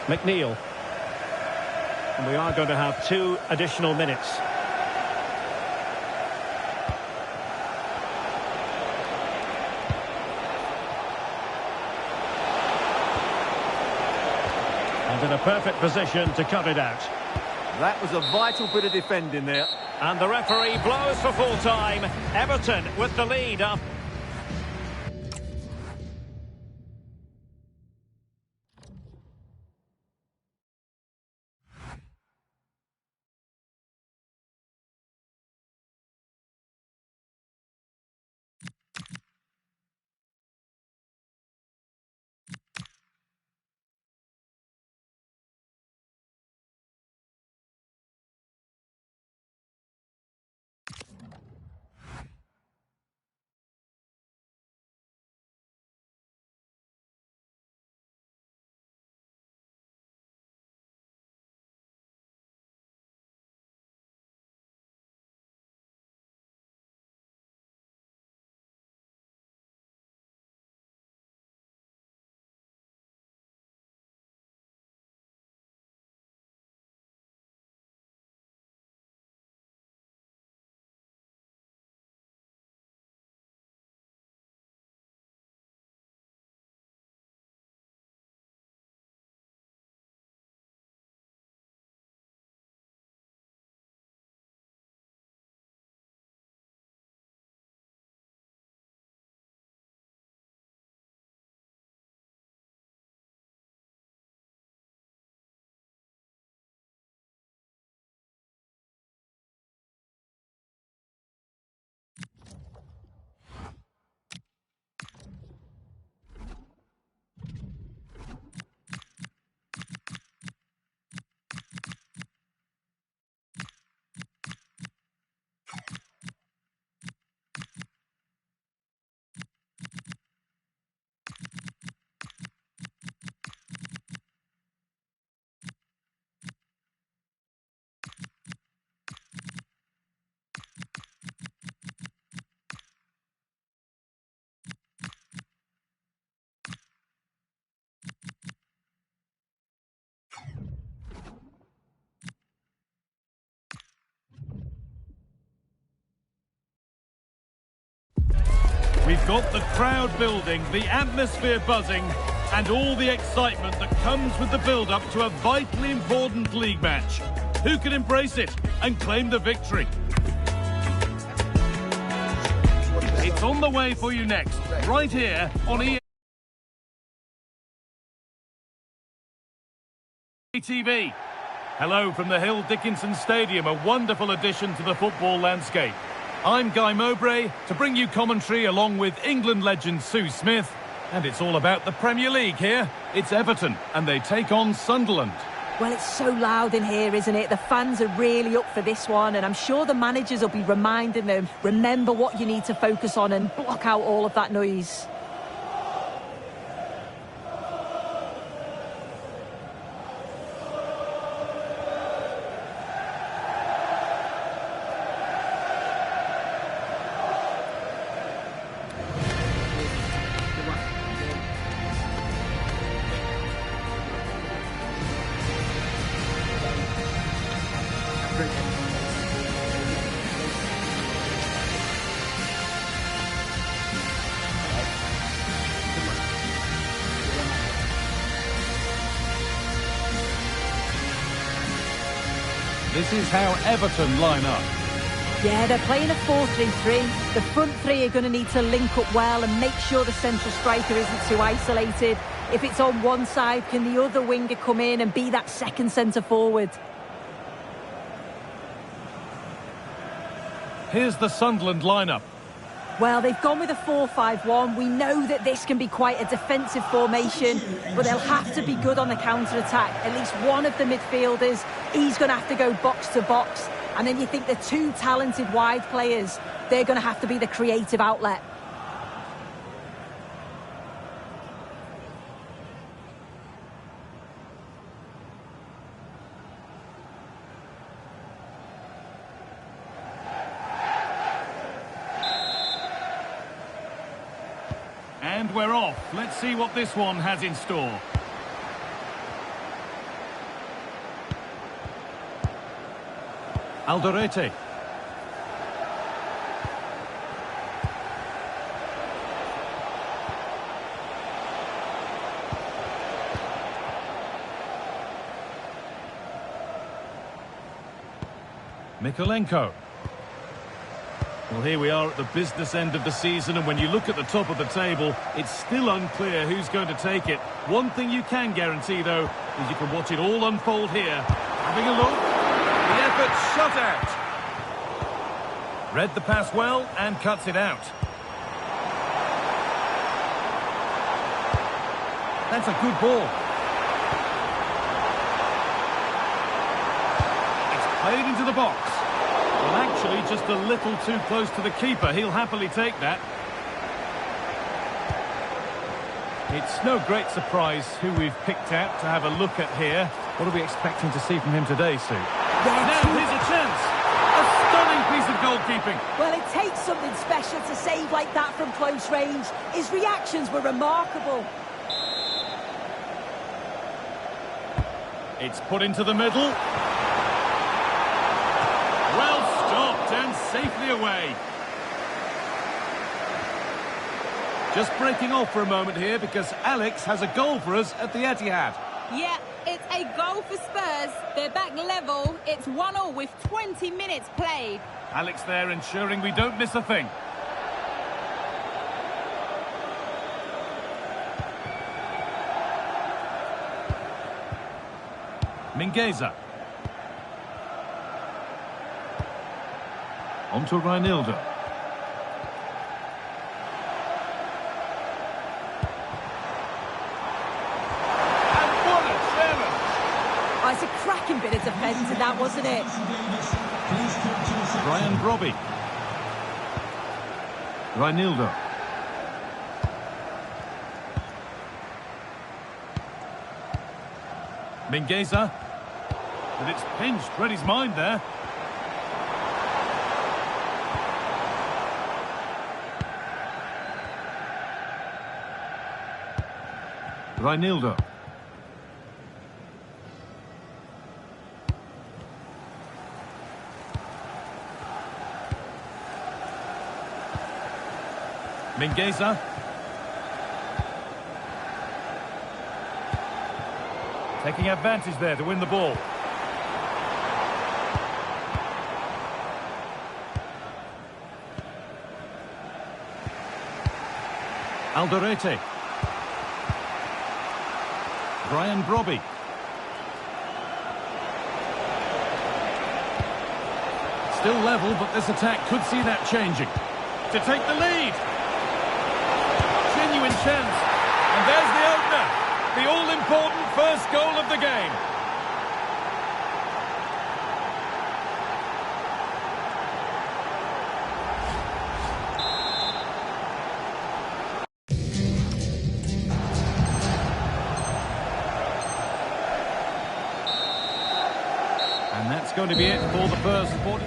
McNeil. And we are going to have 2 additional minutes. And in a perfect position to cut it out. That was a vital bit of defending there. And the referee blows for full time. Everton with the lead up. We've got the crowd building, the atmosphere buzzing, and all the excitement that comes with the build-up to a vitally important league match. Who can embrace it and claim the victory? It's on the way for you next, right here on EA.TV. Hello from the Hill Dickinson Stadium, a wonderful addition to the football landscape. I'm Guy Mowbray to bring you commentary along with England legend Sue Smith. And it's all about the Premier League here. It's Everton and they take on Sunderland. Well, it's so loud in here, isn't it? The fans are really up for this one, and I'm sure the managers will be reminding them, remember what you need to focus on and block out all of that noise. This is how Everton line up. Yeah, they're playing a 4-3-3. The front three are going to need to link up well and make sure the central striker isn't too isolated. If it's on one side, can the other winger come in and be that second centre forward? Here's the Sunderland lineup. Well, they've gone with a 4-5-1. We know that this can be quite a defensive formation, but they'll have to be good on the counter-attack. At least one of the midfielders, he's going to have to go box to box. And then you think the two talented wide players, they're going to have to be the creative outlet. And we're off. Let's see what this one has in store. Alderete. Mykolenko. Well, here we are at the business end of the season, and when you look at the top of the table, it's still unclear who's going to take it. One thing you can guarantee, though, is you can watch it all unfold here. Having a look. The effort shut out. Read the pass well and cuts it out. That's a good ball. It's played into the box. Well, actually, just a little too close to the keeper. He'll happily take that. It's no great surprise who we've picked out to have a look at here. What are we expecting to see from him today, Sue? Now here's a chance. A stunning piece of goalkeeping. Well, it takes something special to save like that from close range. His reactions were remarkable. It's put into the middle. Well stopped and safely away. Just breaking off for a moment here because Alex has a goal for us at the Etihad. Yeah, it's a goal for Spurs. They're back level. It's 1-1 with 20 minutes played. Alex there ensuring we don't miss a thing. Mingueza. On to Reinildo. And what a challenge! Oh, it's a cracking bit of defence in that, wasn't it? Brian Brobby. Reinildo. Mingueza. But it's pinched. Read his mind there. Reinildo. Mingueza. Taking advantage there to win the ball. Alderete. Brian Brobby. Still level, but this attack could see that changing. To take the lead. Genuine chance. And there's the opener. The all-important first goal of the game. And that's going to be it for the first 40.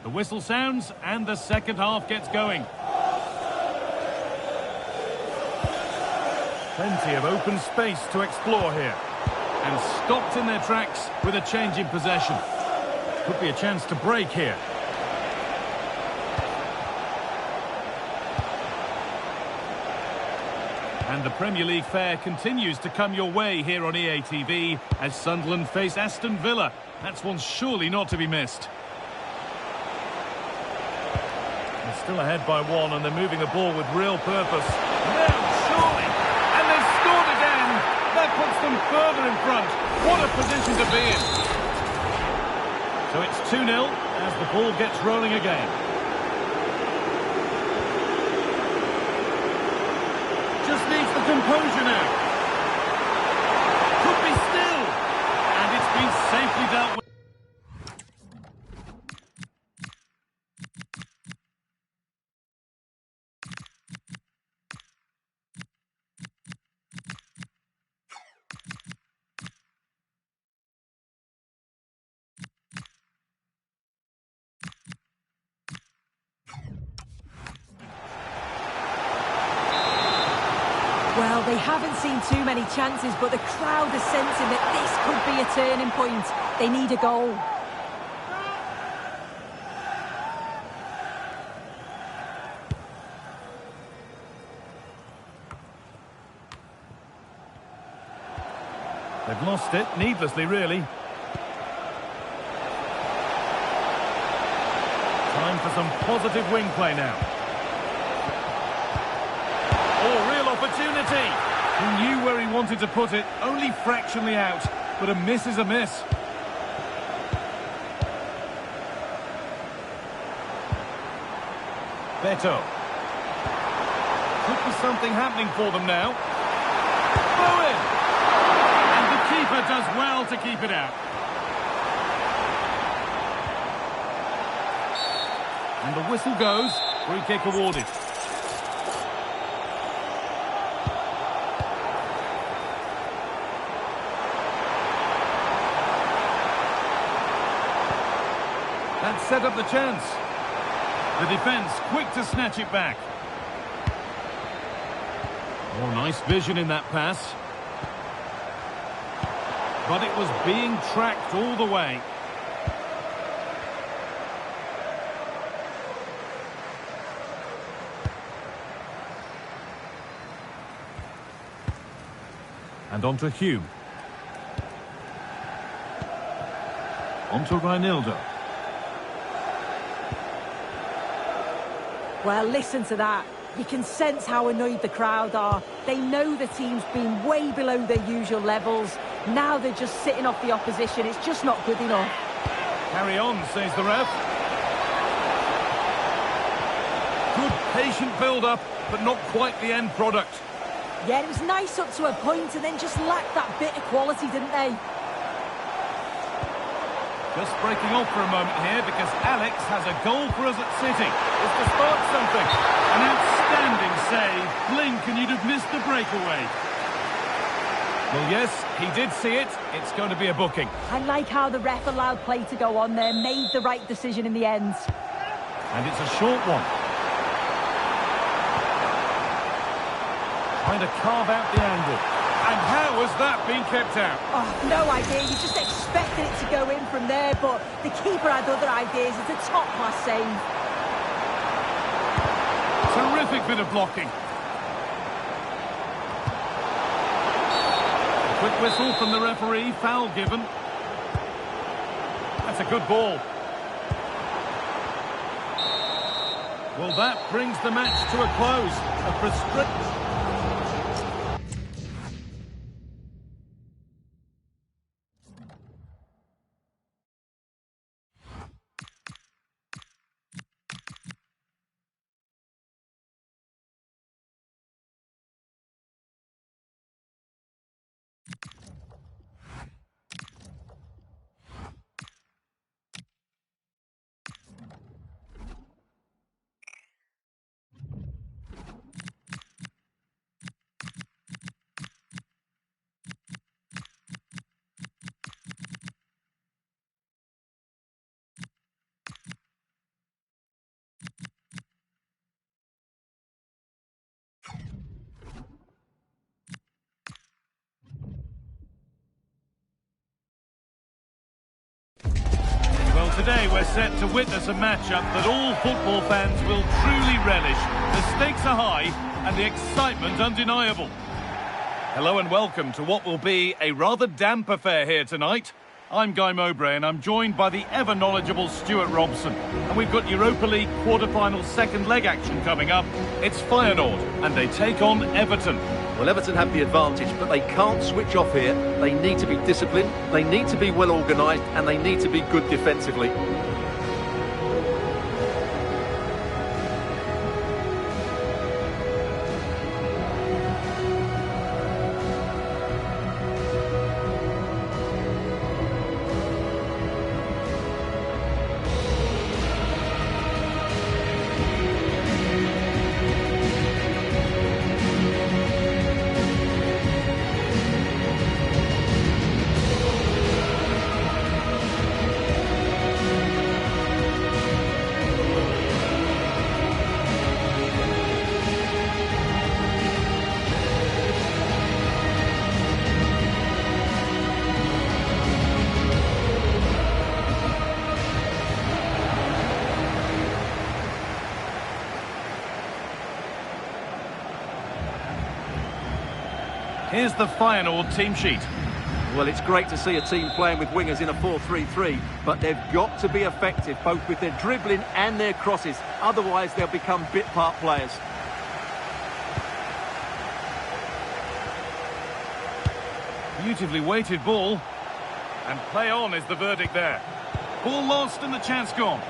The whistle sounds and the second half gets going. Plenty of open space to explore here. And stopped in their tracks with a change in possession. Could be a chance to break here. And the Premier League fare continues to come your way here on EA TV as Sunderland face Aston Villa. That's one surely not to be missed. They're still ahead by one and they're moving the ball with real purpose. Now, surely! And they've scored again! That puts them further in front. What a position to be in! So it's 2-0 as the ball gets rolling again. Just needs the composure now. Could be still. And it's been safely dealt with. Well, they haven't seen too many chances, but the crowd is sensing that this could be a turning point. They need a goal. They've lost it, needlessly really. Time for some positive wing play now. Oh, real opportunity! He knew where he wanted to put it, only fractionally out, but a miss is a miss. Beto. Could be something happening for them now. Bowen! And the keeper does well to keep it out. And the whistle goes. Free kick awarded. That set up the chance. The defence quick to snatch it back. Oh, nice vision in that pass. But it was being tracked all the way. And on to Hume. On to Reinildo. Well, listen to that. You can sense how annoyed the crowd are. They know the team's been way below their usual levels. Now they're just sitting off the opposition. It's just not good enough. Carry on, says the ref. Good patient build-up, but not quite the end product. Yeah, it was nice up to a point and then just lacked that bit of quality, didn't they? Just breaking off for a moment here because Alex has a goal for us at City. It's to spark something. An outstanding save. Blink and you'd have missed the breakaway. Well, yes, he did see it. It's going to be a booking. I like how the ref allowed play to go on there, made the right decision in the end. And it's a short one. Trying to carve out the angle. And how has that been kept out? Oh, no idea. You just expected it to go in from there, but the keeper had other ideas. It's a top-class save. Terrific bit of blocking. A quick whistle from the referee. Foul given. That's a good ball. Well, that brings the match to a close. A frustrating... Today we're set to witness a matchup that all football fans will truly relish. The stakes are high and the excitement undeniable. Hello and welcome to what will be a rather damp affair here tonight. I'm Guy Mowbray and I'm joined by the ever-knowledgeable Stuart Robson. And we've got Europa League quarter-final second leg action coming up. It's Feyenoord and they take on Everton. Well, Everton have the advantage, but they can't switch off here. They need to be disciplined, they need to be well organised, and they need to be good defensively. Here's the Feyenoord team sheet. Well, it's great to see a team playing with wingers in a 4-3-3, but they've got to be effective, both with their dribbling and their crosses. Otherwise, they'll become bit-part players. Beautifully weighted ball. And play on is the verdict there. Ball lost and the chance gone.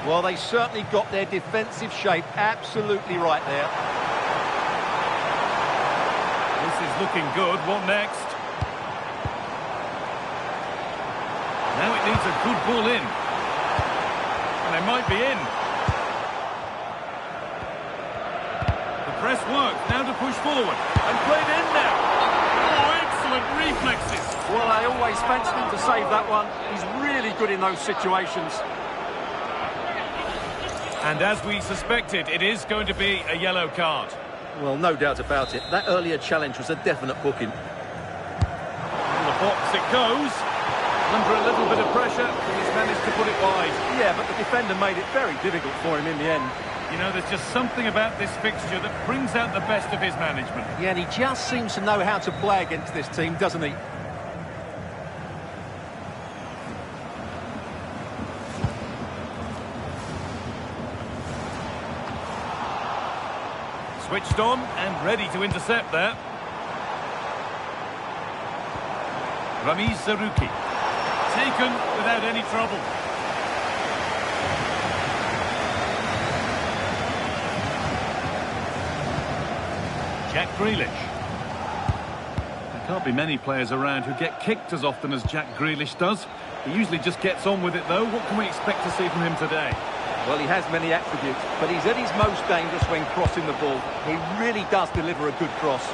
Well, they certainly got their defensive shape absolutely right there. This is looking good. What next? Now it needs a good ball in. And they might be in. The press works. Now to push forward. And played in now. Oh, excellent reflexes. Well, I always fancied him to save that one. He's really good in those situations. And as we suspected, it is going to be a yellow card. Well, no doubt about it. That earlier challenge was a definite booking. In the box it goes. Under a little bit of pressure, he's managed to put it wide. Yeah, but the defender made it very difficult for him in the end. You know, there's just something about this fixture that brings out the best of his management. Yeah, and he just seems to know how to play against this team, doesn't he? Switched on and ready to intercept there. Zaruki. Taken without any trouble. Jack Grealish. There can't be many players around who get kicked as often as Jack Grealish does. He usually just gets on with it though. What can we expect to see from him today? Well, he has many attributes, but he's at his most dangerous when crossing the ball. He really does deliver a good cross.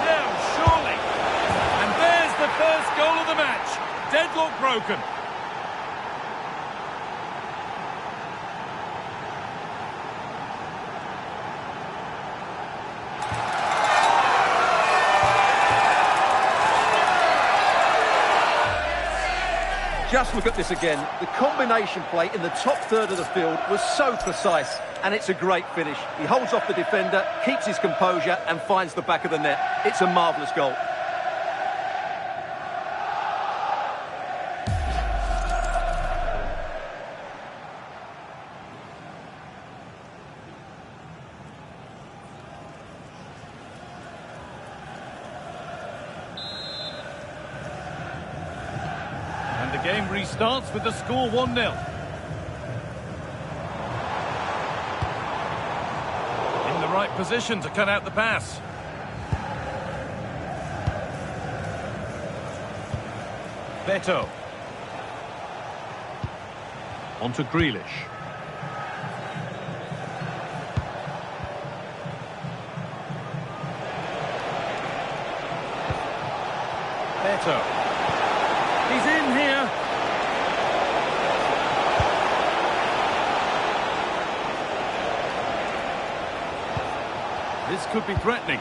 Now, surely. And there's the first goal of the match. Deadlock broken. Just look at this again. The combination play in the top third of the field was so precise, and it's a great finish. He holds off the defender, keeps his composure, and finds the back of the net. It's a marvellous goal. The game restarts with the score 1-0. In the right position to cut out the pass. Beto. On to Grealish. Beto. He's in here. This could be threatening.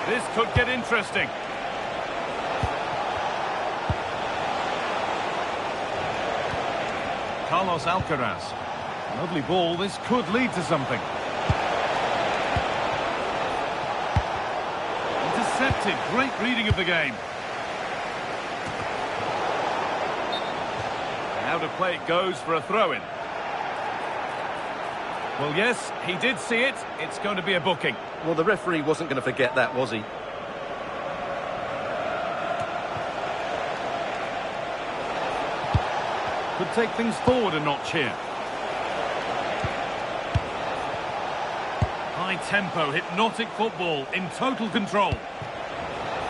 This could get interesting. Carlos Alcaraz. Lovely ball. This could lead to something. Intercepted. Great reading of the game. Out of play it goes for a throw-in. Well, yes, he did see it. It's going to be a booking. Well, the referee wasn't going to forget that, was he? Could take things forward a notch here. High tempo, hypnotic football in total control.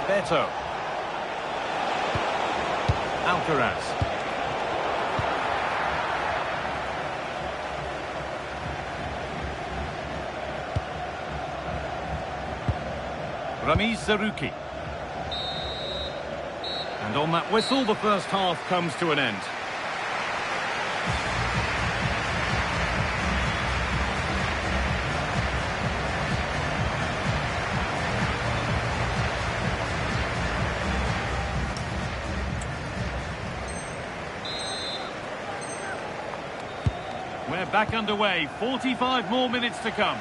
Beto. Alcaraz. Zaruki. And on that whistle, the first half comes to an end. They're back underway. 45 more minutes to come.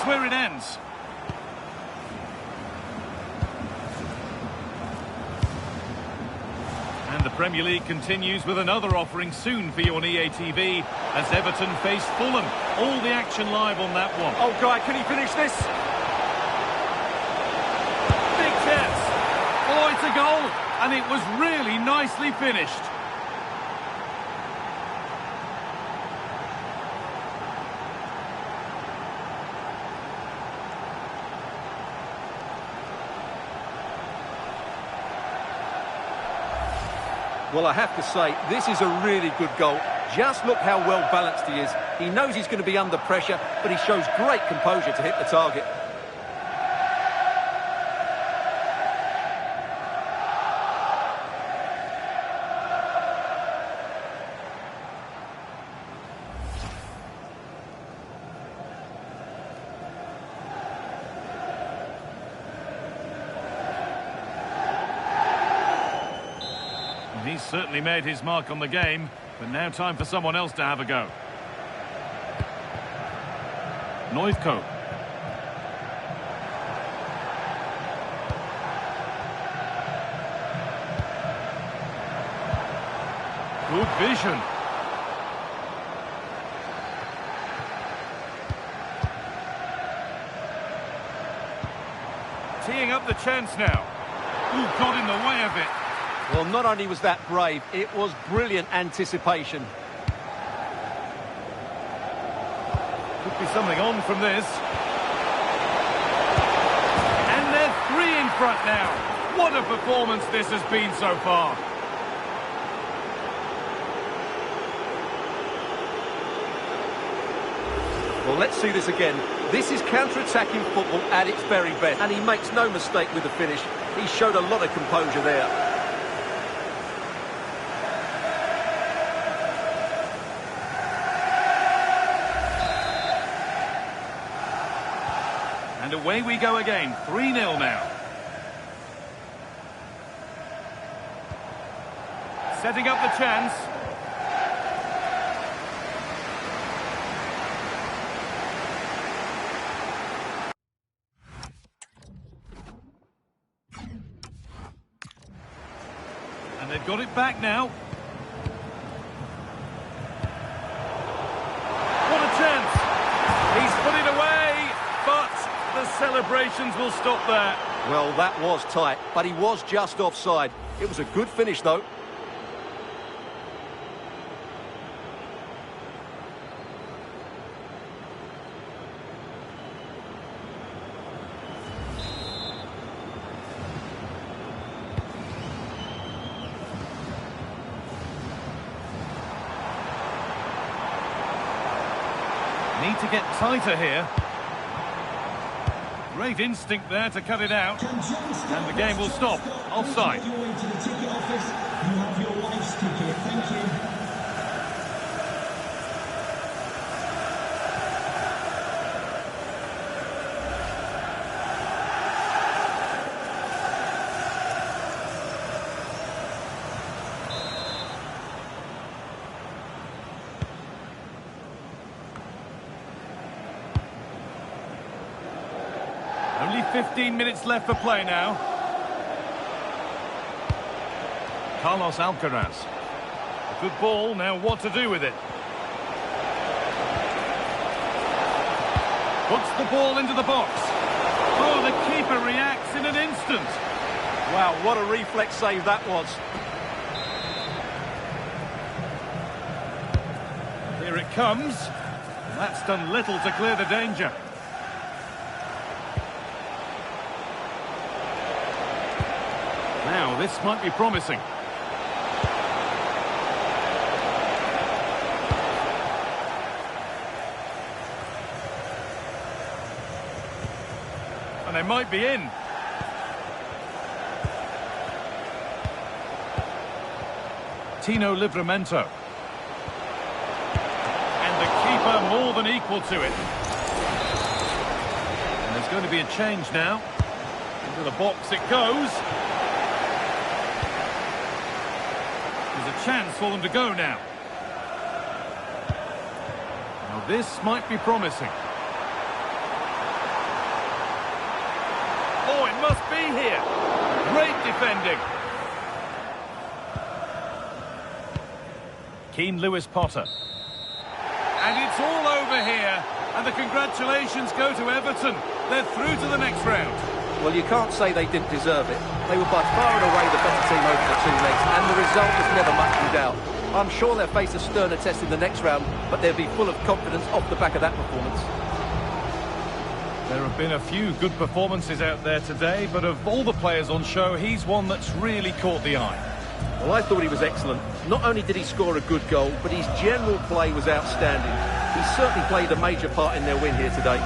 Where it ends. And the Premier League continues with another offering soon for you on EA TV as Everton face Fulham. All the action live on that one. Oh, Guy, can he finish this? Big chance. Oh, it's a goal. And it was really nicely finished. Well, I have to say, this is a really good goal. Just look how well balanced he is. He knows he's going to be under pressure, but he shows great composure to hit the target. He's certainly made his mark on the game, but now time for someone else to have a go. Noivko. Good vision. Teeing up the chance now. Ooh, got in the way of it. Well, not only was that brave, it was brilliant anticipation. Could be something on from this. And they're 3 in front now. What a performance this has been so far. Well, let's see this again. This is counter-attacking football at its very best, and he makes no mistake with the finish. He showed a lot of composure there. And away we go again, 3-0 now. Setting up the chance. And they've got it back now. What a chance! He's put it away, but the celebrations will stop there. Well, that was tight, but he was just offside. It was a good finish, though. Need to get tighter here. Great instinct there to cut it out. And the game will stop. Offside. Your way to the ticket office. You have your wife's ticket. Thank you. Only 15 minutes left for play now. Carlos Alcaraz. A good ball, now what to do with it? Puts the ball into the box. Oh, the keeper reacts in an instant. Wow, what a reflex save that was. Here it comes. That's done little to clear the danger. Now, this might be promising. And they might be in. Tino Livramento. And the keeper more than equal to it. And there's going to be a change now. Into the box it goes. There's a chance for them to go now. Now this might be promising. Oh, it must be here. Great defending. Keane Lewis Potter. And it's all over here. And the congratulations go to Everton. They're through to the next round. Well, you can't say they didn't deserve it. They were by far and away the better team over the two legs, and the result was never much in doubt. I'm sure they'll face a sterner test in the next round, but they'll be full of confidence off the back of that performance. There have been a few good performances out there today, but of all the players on show, he's one that's really caught the eye. Well, I thought he was excellent. Not only did he score a good goal, but his general play was outstanding. He certainly played a major part in their win here today.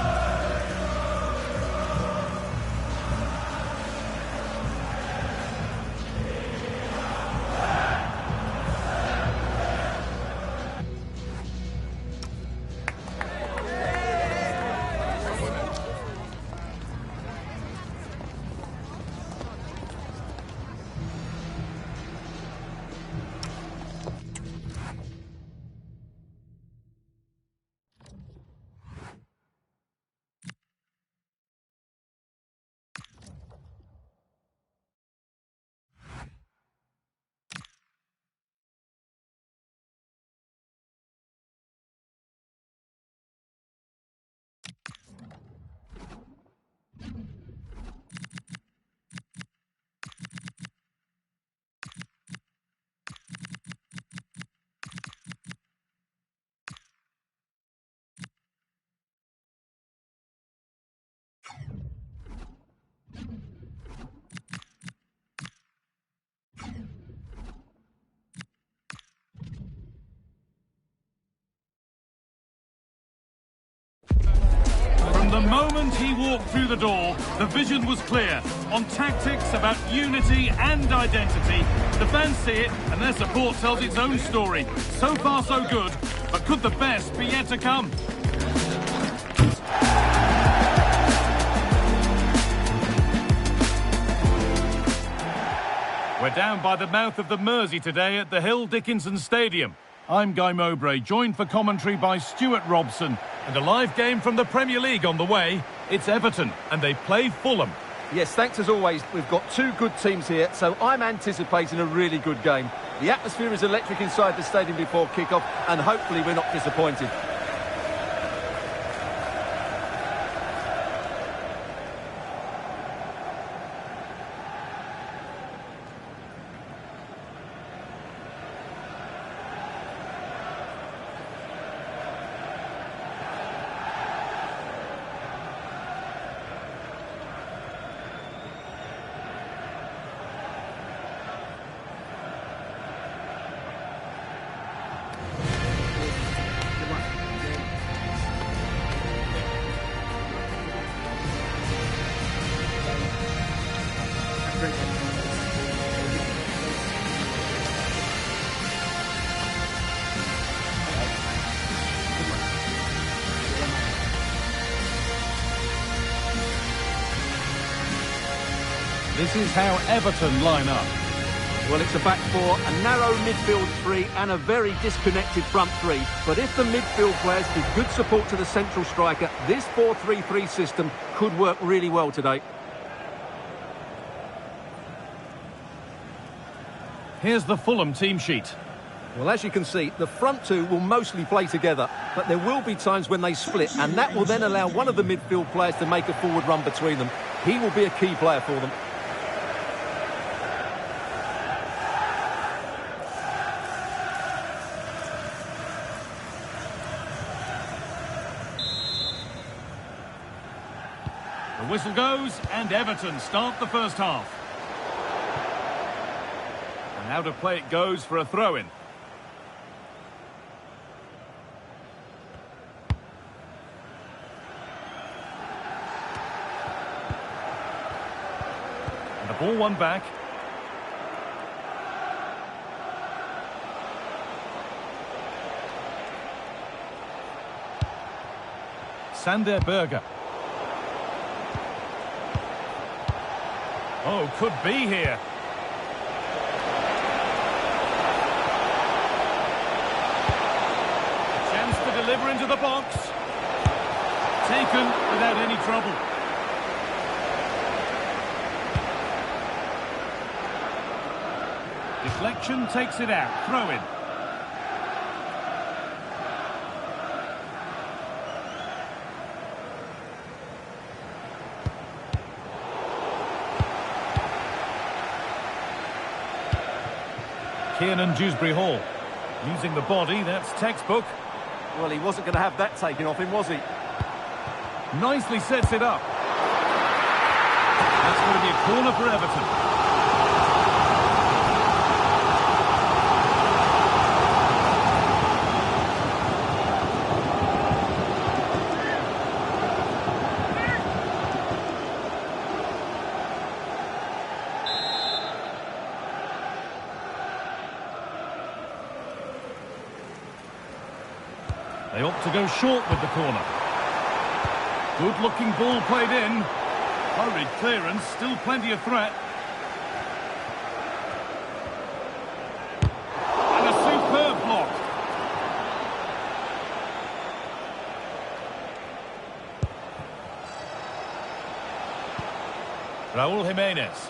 The moment he walked through the door, the vision was clear. On tactics, about unity and identity. The fans see it, and their support tells its own story. So far, so good, but could the best be yet to come? We're down by the mouth of the Mersey today at the Hill Dickinson Stadium. I'm Guy Mowbray, joined for commentary by Stuart Robson. And a live game from the Premier League on the way. It's Everton, and they play Fulham. Yes, thanks as always. We've got two good teams here, so I'm anticipating a really good game. The atmosphere is electric inside the stadium before kick-off, and hopefully we're not disappointed. This is how Everton line up. Well, it's a back four, a narrow midfield three and a very disconnected front three. But if the midfield players give good support to the central striker, this 4-3-3 system could work really well today. Here's the Fulham team sheet. Well, as you can see, the front two will mostly play together, but there will be times when they split, and that will then allow one of the midfield players to make a forward run between them. He will be a key player for them. whistle goes, and Everton start the first half. And out of play it goes for a throw-in. And the ball won back. Sander Berger. Oh, could be here. A chance to deliver into the box. Taken without any trouble. Deflection takes it out. Throw in. Kiernan, Dewsbury-Hall. Using the body, that's textbook. Well, he wasn't going to have that taken off him, was he? Nicely sets it up. That's going to be a corner for Everton. They opt to go short with the corner. Good-looking ball played in. Hurried clearance, still plenty of threat. And a superb block. Raúl Jiménez.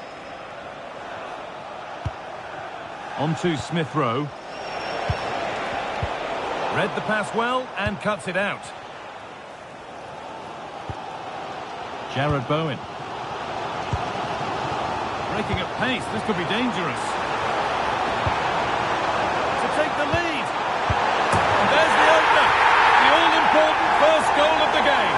On to Smith Rowe. Read the pass well and cuts it out. Jarrad Bowen. Breaking at pace, this could be dangerous. To take the lead. And there's the opener. The all-important first goal of the game.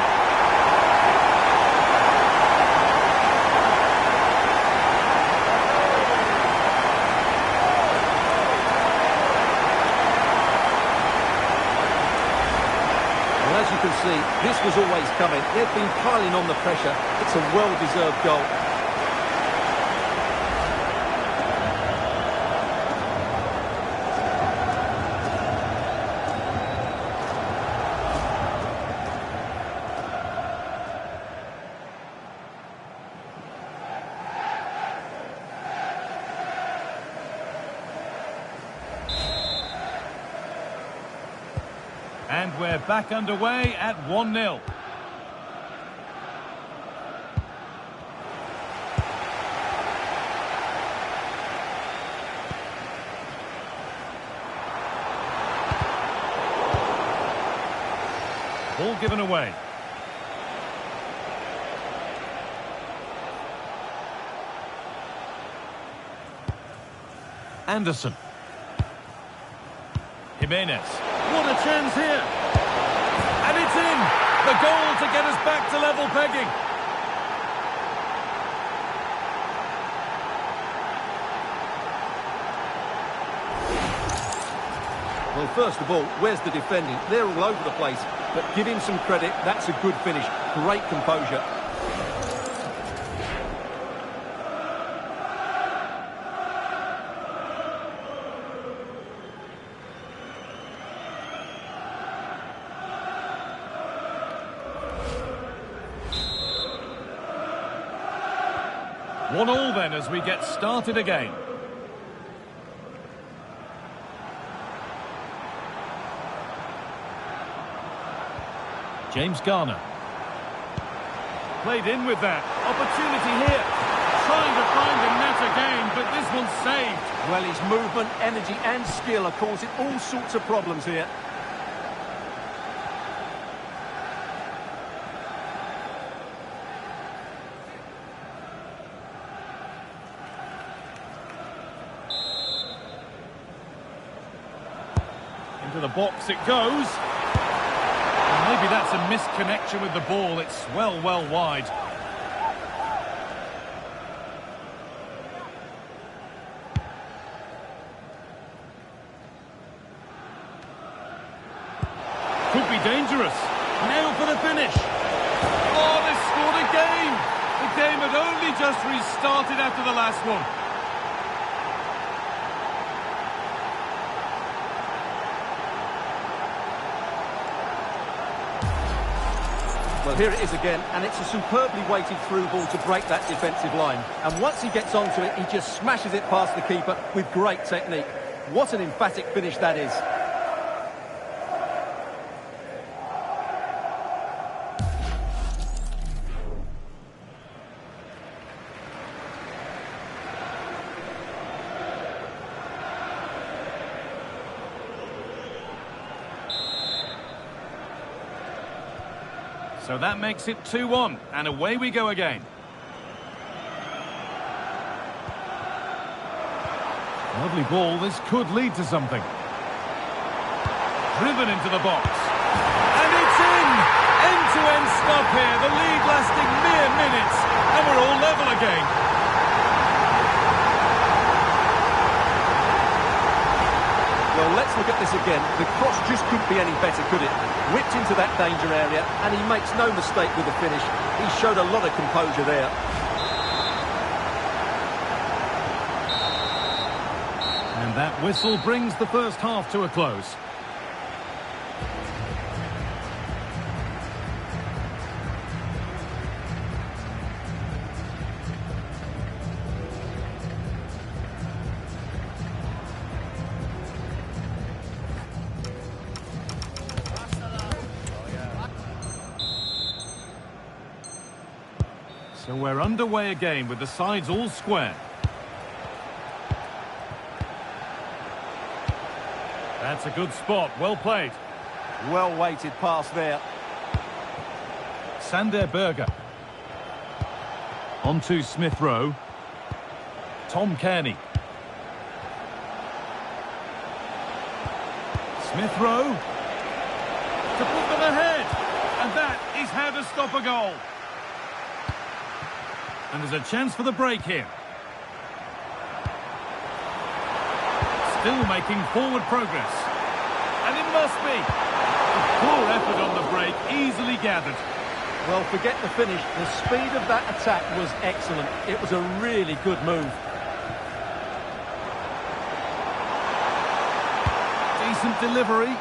As you can see, this was always coming. They've been piling on the pressure. It's a well-deserved goal. And we're back underway at 1-0. Ball given away. Anderson. Jimenez. What a chance here. And it's in. The goal to get us back to level pegging. Well, first of all, where's the defending? They're all over the place. But give him some credit. That's a good finish. Great composure. One all then as we get started again. James Garner. Played in with that. Opportunity here. Trying to find a net again, but this one's saved. Well, his movement, energy and skill are causing all sorts of problems here. Into the box it goes. And maybe that's a misconnection with the ball. It's well wide. could be dangerous. Now for the finish. Oh, they scored again. The game had only just restarted after the last one. Well, here it is again, and it's a superbly weighted through ball to break that defensive line. And once he gets onto it, he just smashes it past the keeper with great technique. What an emphatic finish that is. So that makes it 2-1, and away we go again. Lovely ball, this could lead to something. Driven into the box. And it's in! End-to-end stop here, the lead lasting mere minutes, and we're all level again. Well, let's look at this again. The cross just couldn't be any better, could it? Whipped into that danger area, and he makes no mistake with the finish. He showed a lot of composure there. And that whistle brings the first half to a close. So we're underway again with the sides all square. That's a good spot, well played. Well weighted pass there. Sander Berger. On to Smith Rowe. Tom Kearney. Smith Rowe. To put them ahead. And that is how to stop a goal. And there's a chance for the break here. Still making forward progress. And it must be. A poor effort on the break, easily gathered. Well, forget the finish. The speed of that attack was excellent. It was a really good move. Decent delivery.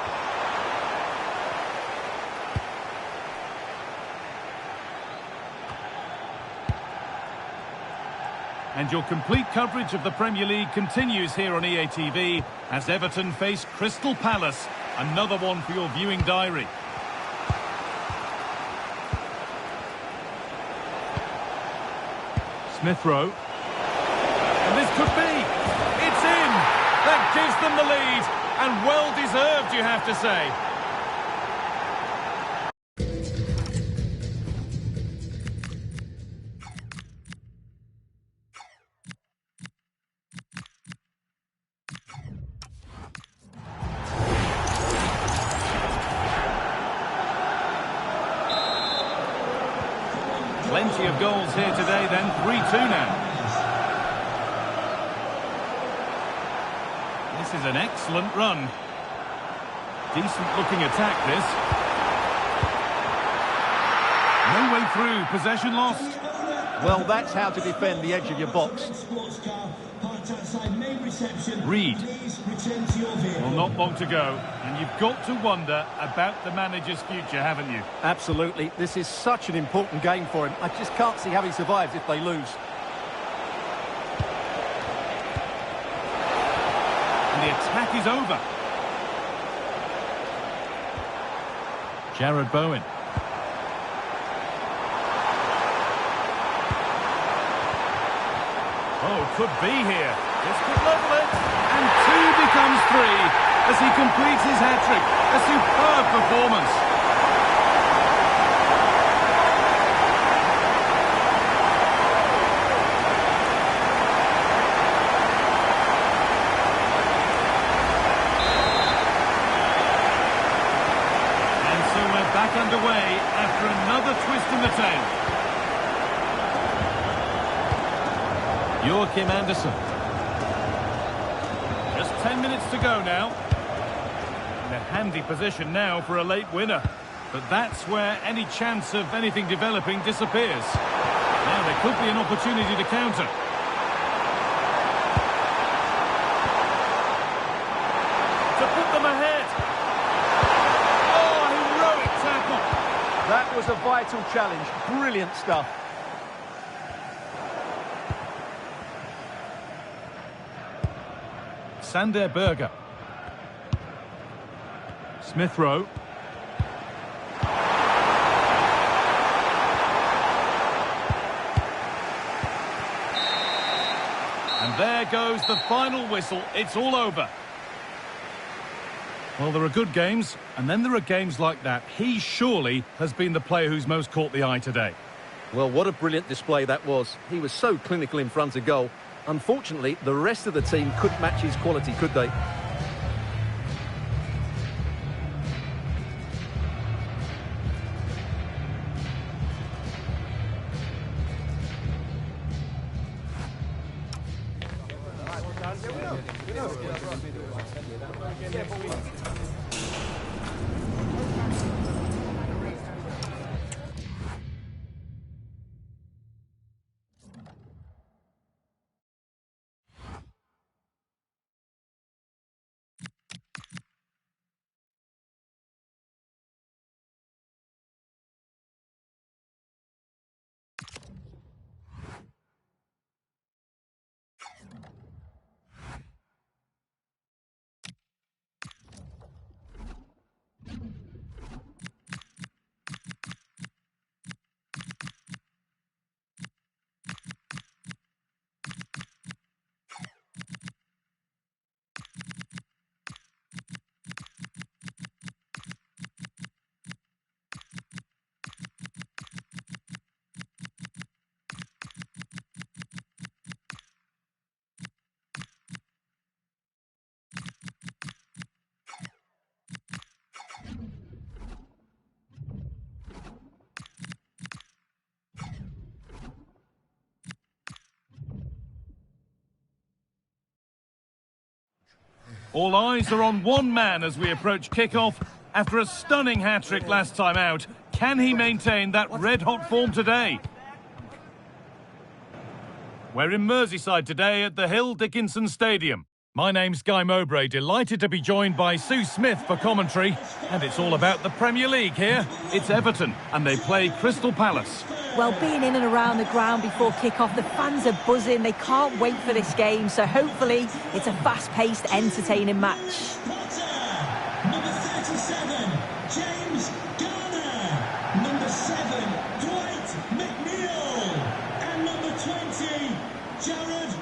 And your complete coverage of the Premier League continues here on EA TV as Everton face Crystal Palace. Another one for your viewing diary. Smith Rowe. And this could be. It's in. That gives them the lead. And well deserved, you have to say. Plenty of goals here today then, 3-2 now. This is an excellent run. Decent looking attack this. No way through, possession lost. Well, that's how to defend the edge of your box. Reed. Well, not long to go, and you've got to wonder about the manager's future, haven't you? Absolutely. This is such an important game for him. I just can't see how he survives if they lose. And the attack is over. Jarrad Bowen. Oh, could be here. This could level it. And 2 becomes 3 as he completes his hat-trick. A superb performance. And so we're back underway after another twist in the tail. Joachim Andersen. Just 10 minutes to go now. In a handy position now for a late winner. But that's where any chance of anything developing disappears. Now there could be an opportunity to counter. To put them ahead. Oh, heroic tackle. That was a vital challenge. Brilliant stuff. Sander Berger. Smith Rowe. And there goes the final whistle. It's all over. Well, there are good games, and then there are games like that. He surely has been the player who's most caught the eye today. Well, what a brilliant display that was. He was so clinical in front of goal. Unfortunately, the rest of the team couldn't match his quality, could they? All eyes are on one man as we approach kickoff. After a stunning hat-trick last time out, can he maintain that red-hot form today? We're in Merseyside today at the Hill Dickinson Stadium. My name's Guy Mowbray, delighted to be joined by Sue Smith for commentary. And it's all about the Premier League here. It's Everton, and they play Crystal Palace. Well, being in and around the ground before kick-off, the fans are buzzing. They can't wait for this game, so hopefully it's a fast-paced, entertaining match. Number 37, James Garner. Number 7, Dwight McNeil. And number 20, Jarrad.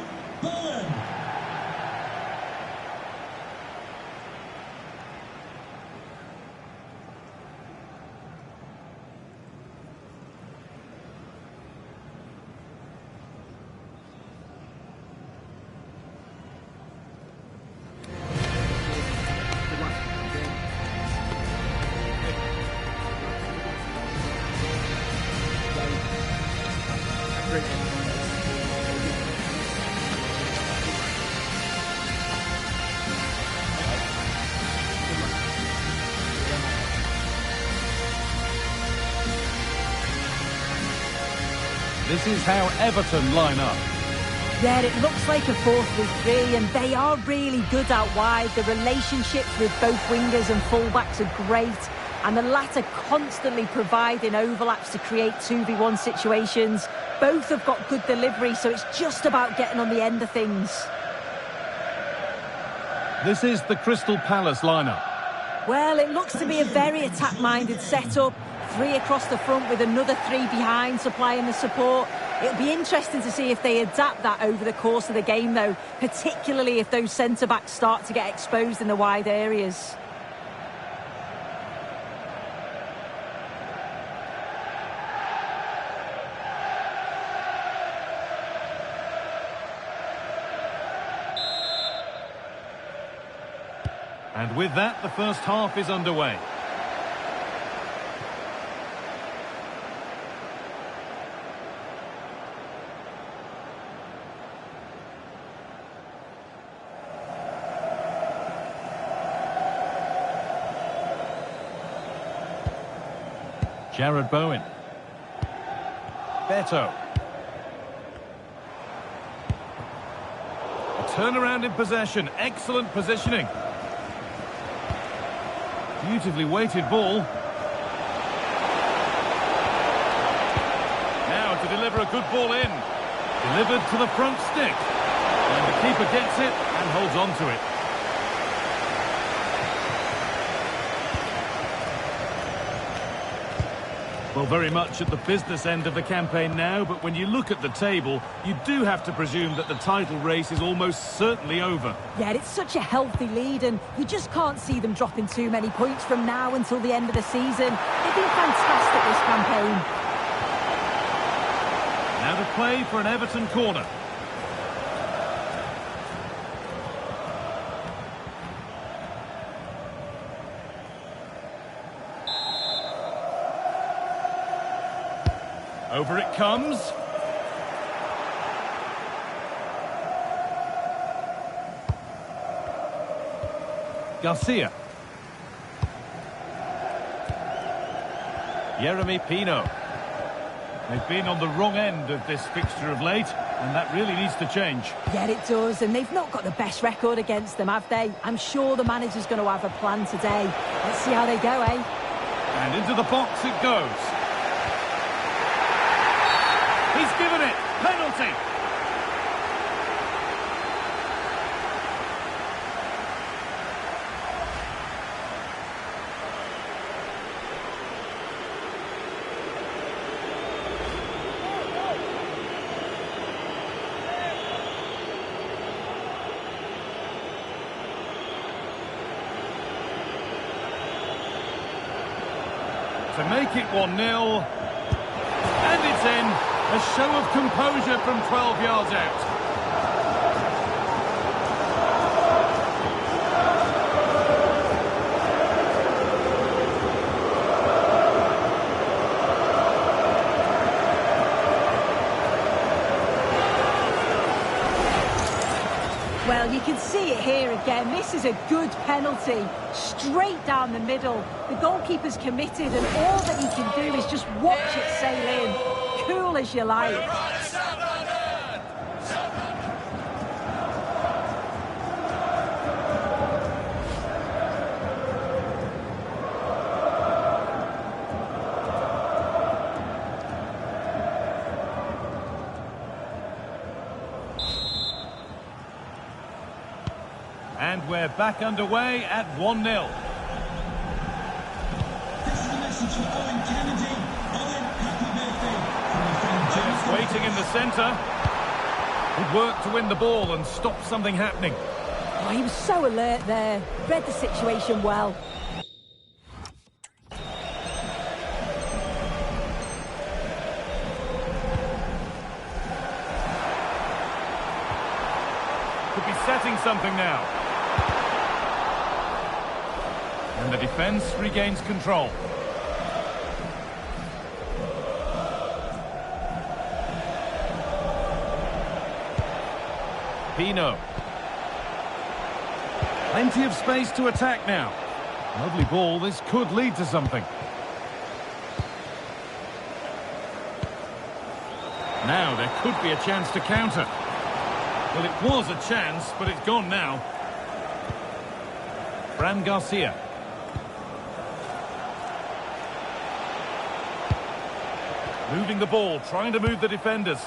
This is how Everton line up. Yeah, it looks like a 4-3-3, and they are really good out wide. The relationships with both wingers and fullbacks are great, and the latter constantly providing overlaps to create 2v1 situations. Both have got good delivery, so it's just about getting on the end of things. This is the Crystal Palace lineup. Well, it looks to be a very attack-minded setup. 3 across the front with another 3 behind supplying the support. It'll be interesting to see if they adapt that over the course of the game, though, particularly if those centre-backs start to get exposed in the wide areas. And with that, the first half is underway. Jarrad Bowen. Beto. A turnaround in possession. Excellent positioning. Beautifully weighted ball. Now to deliver a good ball in. Delivered to the front stick. And the keeper gets it and holds on to it. Well, very much at the business end of the campaign now, but when you look at the table, you do have to presume that the title race is almost certainly over. Yeah, it's such a healthy lead, and you just can't see them dropping too many points from now until the end of the season. They've been fantastic this campaign. Now to play for an Everton corner. Over it comes. Garcia. Yeremy Pino. They've been on the wrong end of this fixture of late, and that really needs to change. Yeah, it does, and they've not got the best record against them, have they? I'm sure the manager's going to have a plan today. Let's see how they go, eh? And into the box it goes. He's given it. Penalty. To make it 1-0. And it's in. A show of composure from 12 yards out. Well, you can see it here again. This is a good penalty. Straight down the middle. The goalkeeper's committed, and all that he can do is just watch it sail in. Cool as you like. And we're back underway at 1-0. This is a message from Owen Kennedy. Owen, happy birthday. Just waiting in the centre. Good work to win the ball and stop something happening. Oh, he was so alert there. Read the situation well. Could be setting something now. And the defence regains control. Pino. Plenty of space to attack now. Lovely ball, this could lead to something. Now there could be a chance to counter. Well, it was a chance, but it's gone now. Fran Garcia. Moving the ball, trying to move the defenders.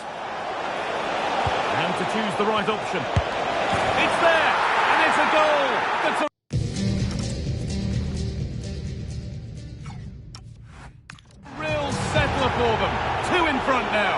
And to choose the right option. It's there, and it's a goal. That's a real settler for them. 2 in front now.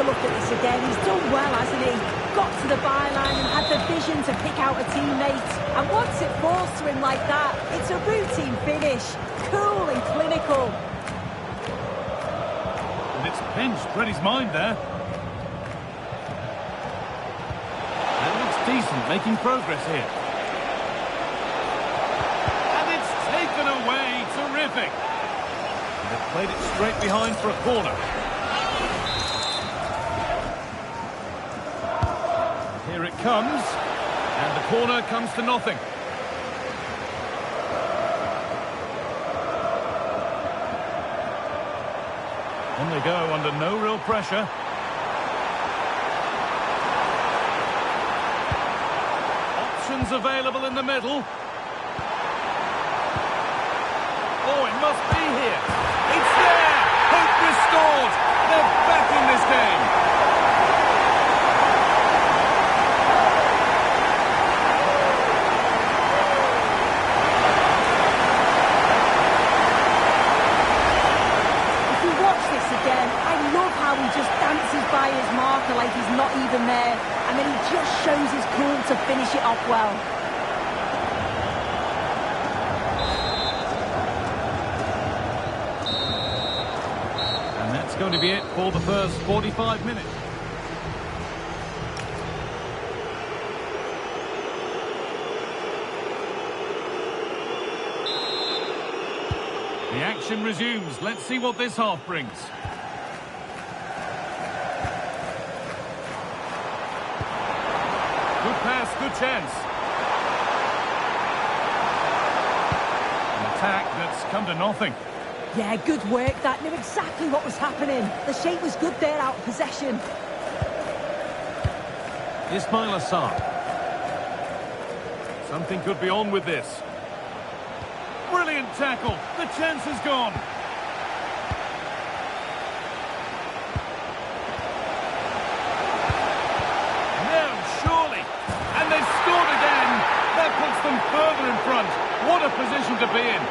Look at this again. He's done well, hasn't he? Got to the byline and had the vision to pick out a teammate. And once it falls to him like that, it's a routine finish. Cool and clinical. And it's pinched Freddie's mind there. That looks decent, making progress here. And it's taken away. Terrific. And they've played it straight behind for a corner. comes. And the corner comes to nothing. On they go under no real pressure. Options available in the middle. Oh, it must be here. It's there! Hope restored! They're back in this game. He just dances by his marker like he's not even there, and then he just shows his cool to finish it off well. And that's going to be it for the first 45 minutes. The action resumes. Let's see what this half brings. Good pass, good chance. An attack that's come to nothing. Yeah, good work. That knew exactly what was happening. The shape was good there out of possession. Ismail Assar. Something could be on with this. Brilliant tackle. The chance is gone. Them further in front. What a position to be in.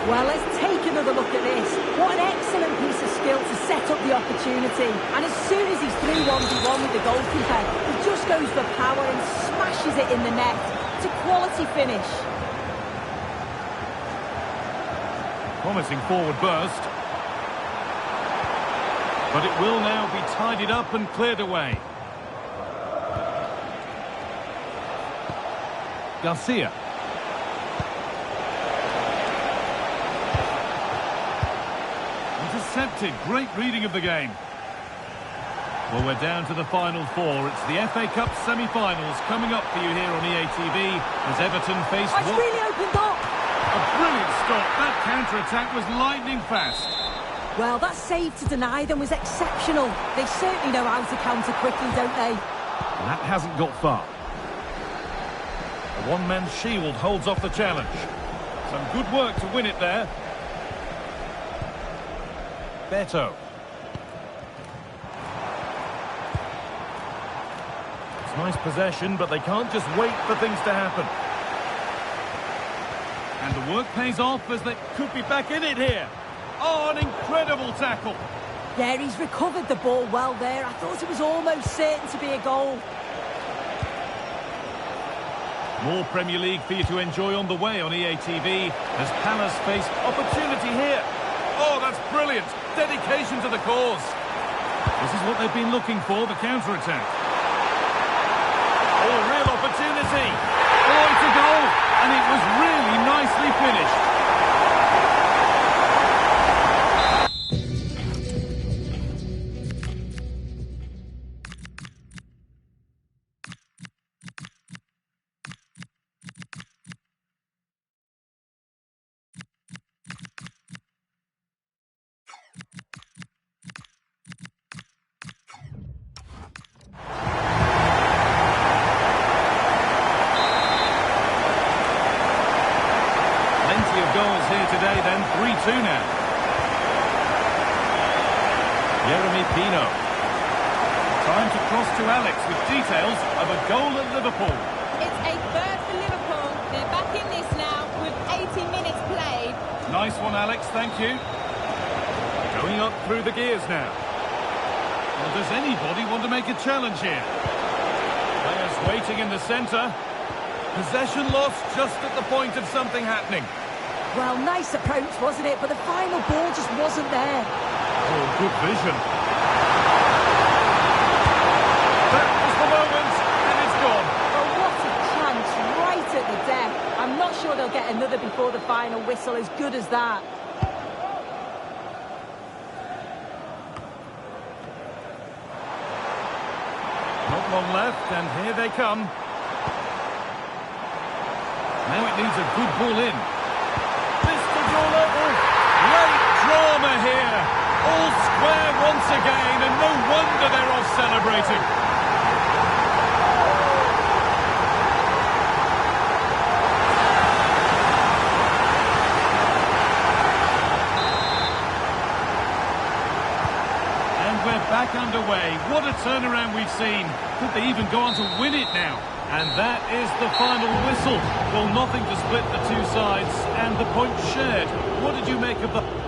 Well, let's take another look at this. What an excellent piece of skill to set up the opportunity. And as soon as he's through 1v1 with the goalkeeper, he just goes for power and smashes it in the net. It's a quality finish. Promising forward burst. But it will now be tidied up and cleared away. Garcia. Intercepted. Great reading of the game. Well, we're down to the final four. It's the FA Cup semi-finals coming up for you here on EA TV as Everton face... It's really opened up. A brilliant stop. That counter-attack was lightning fast. Well, that save to deny them was exceptional. They certainly know how to counter quickly, don't they? And that hasn't got far. A one-man shield holds off the challenge. Some good work to win it there. Beto. It's nice possession, but they can't just wait for things to happen. And the work pays off as they could be back in it here. Oh, an incredible tackle. Yeah, he's recovered the ball well there. I thought it was almost certain to be a goal. More Premier League for you to enjoy on the way on EA TV as Palace face opportunity here. Oh, that's brilliant. Dedication to the cause. This is what they've been looking for, the counter-attack. Oh, real opportunity. Oh, it's a goal. And it was really nicely finished. Goals here today then, 3-2 now. Yeremy Pino. Time to cross to Alex with details of a goal at Liverpool. It's a third for Liverpool. They're back in this now with 80 minutes played. Nice one, Alex, thank you. Going up through the gears now. Well, does anybody want to make a challenge here? Players waiting in the centre. Possession lost just at the point of something happening. Well, nice approach, wasn't it? But the final ball just wasn't there. Oh, good vision. That was the moment, and it's gone. Oh, what a chance right at the death. I'm not sure they'll get another before the final whistle as good as that. Not long left, and here they come. Now it needs a good ball in. Mr. Draw. Late drama here. All square once again, and no wonder they're off celebrating. Back underway. What a turnaround we've seen. Could they even go on to win it now? And that is the final whistle. Well, nothing to split the two sides, and the point shared. What did you make of the...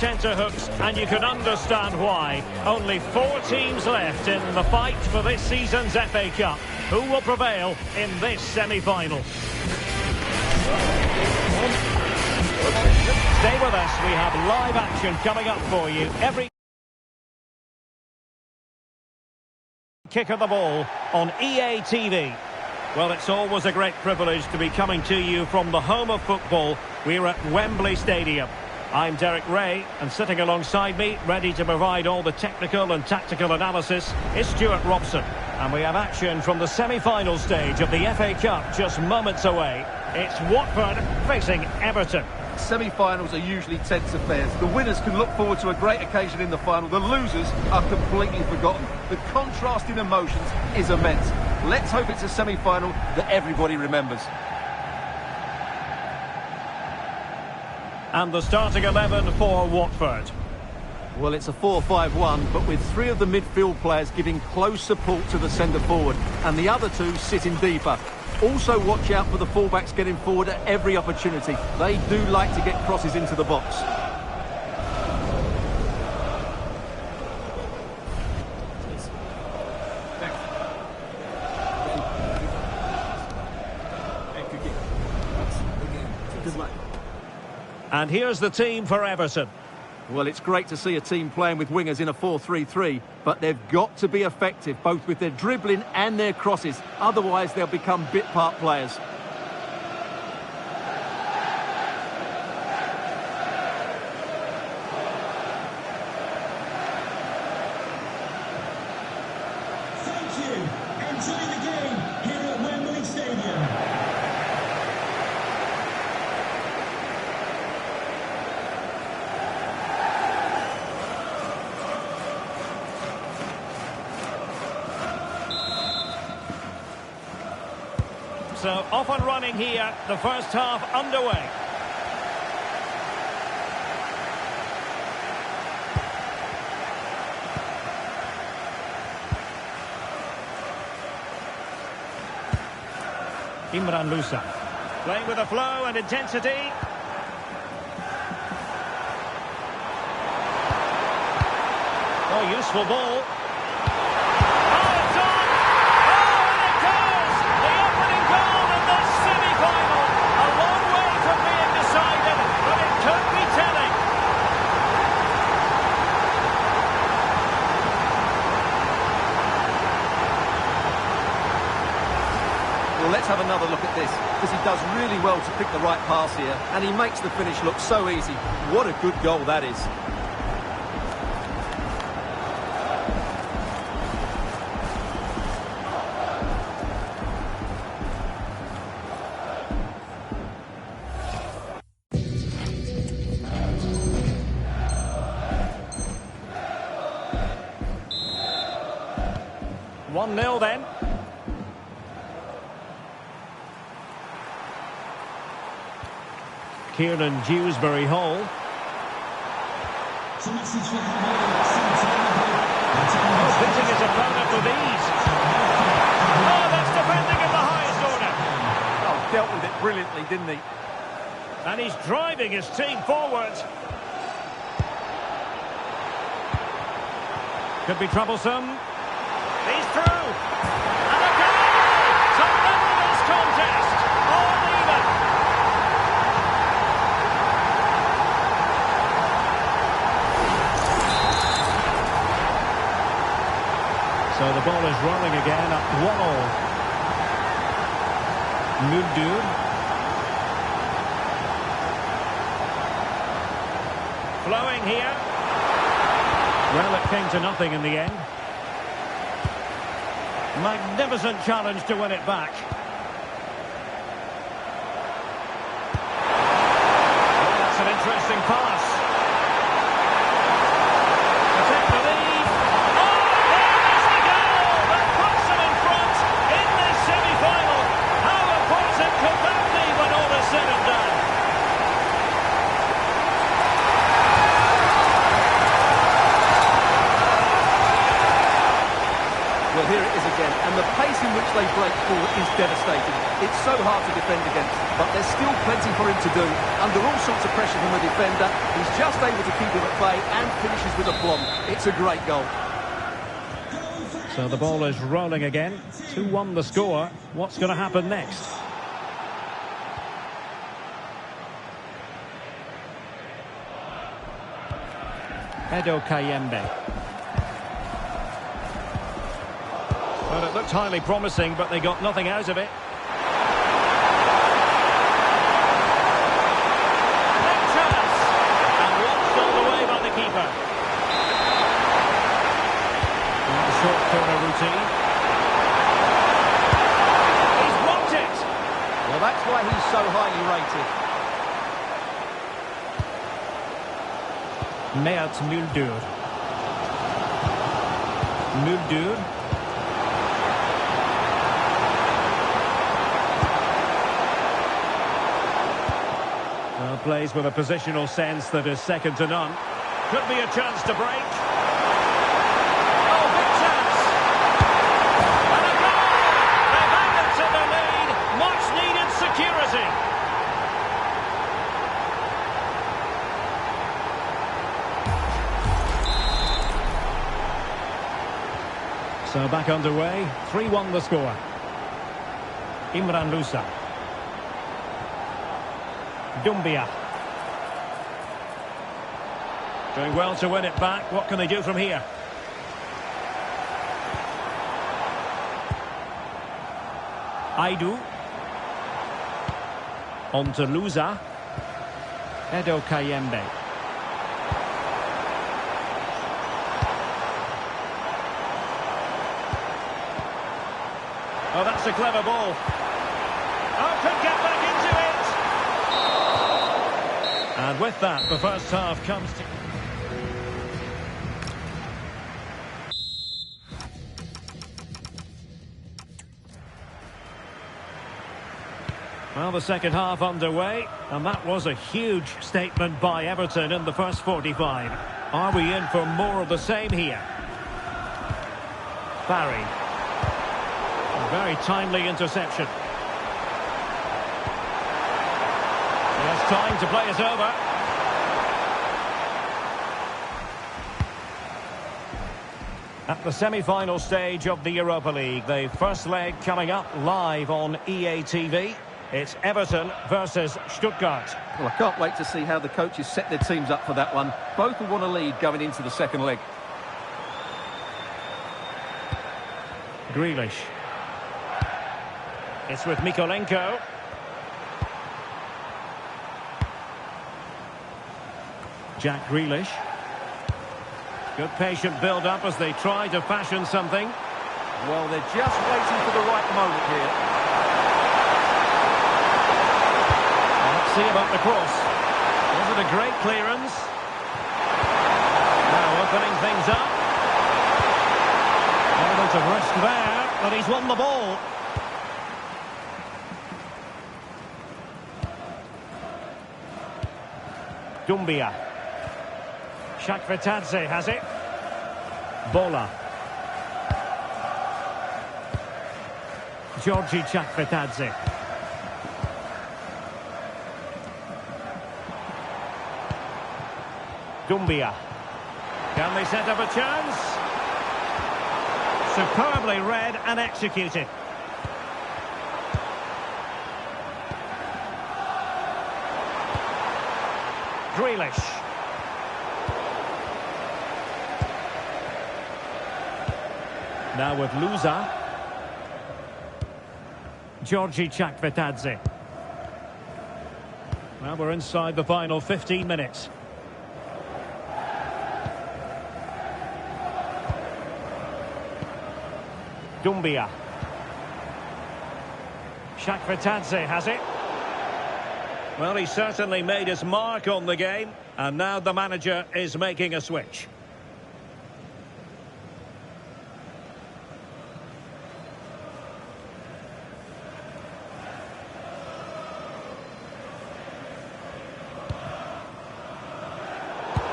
tenterhooks, and you can understand why. Only 4 teams left in the fight for this season's FA Cup. Who will prevail in this semi-final? Stay with us, we have live action coming up for you. Every kick of the ball on EA TV. Well, it's always a great privilege to be coming to you from the home of football. We're at Wembley Stadium. I'm Derek Ray, and sitting alongside me, ready to provide all the technical and tactical analysis, is Stuart Robson. And we have action from the semi-final stage of the FA Cup just moments away. It's Watford facing Everton. Semi-finals are usually tense affairs. The winners can look forward to a great occasion in the final. The losers are completely forgotten. The contrast in emotions is immense. Let's hope it's a semi-final that everybody remembers. And the starting 11 for Watford. Well, it's a 4-5-1, but with 3 of the midfield players giving close support to the centre-forward, and the other 2 sitting deeper. Also watch out for the fullbacks getting forward at every opportunity. They do like to get crosses into the box. And here's the team for Everton. Well, it's great to see a team playing with wingers in a 4-3-3, but they've got to be effective, both with their dribbling and their crosses. Otherwise, they'll become bit-part players. Thank you. Enjoy the game here at Wembley Stadium. So off and running here, the first half underway. Imran Lusa playing with a flow and intensity. Oh, useful ball. Let's have another look at this, because he does really well to pick the right pass here, and he makes the finish look so easy. What a good goal that is. One 0 then. Kiernan, Dewsbury-Hall. Beating his opponent with ease. Oh, that's defending at the highest order. Oh, dealt with it brilliantly, didn't he? And he's driving his team forward. Could be troublesome. He's through. And a goal to level this contest. All even. So the ball is rolling again at 1-1. Mulder. Flowing here. Well, it came to nothing in the end. Magnificent challenge to win it back. Oh, that's an interesting pass. To take the lead. Oh, there's the goal that puts them in front in this semi-final. How important could that be when all is said and done? Well, here it is again, and the pace in which they break forward is devastating. It's so hard to defend against, but there's still plenty for him to do. Under all sorts of pressure from the defender, he's just able to keep him at bay and finishes with aplomb. It's a great goal. So the ball is rolling again. 2-1 the score. What's going to happen next? Edo Kayembe. Well, it looked highly promising, but they got nothing out of it. Big chance! And one stole away by the keeper. The short corner routine. He's blocked it! Well, that's why he's so highly rated. Mert Muldur. Muldur. Well, plays with a positional sense that is second to none. Could be a chance to break. Oh, big chance! And a goal! They've added to the lead. Much needed security. So back underway, 3-1 the score. Imran Louza. Doumbia. Doing well to win it back. What can they do from here? Aidu. On to Louza. Edo Kayembe. Oh, that's a clever ball. Oh, could get back into it. And with that, the first half comes to... Well, the second half underway, and that was a huge statement by Everton in the first 45. Are we in for more of the same here? Barry. A very timely interception. He has time to play it over. At the semi-final stage of the Europa League, the first leg coming up live on EA TV. It's Everton versus Stuttgart. Well, I can't wait to see how the coaches set their teams up for that one. Both will want to lead going into the second leg. Grealish. It's with Mykolenko. Jack Grealish. Good patient build-up as they try to fashion something. Well, they're just waiting for the right moment here. Let's see about the cross. Was it a great clearance? Now opening things up. Element of risk there, but he's won the ball. Doumbia. Shakvetadze has it. Bola. Georgi Shakvetadze. Doumbia. Can they set up a chance? Superbly read and executed. Grealish. Now with Louza. Georgi Shakvetadze. Well, we're inside the final 15 minutes. Doumbia. Shakvetadze has it. Well, he certainly made his mark on the game, and now the manager is making a switch.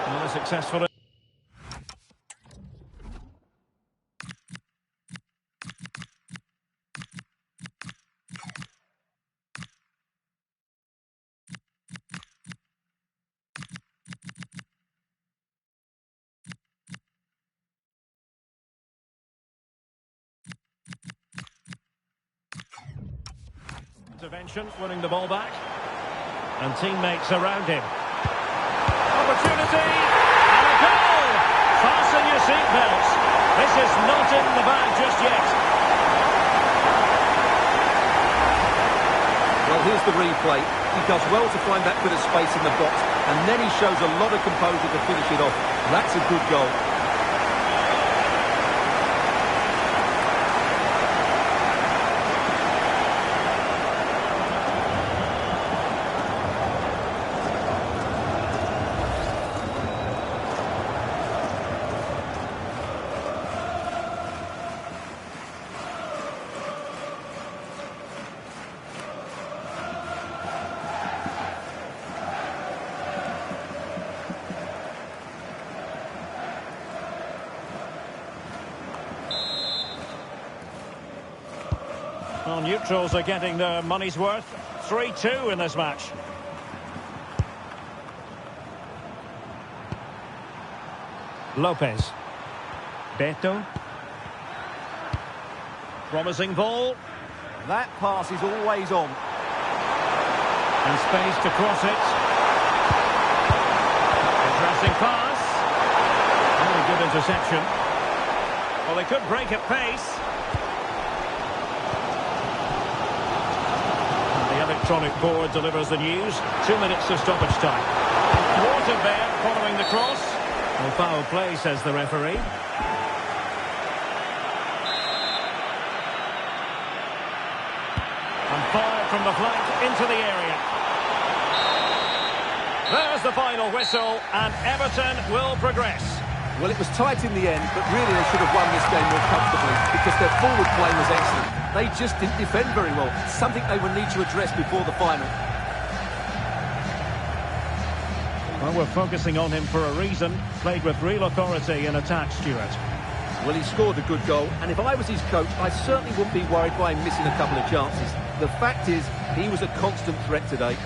Well, successful. Intervention, winning the ball back. And teammates around him. Opportunity! And a goal! Fasten your seatbelts. This is not in the bag just yet. Well, here's the replay. He does well to find that bit of space in the box, and then he shows a lot of composure to finish it off. That's a good goal. Well, neutrals are getting their money's worth. 3-2 in this match. Lopez. Beto. Promising ball. That pass is always on. And space to cross it. Interesting pass. Very good interception. Well, they could break at pace. Electronic board delivers the news. 2 minutes to stoppage time. Thwarted there following the cross. Well, foul play, says the referee. And fired from the flank into the area. There's the final whistle, and Everton will progress. Well, it was tight in the end, but really they should have won this game more comfortably because their forward play was excellent. They just didn't defend very well, something they will need to address before the final. Well, we're focusing on him for a reason. Played with real authority in attack, Stuart. Well, he scored a good goal, and if I was his coach, I certainly wouldn't be worried by him missing a couple of chances. The fact is, he was a constant threat today.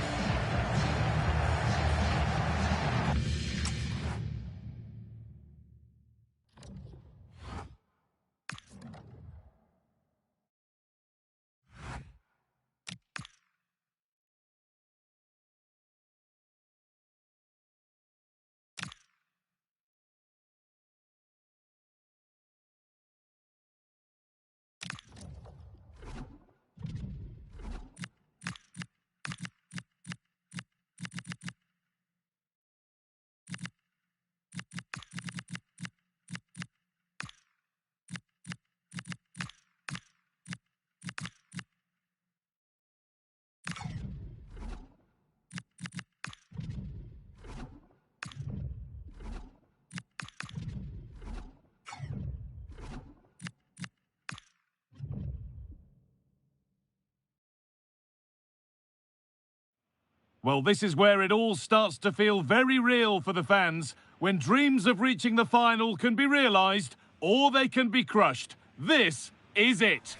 Well, this is where it all starts to feel very real for the fans, when dreams of reaching the final can be realised or they can be crushed. This is it.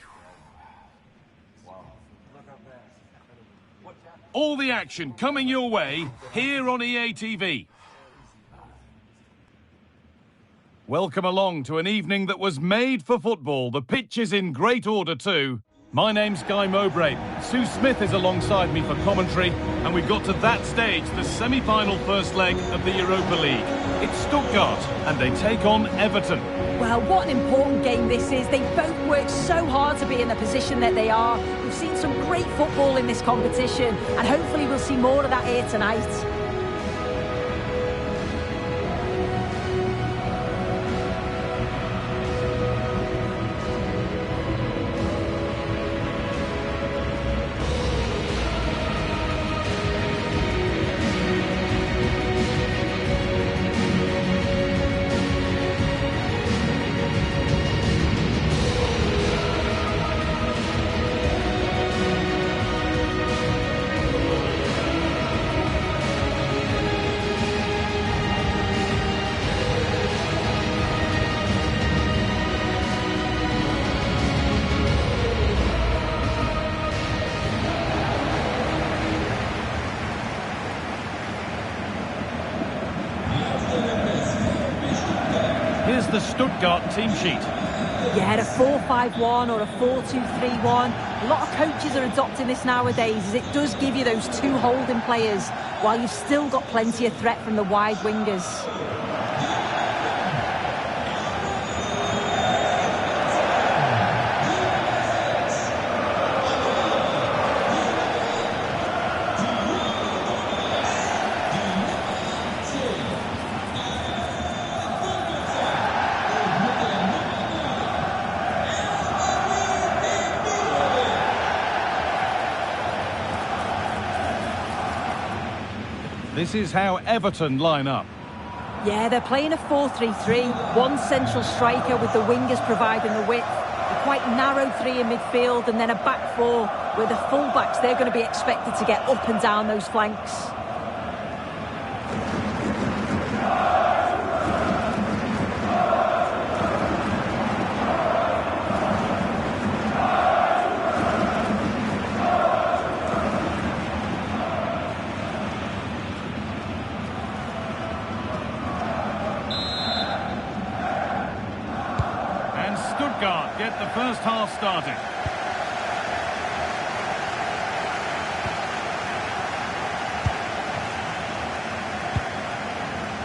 All the action coming your way here on EA TV. Welcome along to an evening that was made for football. The pitch is in great order too. My name's Guy Mowbray. Sue Smith is alongside me for commentary, and we've got to that stage, the semi-final first leg of the Europa League. It's Stuttgart, and they take on Everton. Well, what an important game this is. They both worked so hard to be in the position that they are. We've seen some great football in this competition, and hopefully we'll see more of that here tonight. Here's the Stuttgart team sheet. Yeah, a 4-5-1 or a 4-2-3-1. A lot of coaches are adopting this nowadays, as it does give you those two holding players, while you've still got plenty of threat from the wide wingers. This is how Everton line up. Yeah, they're playing a 4-3-3. One central striker with the wingers providing the width. A quite narrow three in midfield, and then a back four where the full-backs, they're going to be expected to get up and down those flanks. Get the first half started.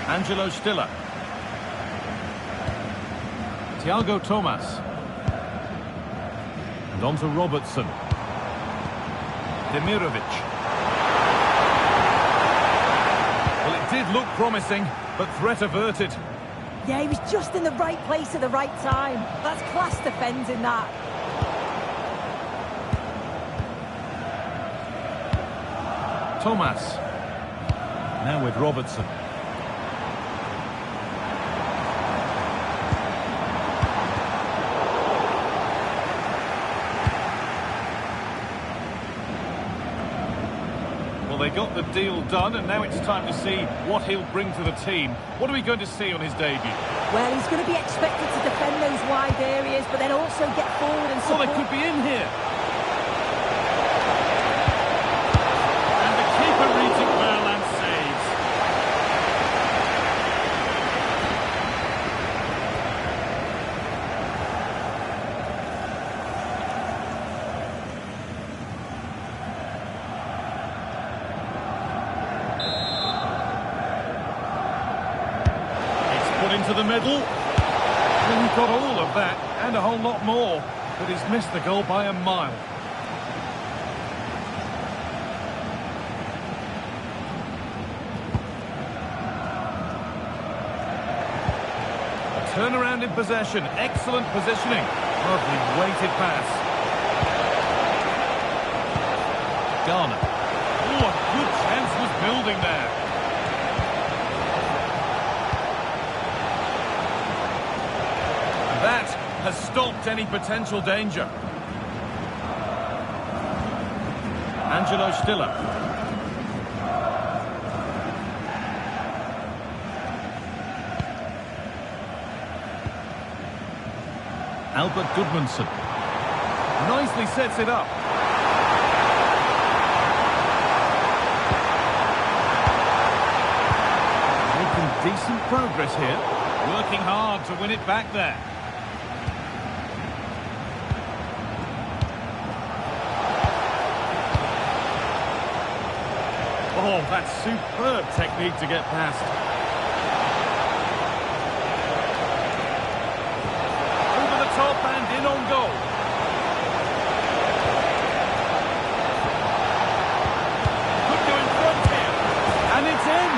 Angelo Stiller. Thiago Thomas. And on to Robertson. Demirovic. Well, it did look promising, but threat averted. Yeah, he was just in the right place at the right time. That's class defending, that. Thomas. Now with Robertson. They got the deal done, and now it's time to see what he'll bring to the team. What are we going to see on his debut? Well, he's going to be expected to defend those wide areas, but then also get forward and support. Oh, they could be in here. And the keeper reads it well and saves. Into the middle. Well, he got all of that and a whole lot more, but he's missed the goal by a mile. A turnaround in possession, excellent positioning, lovely weighted pass. Garner. Oh, a good chance was building there. That has stopped any potential danger. Angelo Stiller. Albert Goodmanson. Nicely sets it up. Making decent progress here. Working hard to win it back there. Oh, that's superb technique to get past. Over the top and in on goal. Could go in front here. And it's in.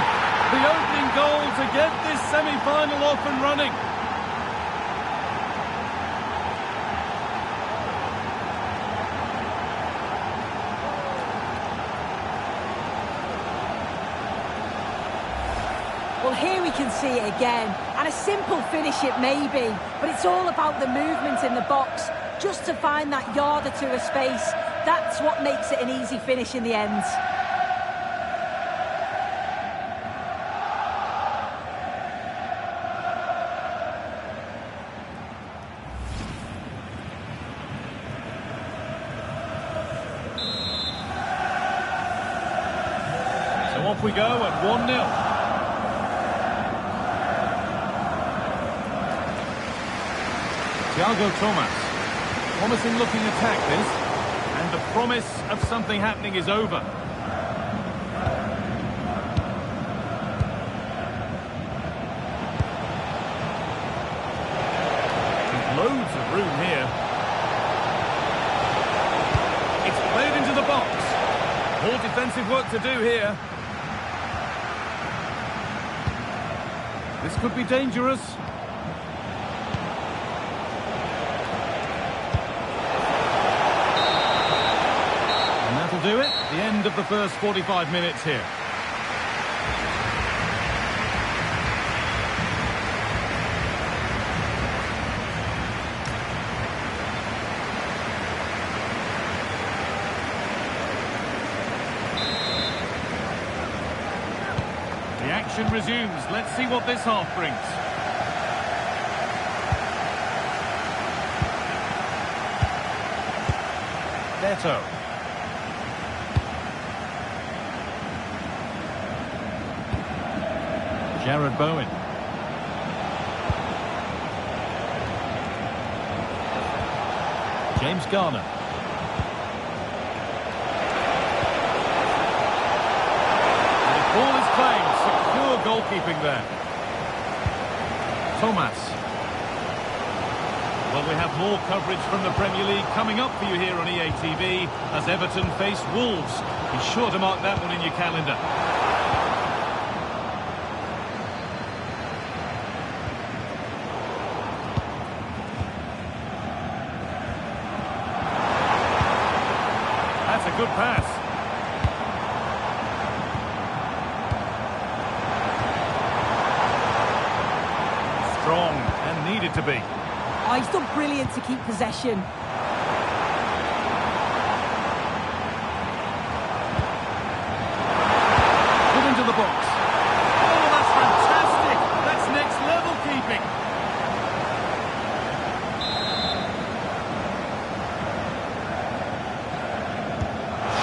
The opening goal to get this semi-final off and running. Well, here we can see it again, and a simple finish it may be, but it's all about the movement in the box, just to find that yard or two of space. That's what makes it an easy finish in the end. So off we go at 1-0. Thomas. Promising looking attack this. And the promise of something happening is over. Loads of room here. It's played into the box. More defensive work to do here. This could be dangerous. And that'll do it. The end of the first 45 minutes here. Action resumes. Let's see what this half brings. Beto. Jarrad Bowen. James Garner. Ball is claimed. Secure goalkeeping there. Thomas. Well, we have more coverage from the Premier League coming up for you here on EA TV as Everton face Wolves. Be sure to mark that one in your calendar. That's a good pass. Strong and needed to be. Oh, he's done brilliant to keep possession. Put into the box. Oh, that's fantastic. That's next level keeping.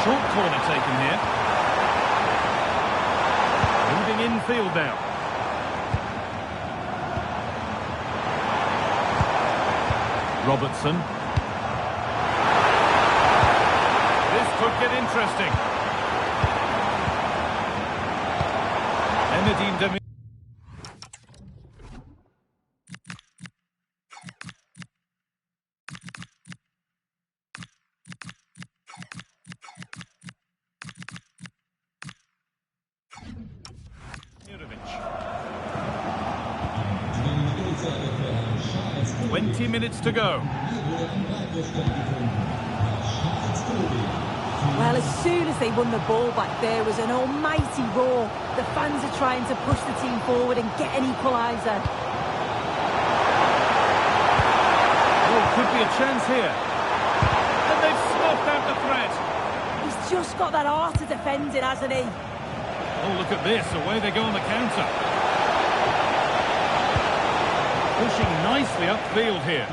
Short corner taken here. Moving infield now. Robertson. This could get interesting. Enedine Demi. Minutes to go. Well, as soon as they won the ball back, there was an almighty roar. The fans are trying to push the team forward and get an equaliser. Oh, could be a chance here. And they've snuffed out the threat. He's just got that art of defending, hasn't he? Oh, look at this. Away they go on the counter. Pushing nicely upfield here.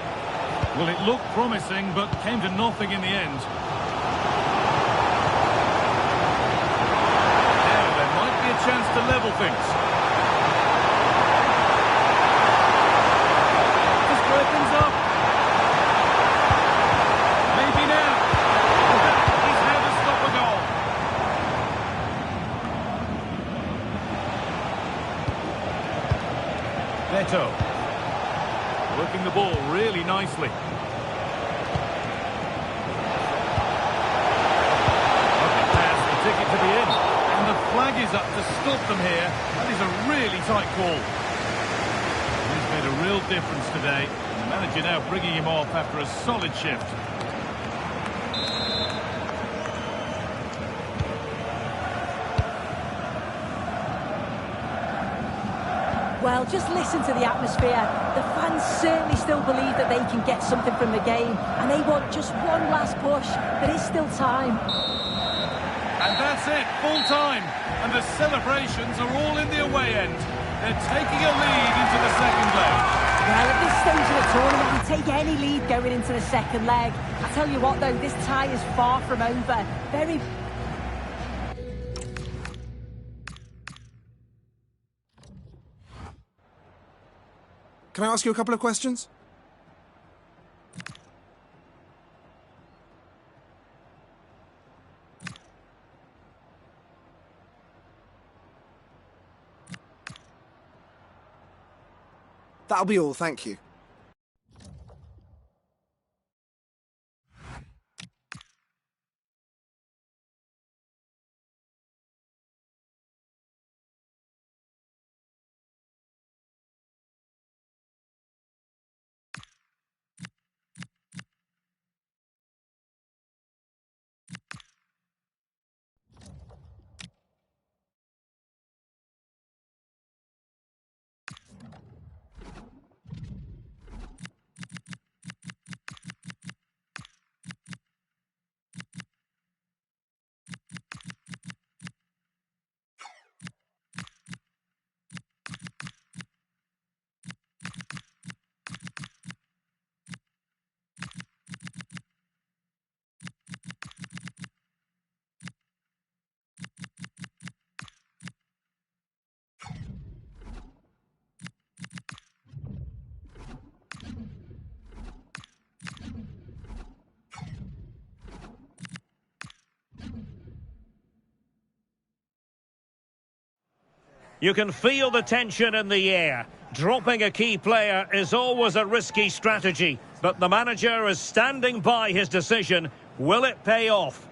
Well, it looked promising, but came to nothing in the end. Now, there might be a chance to level things. Just square things up. Maybe now. That is how to stop a goal. Beto. Working the ball really nicely. Lovely pass to take it to the end. And the flag is up to stop them here. That is a really tight call. He's made a real difference today. The manager now bringing him off after a solid shift. Well, just listen to the atmosphere. The fans certainly still believe that they can get something from the game, and they want just one last push. There is still time. And that's it, full time. And the celebrations are all in the away end. They're taking a lead into the second leg. Well, at this stage of the tournament, you take any lead going into the second leg. I tell you what, though, this tie is far from over. Very... Can I ask you a couple of questions? That'll be all, thank you. You can feel the tension in the air. Dropping a key player is always a risky strategy, but the manager is standing by his decision. Will it pay off?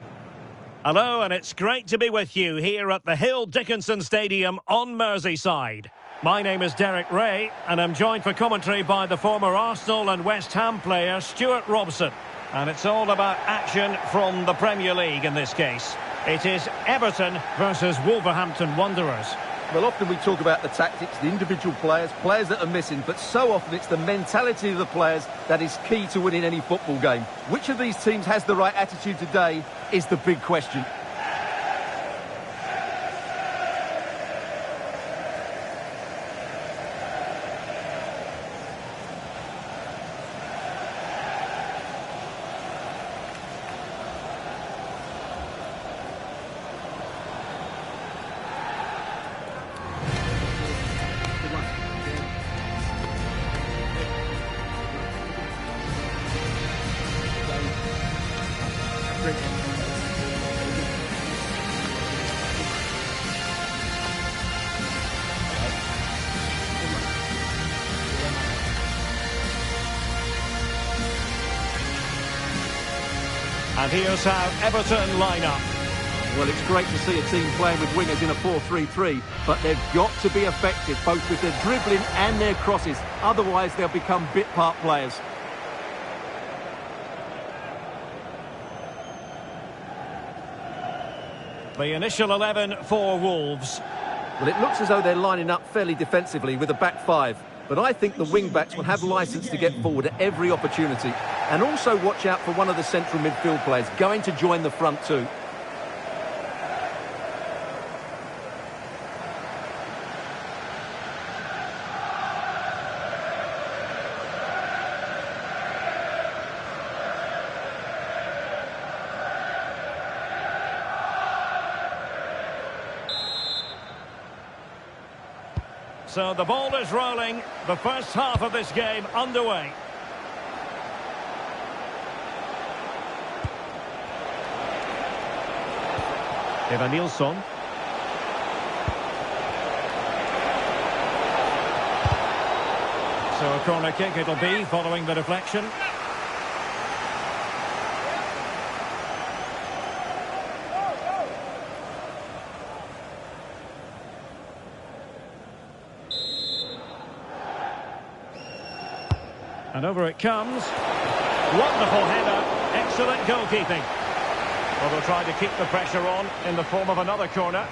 Hello, and it's great to be with you here at the Hill Dickinson Stadium on Merseyside. My name is Derek Ray, and I'm joined for commentary by the former Arsenal and West Ham player Stuart Robson. And it's all about action from the Premier League in this case. It is Everton versus Wolverhampton Wanderers. Well, often we talk about the tactics, the individual players that are missing, but so often it's the mentality of the players that is key to winning any football game. Which of these teams has the right attitude today is the big question. And here's how Everton line up. Well, it's great to see a team playing with wingers in a 4-3-3, but they've got to be effective, both with their dribbling and their crosses. Otherwise, they'll become bit-part players. The initial 11 for Wolves. Well, it looks as though they're lining up fairly defensively with a back five. But I think the wing-backs will have licence to get forward at every opportunity. And also watch out for one of the central midfield players going to join the front two. So the ball is rolling. The first half of this game underway. Eva Nilsson. So a corner kick it'll be following the deflection. And over it comes. Wonderful header. Excellent goalkeeping. Well, they'll try to keep the pressure on in the form of another corner.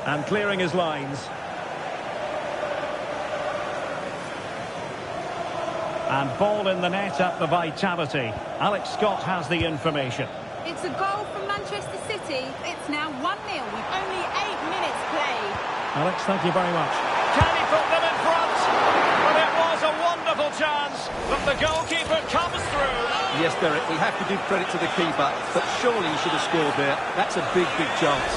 And clearing his lines. And ball in the net at the Vitaliy. Alex Scott has the information. It's a goal from Manchester City. It's now 1-0 with only 8 minutes played. Alex, thank you very much. Can he put them in front? Well, it was a wonderful chance, but the goalkeeper comes through. Yes, Derek, we have to give credit to the keeper, but surely he should have scored there. That's a big, big chance.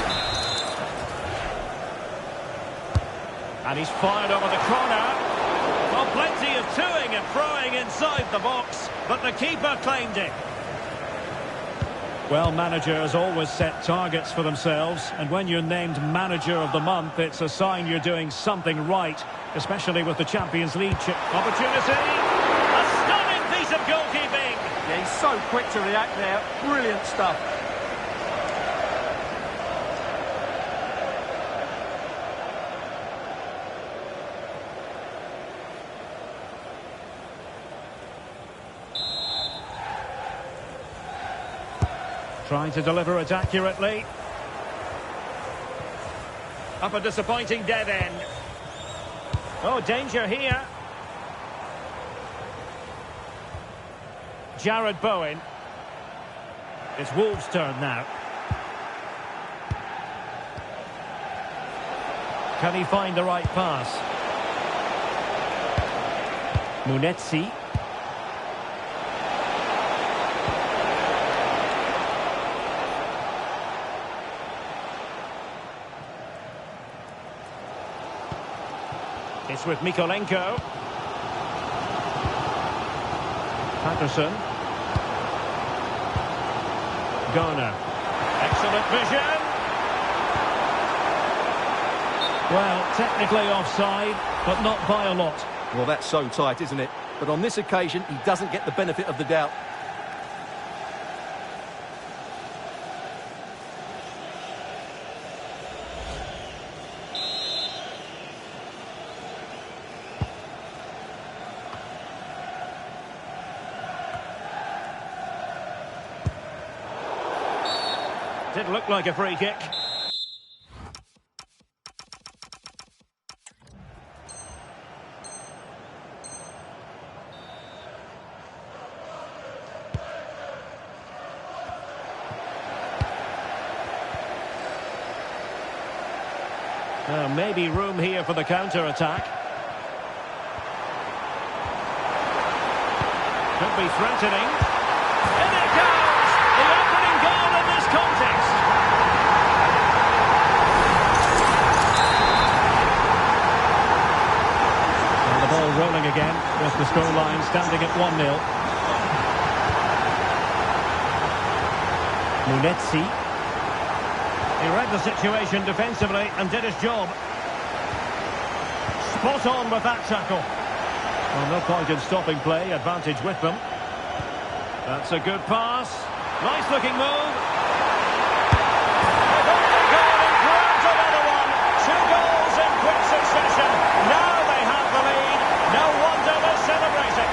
And he's fired over the corner. Well, plenty of toing and throwing inside the box, but the keeper claimed it. Well, managers always set targets for themselves, and when you're named Manager of the Month, it's a sign you're doing something right, especially with the Champions League opportunity. A stunning piece of goalkeeping. Yeah, he's so quick to react there. Brilliant stuff. Trying to deliver it accurately. Up a disappointing dead end. Oh, danger here. Jarrad Bowen. It's Wolves' turn now. Can he find the right pass? Munetsi. It's with Mykolenko. Patterson. Garner. Excellent vision. Well, technically offside, but not by a lot. Well, that's so tight, isn't it? But on this occasion, he doesn't get the benefit of the doubt. Did look like a free kick. Maybe room here for the counter-attack. Could be threatening. In it goes! The opening goal in this contest. And the ball rolling again with the scoreline standing at 1-0. Munetsi. He read the situation defensively and did his job. Spot on with that tackle. Well, no point in stopping play, advantage with them. That's a good pass. Nice looking move. They've only gone and grabbed another one. 2 goals in quick succession. Now they have the lead. No wonder they're celebrating.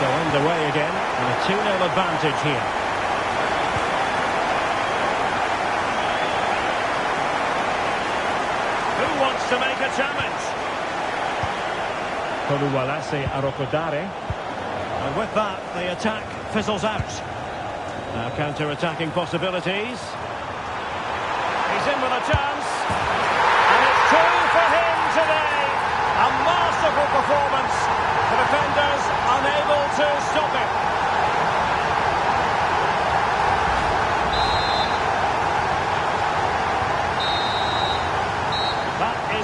So underway again, and a 2-0 advantage here. Wants to make a challenge. Koluwalasi Arokodare. And with that, the attack fizzles out. Now counter-attacking possibilities. He's in with a chance. And it's 2 for him today. A masterful performance. The defenders unable to stop him.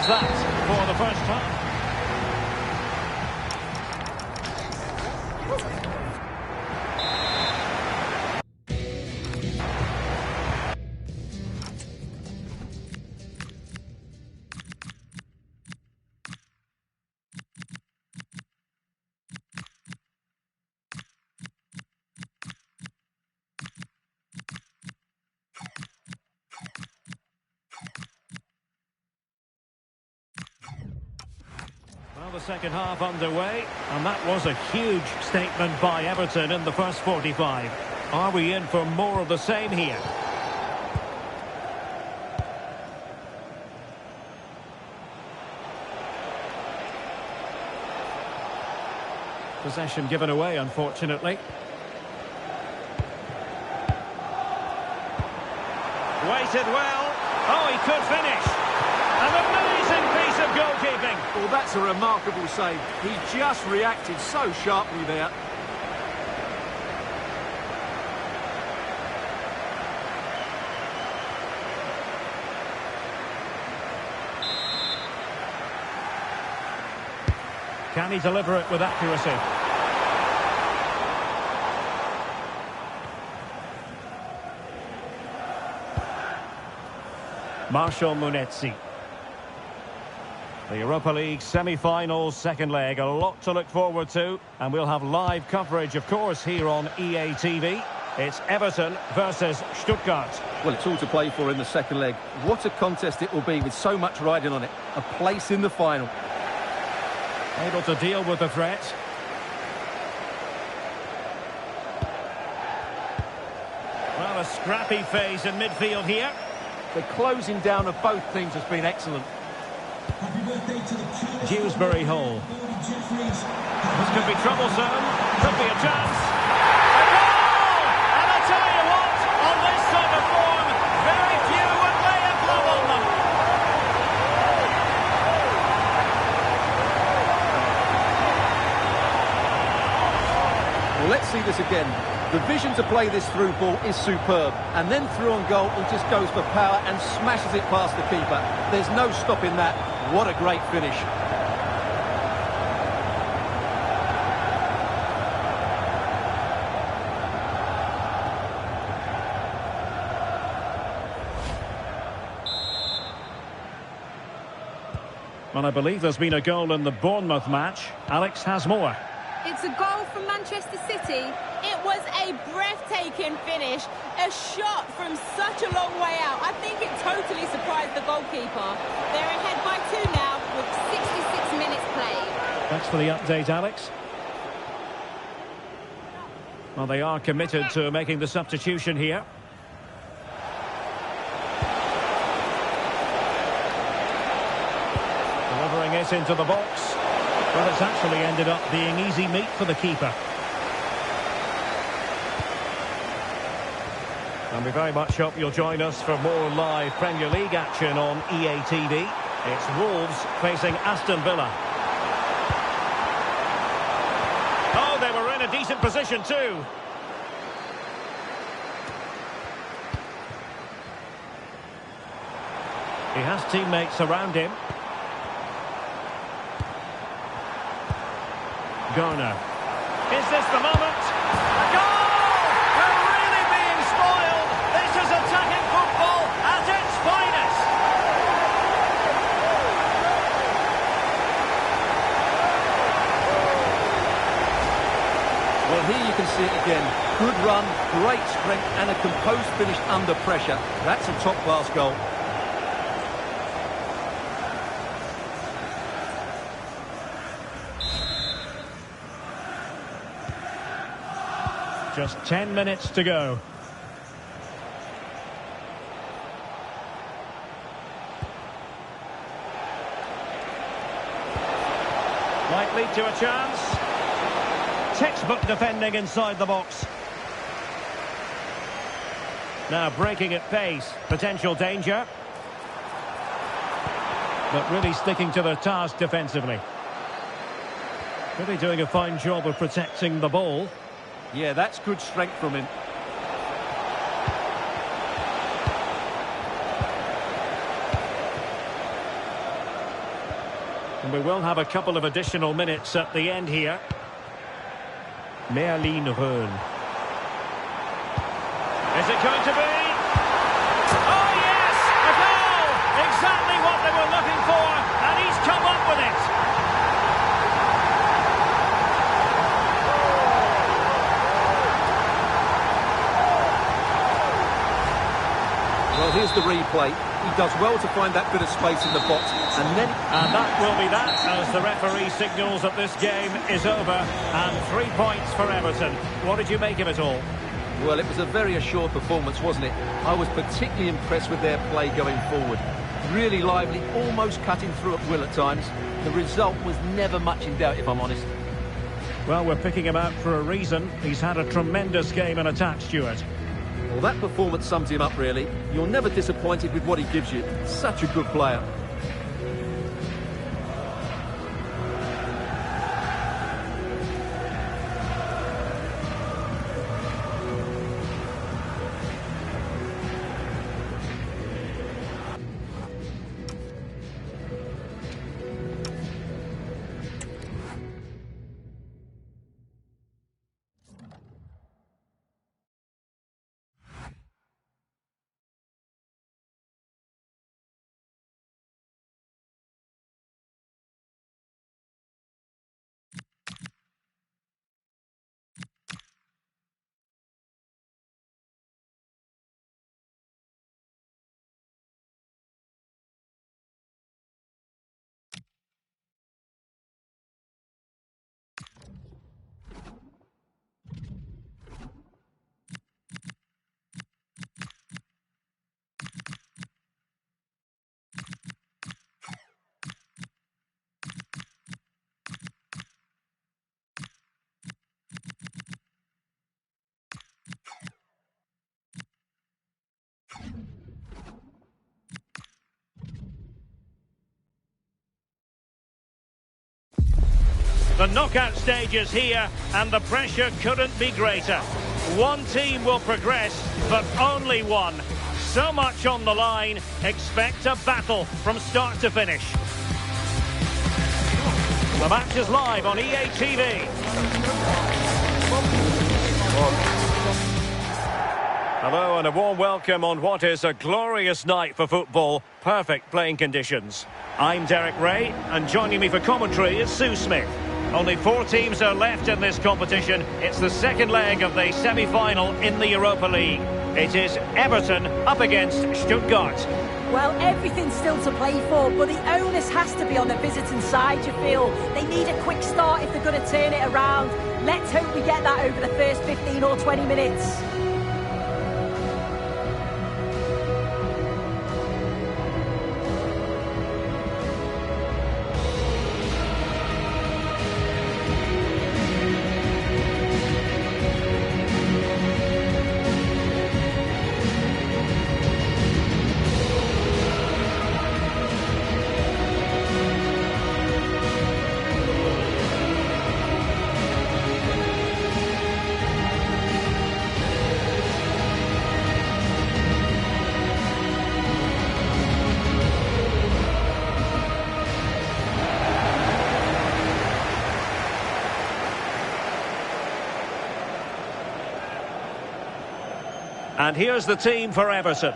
That for the first time. The second half underway, and that was a huge statement by Everton in the first 45. Are we in for more of the same here? Possession given away, unfortunately. Waited well. Oh, he could finish. An amazing piece of goalkeeping. Well, that's a remarkable save. He just reacted so sharply there. Can he deliver it with accuracy? Marshall Munetsi. The Europa League semi-finals, second leg, a lot to look forward to, and we'll have live coverage, of course, here on EA TV. It's Everton versus Stuttgart. Well, it's all to play for in the second leg. What a contest it will be with so much riding on it. A place in the final. Able to deal with the threat. Well, a scrappy phase in midfield here. The closing down of both teams has been excellent. Happy birthday to the Dewsbury-Hall. This could be troublesome. Could be a chance. A goal! And I tell you what, on this sort of form, very few would lay a glove on them. Well, let's see this again. The vision to play this through ball is superb. And then through on goal, he just goes for power and smashes it past the keeper. There's no stopping that. What a great finish. Well, I believe there's been a goal in the Bournemouth match. Alex has more. It's a goal from Manchester City. It was a breathtaking finish. A shot from such a long way out. I think it totally surprised the goalkeeper. They're ahead by 2 now with 66 minutes played. Thanks for the update, Alex. Well, they are committed to making the substitution here. Delivering it into the box. Well, it's actually ended up being easy meat for the keeper. And we very much hope you'll join us for more live Premier League action on EA TV. It's Wolves facing Aston Villa. Oh, they were in a decent position too. He has teammates around him. Garner. Is this the moment? A goal! We're really being spoiled. This is attacking football at its finest. Well, here you can see it again. Good run, great strength, and a composed finish under pressure. That's a top-class goal. Just 10 minutes to go. Might lead to a chance. Textbook defending inside the box. Now breaking at pace. Potential danger. But really sticking to their task defensively. Really doing a fine job of protecting the ball. Yeah, that's good strength from him. And we will have a couple of additional minutes at the end here. Merlin Röhl. Is it going to be? Oh yes! A goal! Exactly what they were looking for, and he's come up with it. Well, here's the replay. He does well to find that bit of space in the box, and then... And that will be that, as the referee signals that this game is over, and 3 points for Everton. What did you make of it all? Well, it was a very assured performance, wasn't it? I was particularly impressed with their play going forward. Really lively, almost cutting through at will at times. The result was never much in doubt, if I'm honest. Well, we're picking him out for a reason. He's had a tremendous game in attack, Stuart. Well, that performance sums him up, really. You're never disappointed with what he gives you. Such a good player. The knockout stage is here, and the pressure couldn't be greater. One team will progress, but only one. So much on the line. Expect a battle from start to finish. The match is live on EA TV. Hello and a warm welcome on what is a glorious night for football. Perfect playing conditions. I'm Derek Ray, and joining me for commentary is Sue Smith. Only 4 teams are left in this competition. It's the second leg of the semi-final in the Europa League. It is Everton up against Stuttgart. Well, everything's still to play for, but the onus has to be on the visiting side, you feel. They need a quick start if they're going to turn it around. Let's hope we get that over the first 15 or 20 minutes. And here's the team for Everton.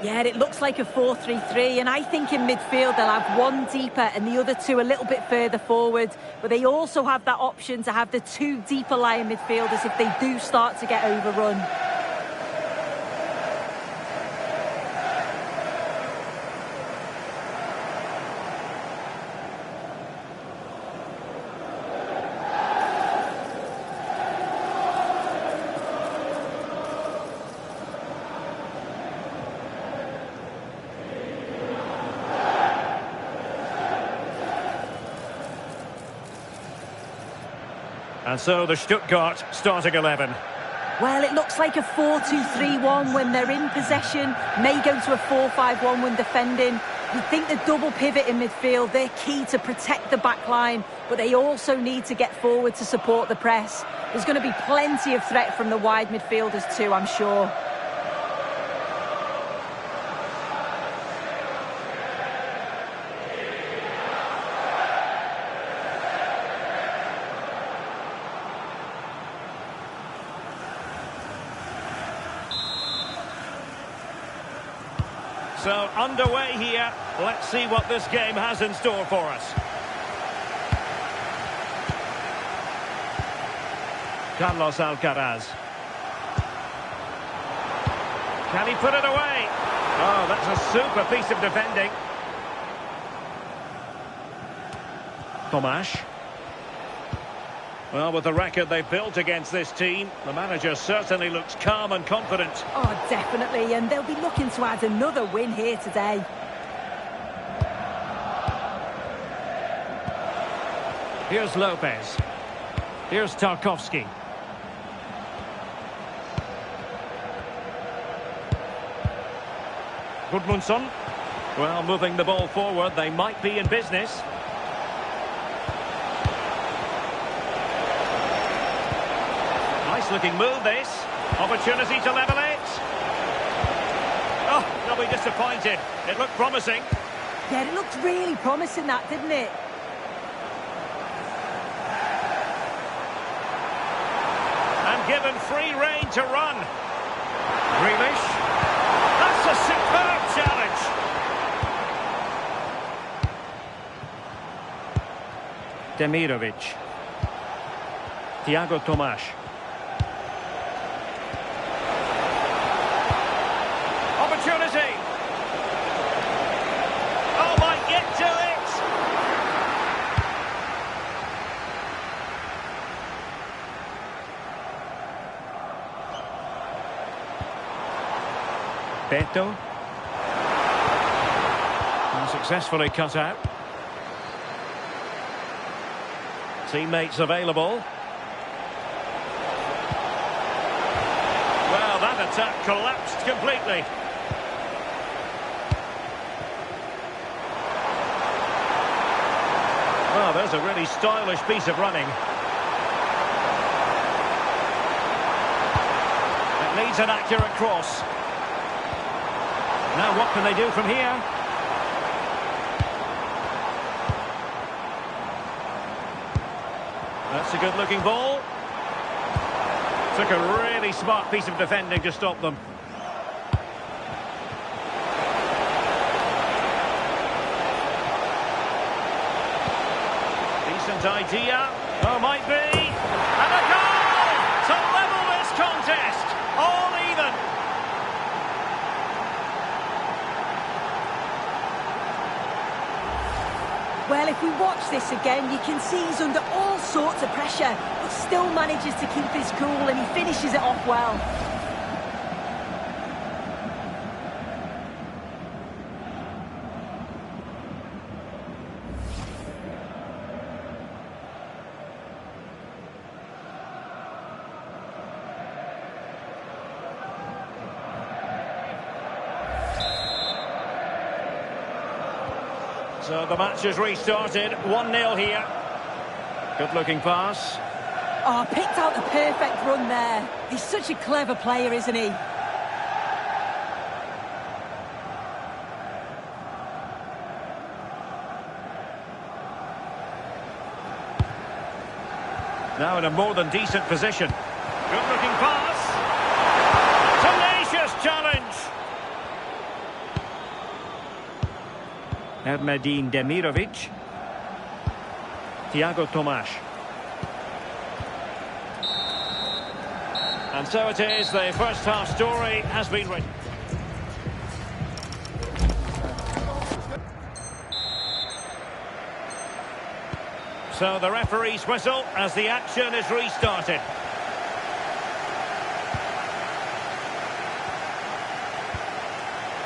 Yeah, it looks like a 4-3-3, and I think in midfield they'll have one deeper and the other 2 a little bit further forward. But they also have that option to have the 2 deeper lying midfielders if they do start to get overrun. And so the Stuttgart starting 11. Well, it looks like a 4-2-3-1 when they're in possession. May go to a 4-5-1 when defending. You think the double pivot in midfield, they're key to protect the back line, but they also need to get forward to support the press. There's going to be plenty of threat from the wide midfielders too, I'm sure. So underway here. Let's see what this game has in store for us. Carlos Alcaraz. Can he put it away? Oh, that's a super piece of defending. Tomasz. Well, with the record they've built against this team, the manager certainly looks calm and confident. Oh, definitely, and they'll be looking to add another win here today. Here's Lopez. Here's Tarkowski. Gudmundsson. Well, moving the ball forward, they might be in business. Nice looking move, this. Opportunity to level it. Oh, they'll be disappointed. It looked promising. Yeah, it looked really promising, that, didn't it? And given free rein to run. Grealish. That's a superb challenge. Demirovic. Thiago Tomasz. Opportunity. Oh, might get to it. Beto. Unsuccessfully cut out. Teammates available. Well, that attack collapsed completely. Oh, there's a really stylish piece of running. It needs an accurate cross. Now what can they do from here? That's a good-looking ball. Took a really smart piece of defending to stop them. Decent idea. Oh, might be. And a goal to level this contest. All even. Well, if we watch this again, you can see he's under all sorts of pressure, but still manages to keep his cool and he finishes it off well. So the match has restarted, 1-0 here. Good-looking pass. Oh, picked out the perfect run there. He's such a clever player, isn't he? Now in a more than decent position. Good-looking pass. Tenacious challenge. Ermedin Demirovic. Thiago Tomas. And so it is, the first half story has been written. So the referee's whistle as the action is restarted.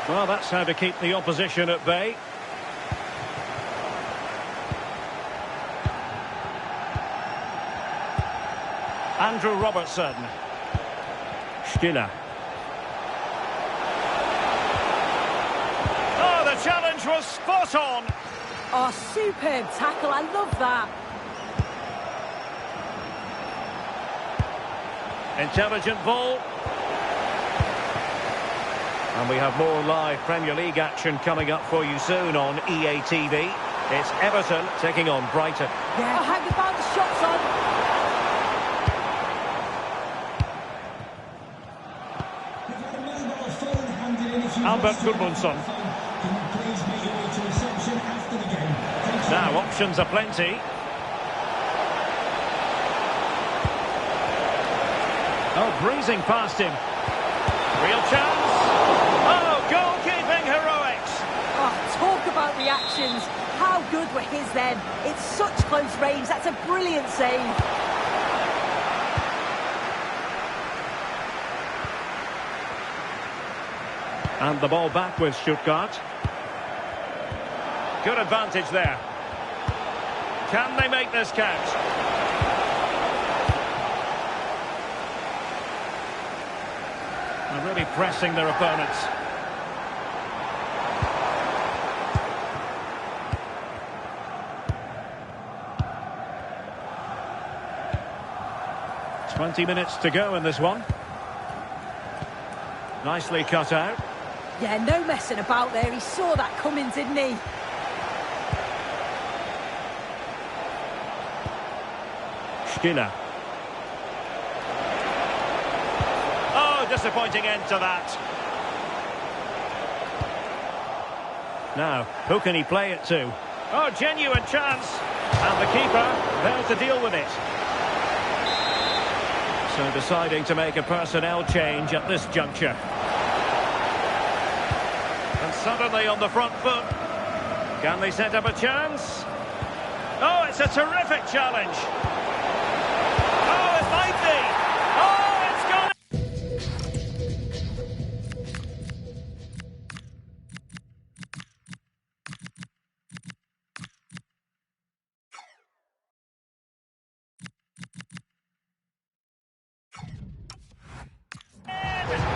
Well, that's how to keep the opposition at bay. Andrew Robertson. Stiller. Oh, the challenge was spot on. Oh, superb tackle. I love that. Intelligent ball. And we have more live Premier League action coming up for you soon on EA TV. It's Everton taking on Brighton. Yeah, oh, hang about the shots on. Albert Gudmundsson. Now options are plenty. Oh, breezing past him. Real chance. Oh, goalkeeping heroics. Oh, talk about reactions. How good were his then? It's such close range. That's a brilliant save. And the ball back with Stuttgart. Good advantage there. Can they make this count? They're really pressing their opponents. "20 minutes to go in this one. Nicely cut out. Yeah, no messing about there. He saw that coming, didn't he? Stiller. Oh, disappointing end to that. Now, who can he play it to? Oh, genuine chance. And the keeper there to deal with it. So deciding to make a personnel change at this juncture. And suddenly on the front foot. Can they set up a chance? Oh, it's a terrific challenge. Oh, it might be. Oh, it's gone.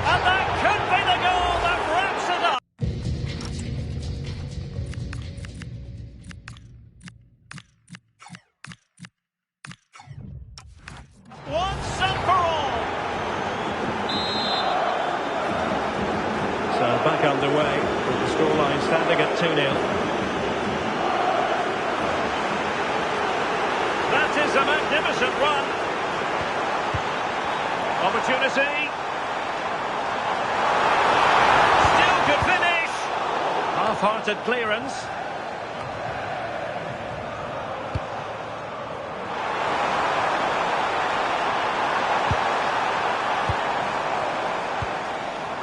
And that could be the goal that wraps it up. underway, with the scoreline standing at 2-0. That is a magnificent run. Opportunity. Still could finish. Half-hearted clearance.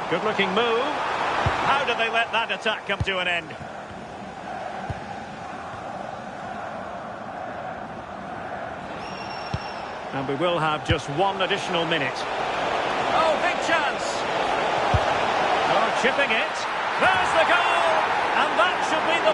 Good-looking move. How did they let that attack come to an end? And we will have just one additional minute. Oh, big chance! Oh, chipping it. There's the goal! And that should be the